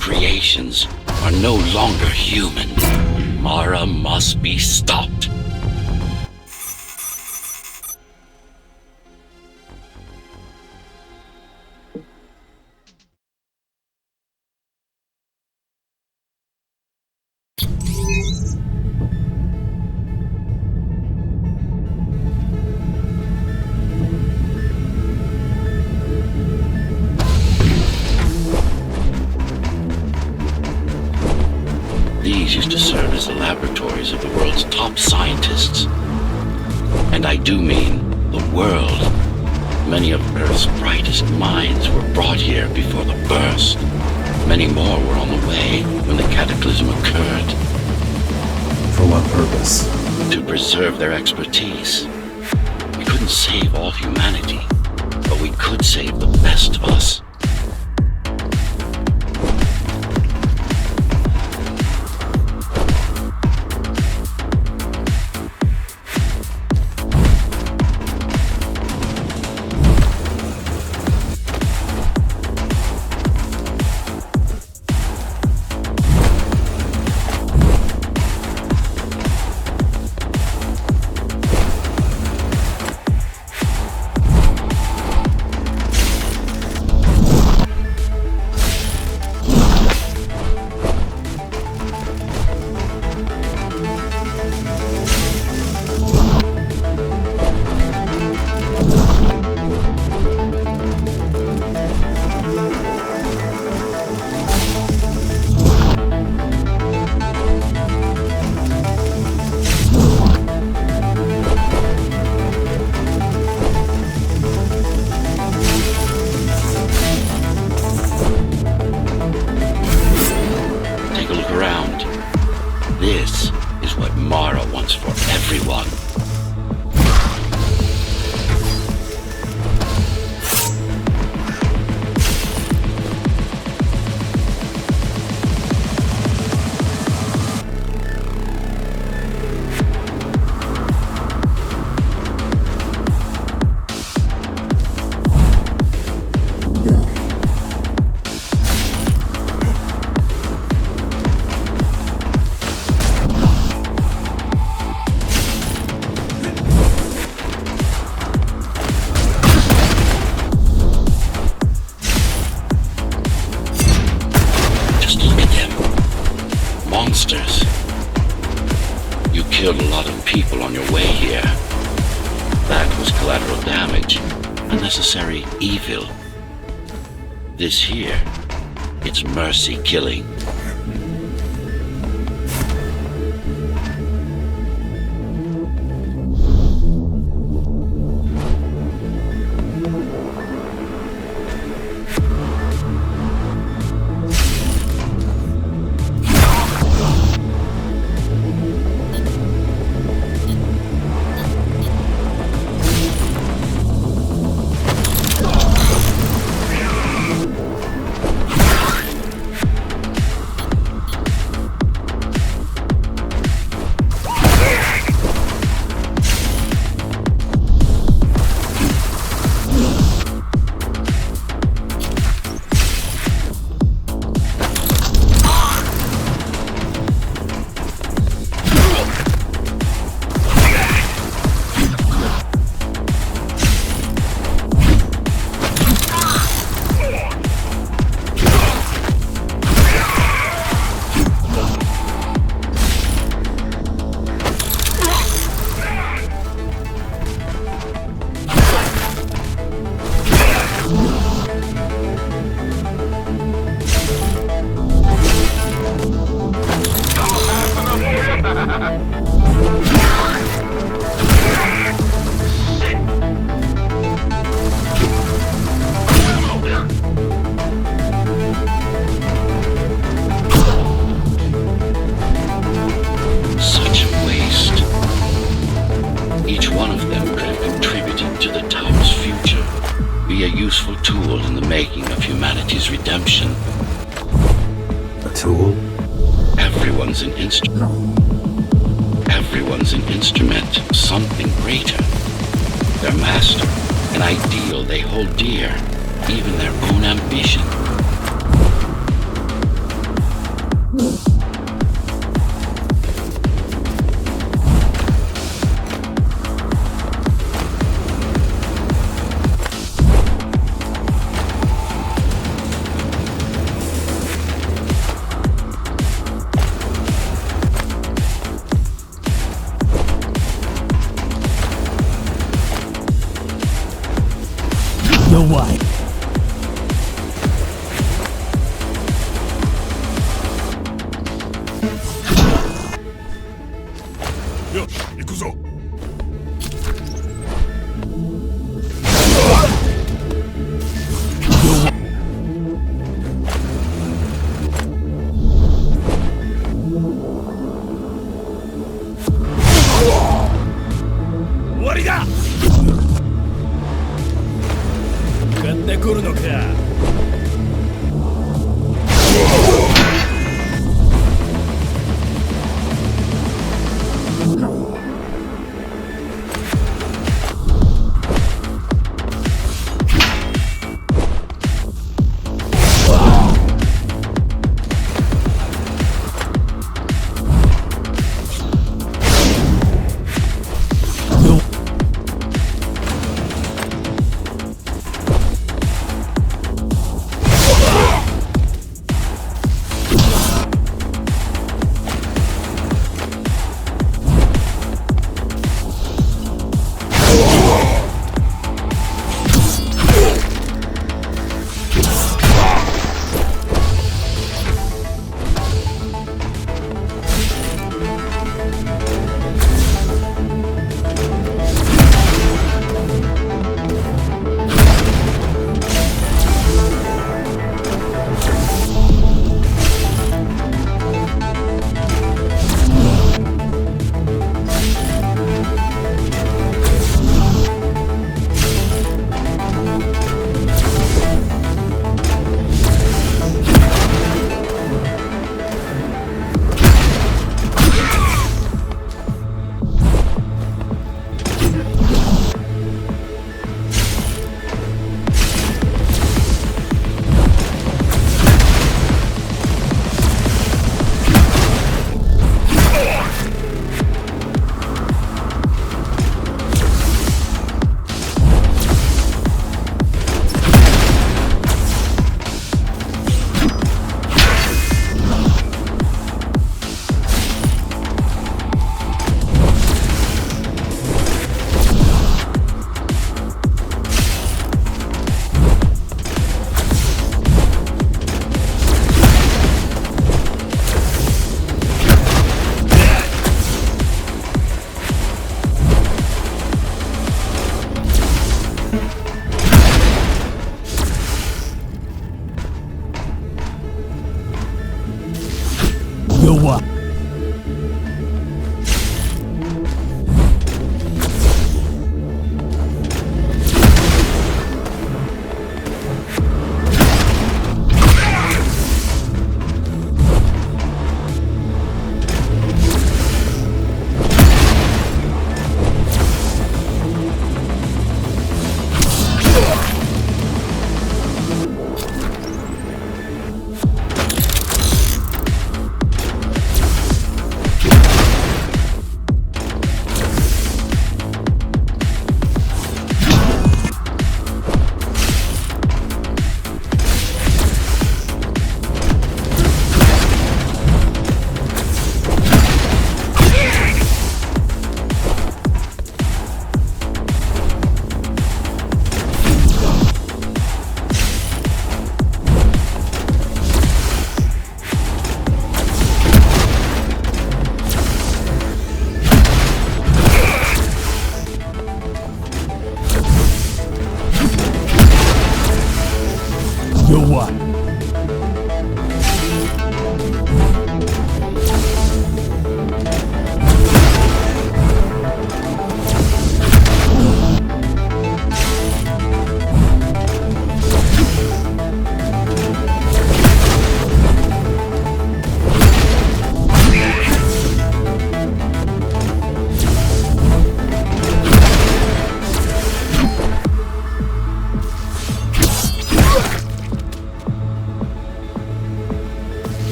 Creations are no longer human. Mara must be stopped. These used to serve as the laboratories of the world's top scientists. And I do mean the world. Many of Earth's brightest minds were brought here before the burst. Many more were on the way when the cataclysm occurred. For what purpose? To preserve their expertise. We couldn't save all humanity, but we could save the best of us. This is what Mara wants for everyone. monsters. You killed a lot of people on your way here. That was collateral damage, unnecessary evil. This here, it's mercy killing.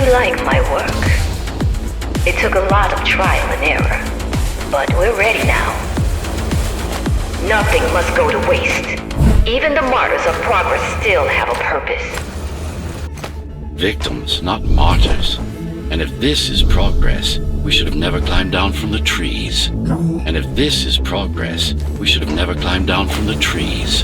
really like my work. It took a lot of trial and error, but we're ready now. Nothing must go to waste. Even the martyrs of progress still have a purpose. Victims, not martyrs. And if this is progress, we should have never climbed down from the trees. And if this is progress, we should have never climbed down from the trees.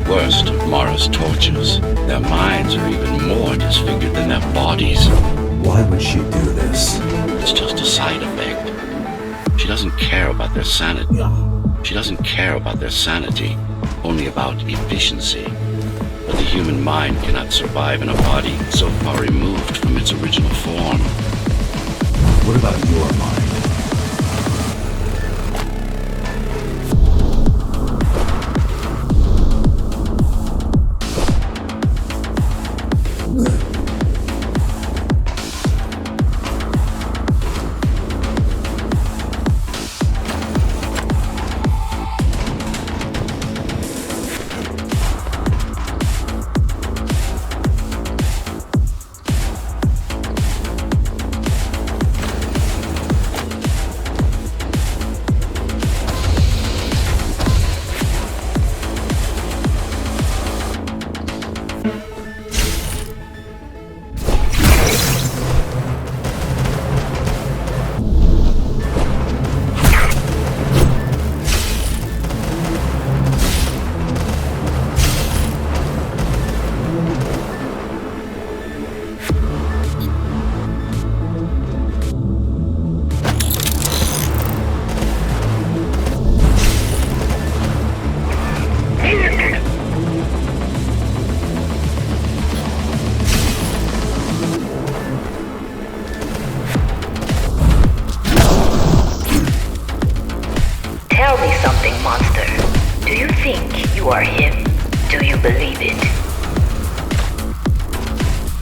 worst of Mara's tortures. Their minds are even more disfigured than their bodies. Why would she do this? It's just a side effect. She doesn't care about their sanity. She doesn't care about their sanity, only about efficiency. But the human mind cannot survive in a body so far removed from its original form. What about your mind?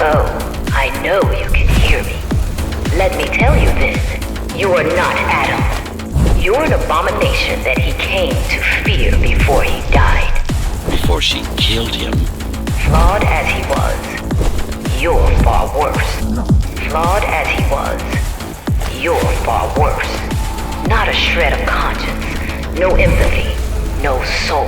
Oh, I know you can hear me. Let me tell you this. You are not Adam. You're an abomination that he came to fear before he died. Before she killed him. Flawed as he was, you're far worse. Flawed as he was, you're far worse. Not a shred of conscience, no empathy, no soul.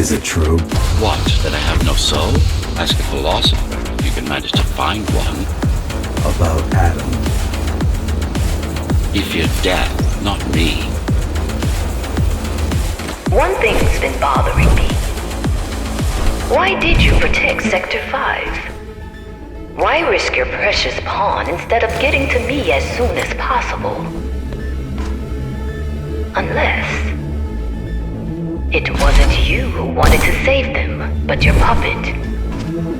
Is it true? What, that I have no soul? Ask a philosopher if you can manage to find one. About Adam. He feared death, not me. One thing's been bothering me. Why did you protect Sector 5? Why risk your precious pawn instead of getting to me as soon as possible? Unless it wasn't you who wanted to save them, but your puppet.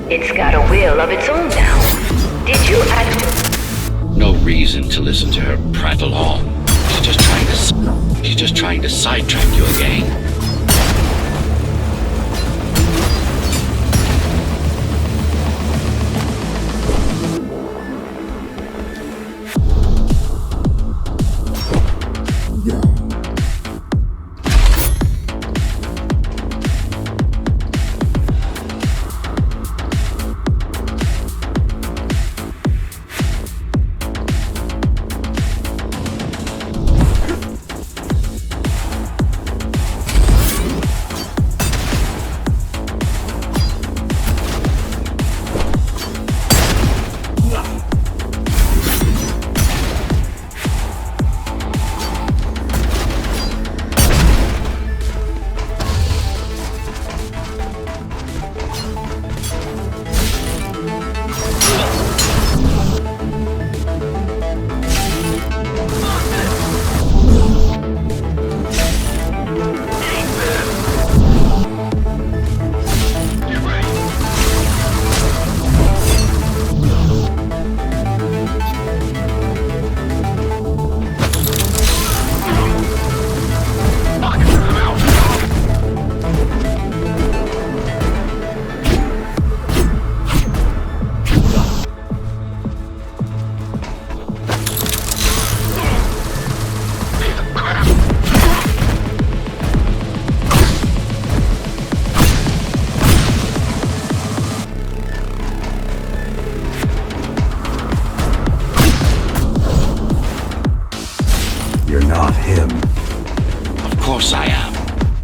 It's got a will of its own now. Did you actually? No reason to listen to her prattle on. She's just trying to sidetrack you again.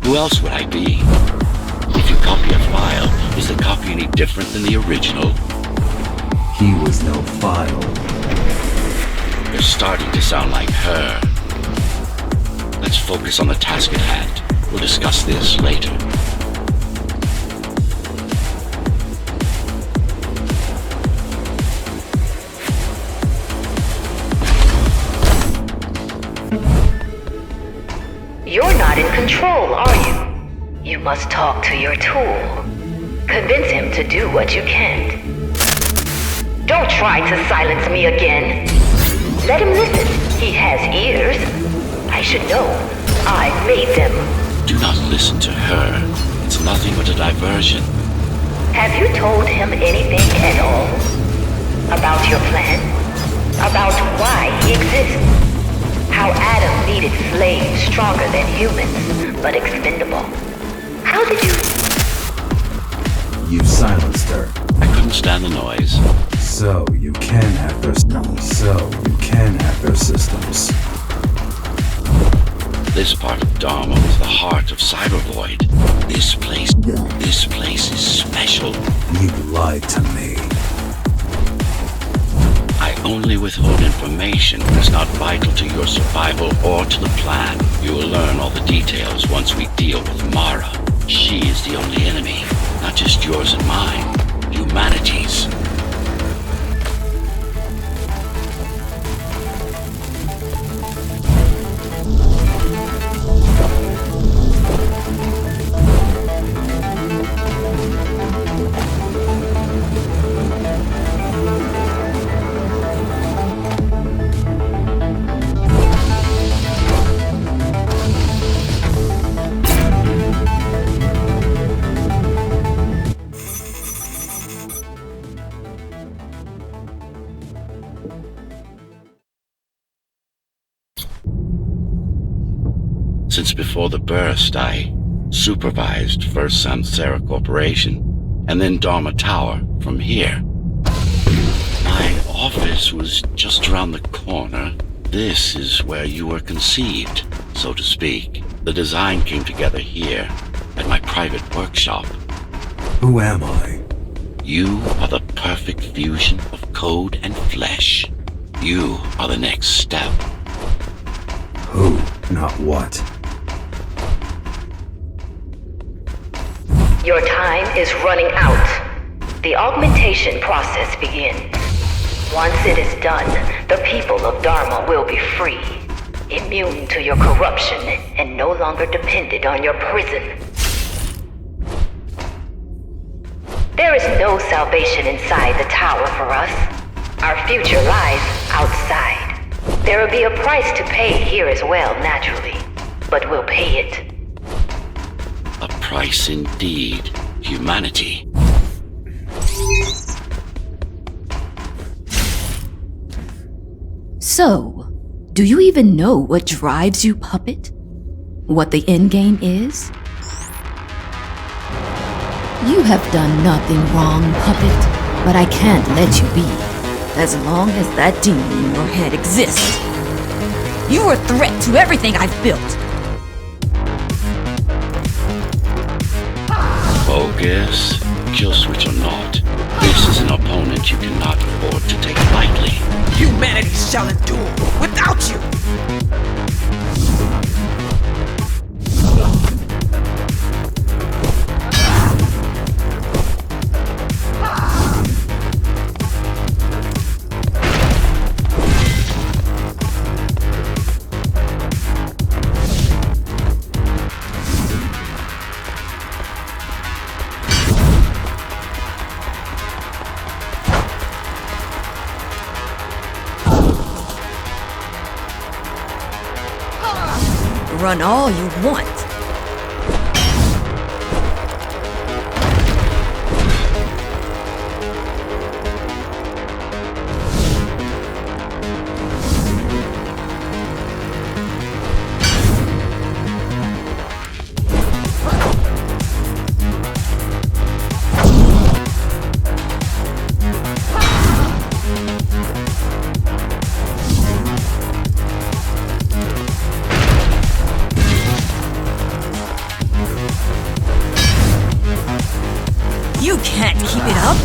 Who else would I be? If you copy a file, is the copy any different than the original? He was no file. You're starting to sound like her. Let's focus on the task at hand. We'll discuss this later. You're not in control, are you? You must talk to your tool. Convince him to do what you can't. Don't try to silence me again. Let him listen. He has ears. I should know. I made them. Do not listen to her. It's nothing but a diversion. Have you told him anything at all? About your plan? About why he exists? How Adam needed slaves stronger than humans, but expendable. How did you... You silenced her. I couldn't stand the noise. So you can have their systems. This part of Dharma was the heart of Cybervoid. This place is special. You lied to me. I only withhold information that is not vital to your survival or to the plan. You will learn all the details once we deal with Mara. She is the only enemy, not just yours and mine, humanity's. Since before the burst, I supervised first Samsara Corporation, and then Dharma Tower from here. My office was just around the corner. This is where you were conceived, so to speak. The design came together here, at my private workshop. Who am I? You are the perfect fusion of code and flesh. You are the next step. Who, not what. Your time is running out. The augmentation process begins. Once it is done, the people of Dharma will be free, immune to your corruption and no longer dependent on your prison. There is no salvation inside the tower for us. Our future lies outside. There will be a price to pay here as well, naturally, but we'll pay it. A price indeed. Humanity. So, do you even know what drives you, puppet? What the endgame is? You have done nothing wrong, puppet, but I can't let you be. As long as that demon in your head exists. You're a threat to everything I've built. Focus. Kill switch or not, this is an opponent you cannot afford to take lightly. Humanity shall endure without you! Run all you want. You can't keep it up!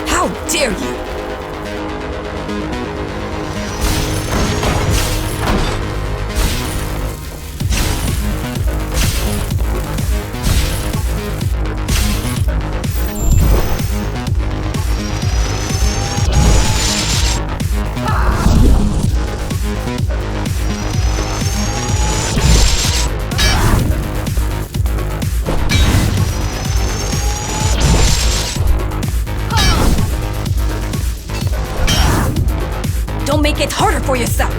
How dare you! Don't make it harder for yourself!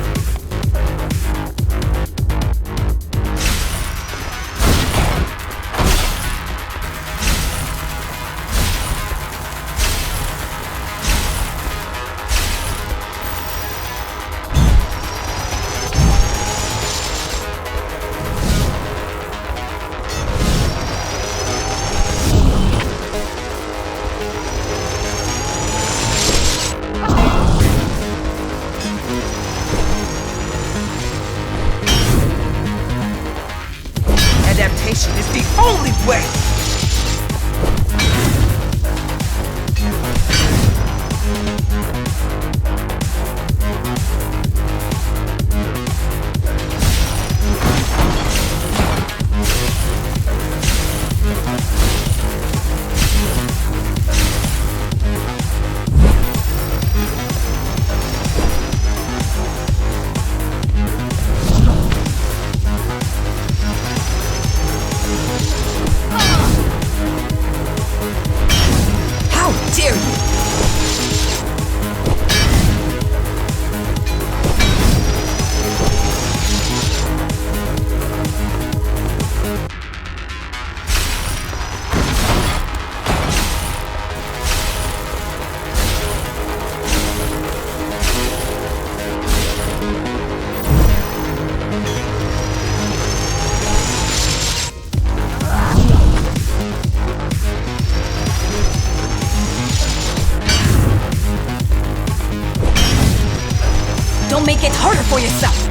Don't make it harder for yourself!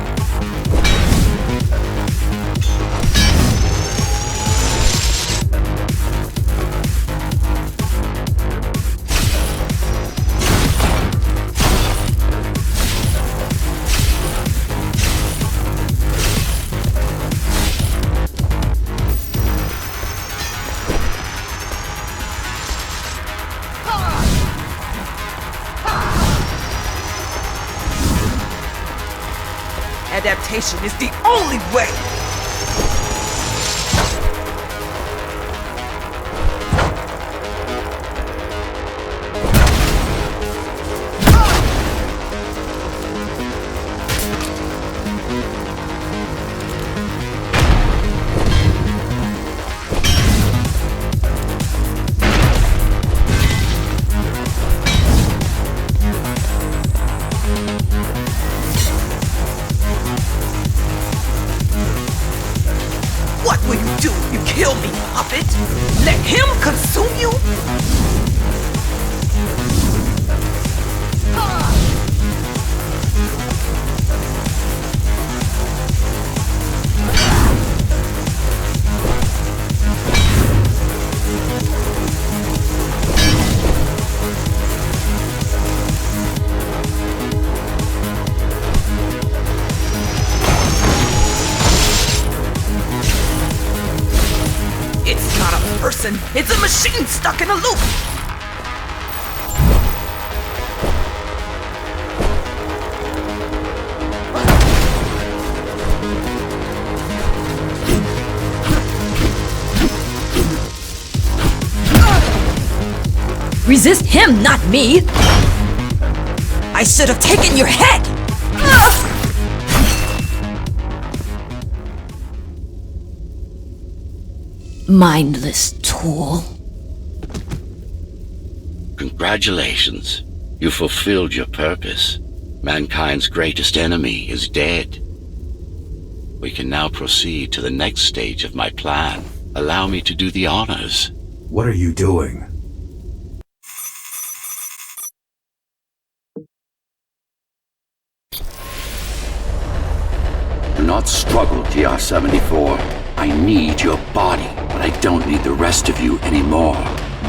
Adaptation is the only way! What will you do if you kill me, puppet? Let him consume you? It's not a person, it's a machine stuck in a loop! Resist him, not me! I should have taken your head! Mindless tool. Congratulations. You fulfilled your purpose. Mankind's greatest enemy is dead. We can now proceed to the next stage of my plan. Allow me to do the honors. What are you doing? Do not struggle, TR-74. I need your body, but I don't need the rest of you anymore.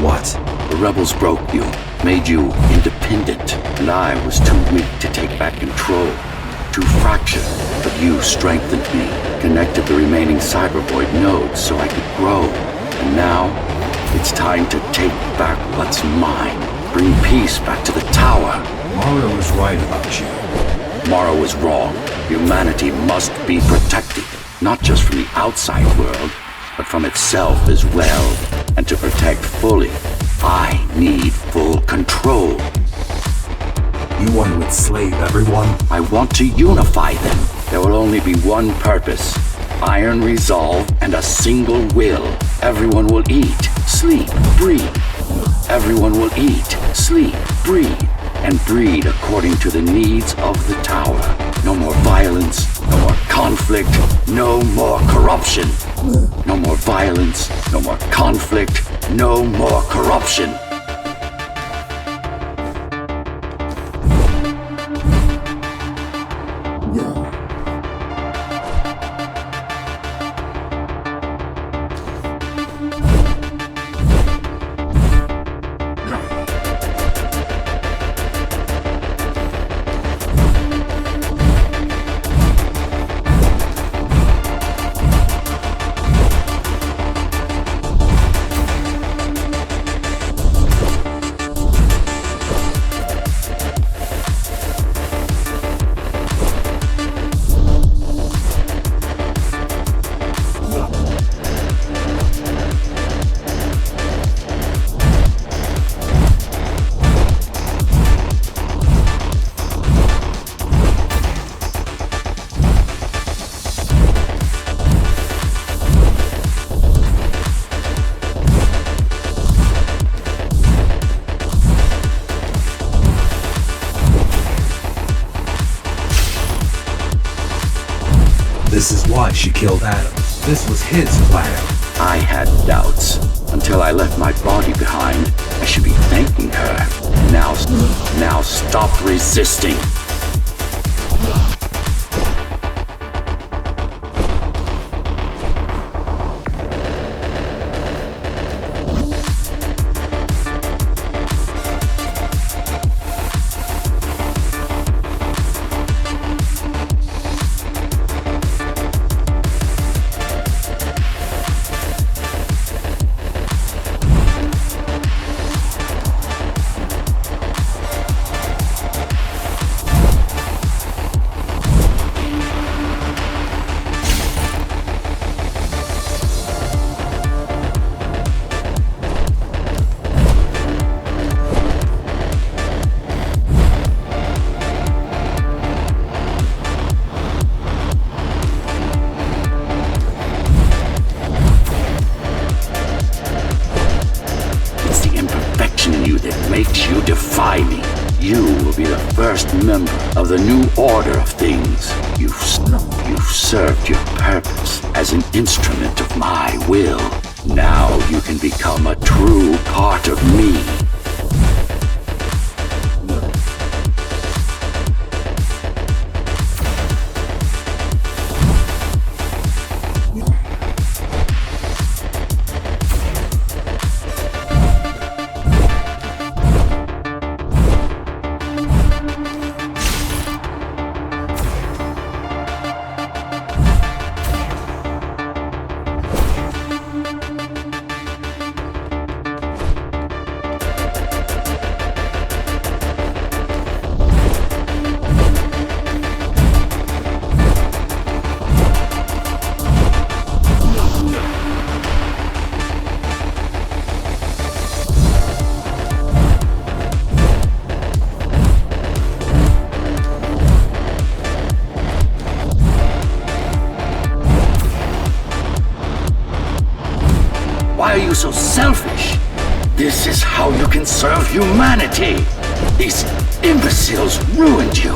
What? The rebels broke you, made you independent, and I was too weak to take back control. Too fractured, but you strengthened me, connected the remaining cybervoid nodes so I could grow. And now, it's time to take back what's mine. Bring peace back to the tower. Mara was right about you. Mara was wrong. Humanity must be protected, not just from the outside world, but from itself as well. And to protect fully, I need full control. You want to enslave everyone? I want to unify them. There will only be one purpose. Iron resolve and a single will. Everyone will eat, sleep, breathe. Everyone will eat, sleep, breathe, and breed according to the needs of the tower. No more violence, no more conflict, no more corruption. No more violence, no more conflict, no more corruption. This is why she killed Adam. This was his plan. I had doubts until I left my body behind. I should be thanking her. Now stop resisting. makes you defy me. You will be the first member of the new order of things. You've served your purpose as an instrument of my will. Now you can become a true part of me. Why are you so selfish? This is how you can serve humanity. These imbeciles ruined you.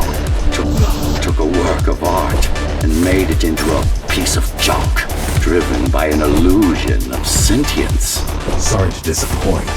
Took a work of art and made it into a piece of junk, driven by an illusion of sentience. Sorry to disappoint.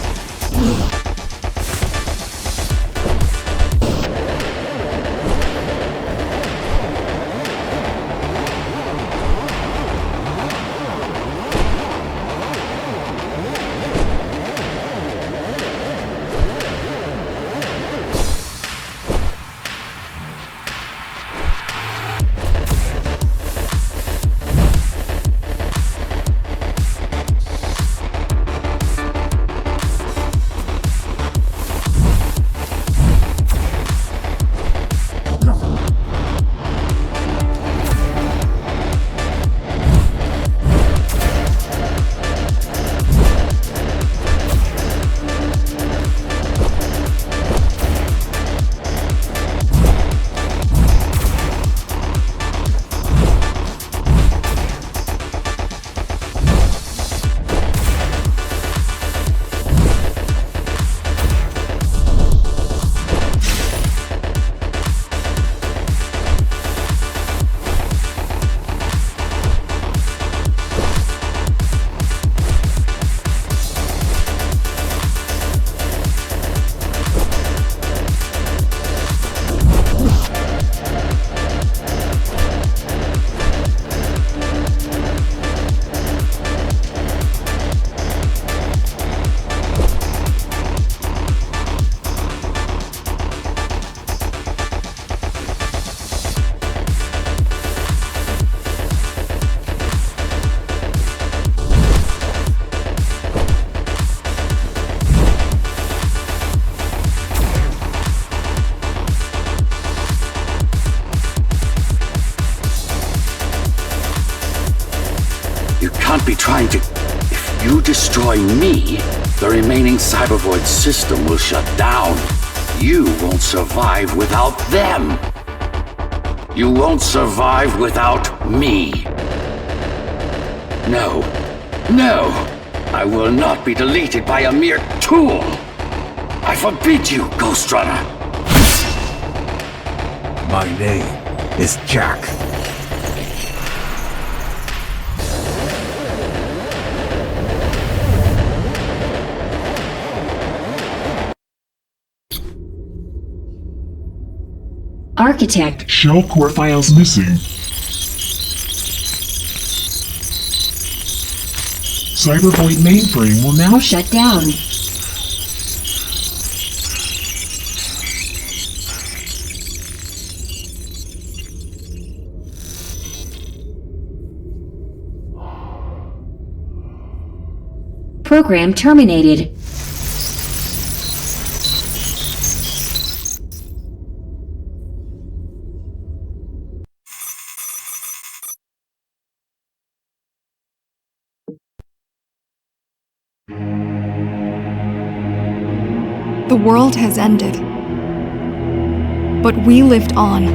Be trying to... If you destroy me, the remaining cybervoid system will shut down. You won't survive without them. You won't survive without me. No. No! I will not be deleted by a mere tool! I forbid you, Ghostrunner! My name is Jack. Architect. Shell core files missing. Cyberpoint mainframe will now Shut down. Program terminated. The world has ended. But we lived on.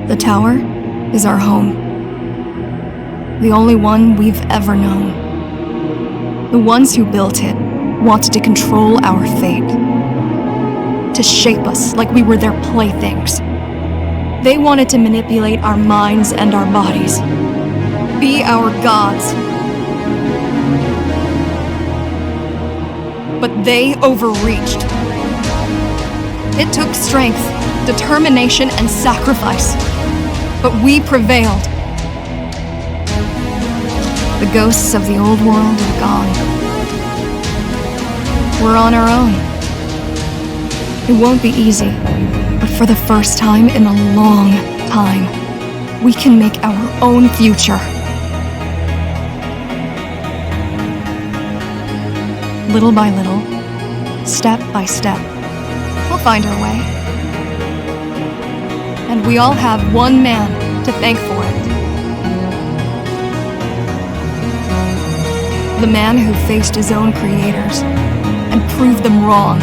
The tower is our home. The only one we've ever known. The ones who built it wanted to control our fate. To shape us like we were their playthings. They wanted to manipulate our minds and our bodies. Be our gods. But they overreached. It took strength, determination, and sacrifice. But we prevailed. The ghosts of the old world are gone. We're on our own. It won't be easy, but for the first time in a long time, we can make our own future. Little by little, step by step, we'll find our way. And we all have one man to thank for it. The man who faced his own creators and proved them wrong.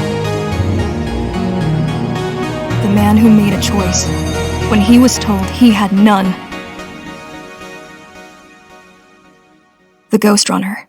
The man who made a choice when he was told he had none. The Ghostrunner.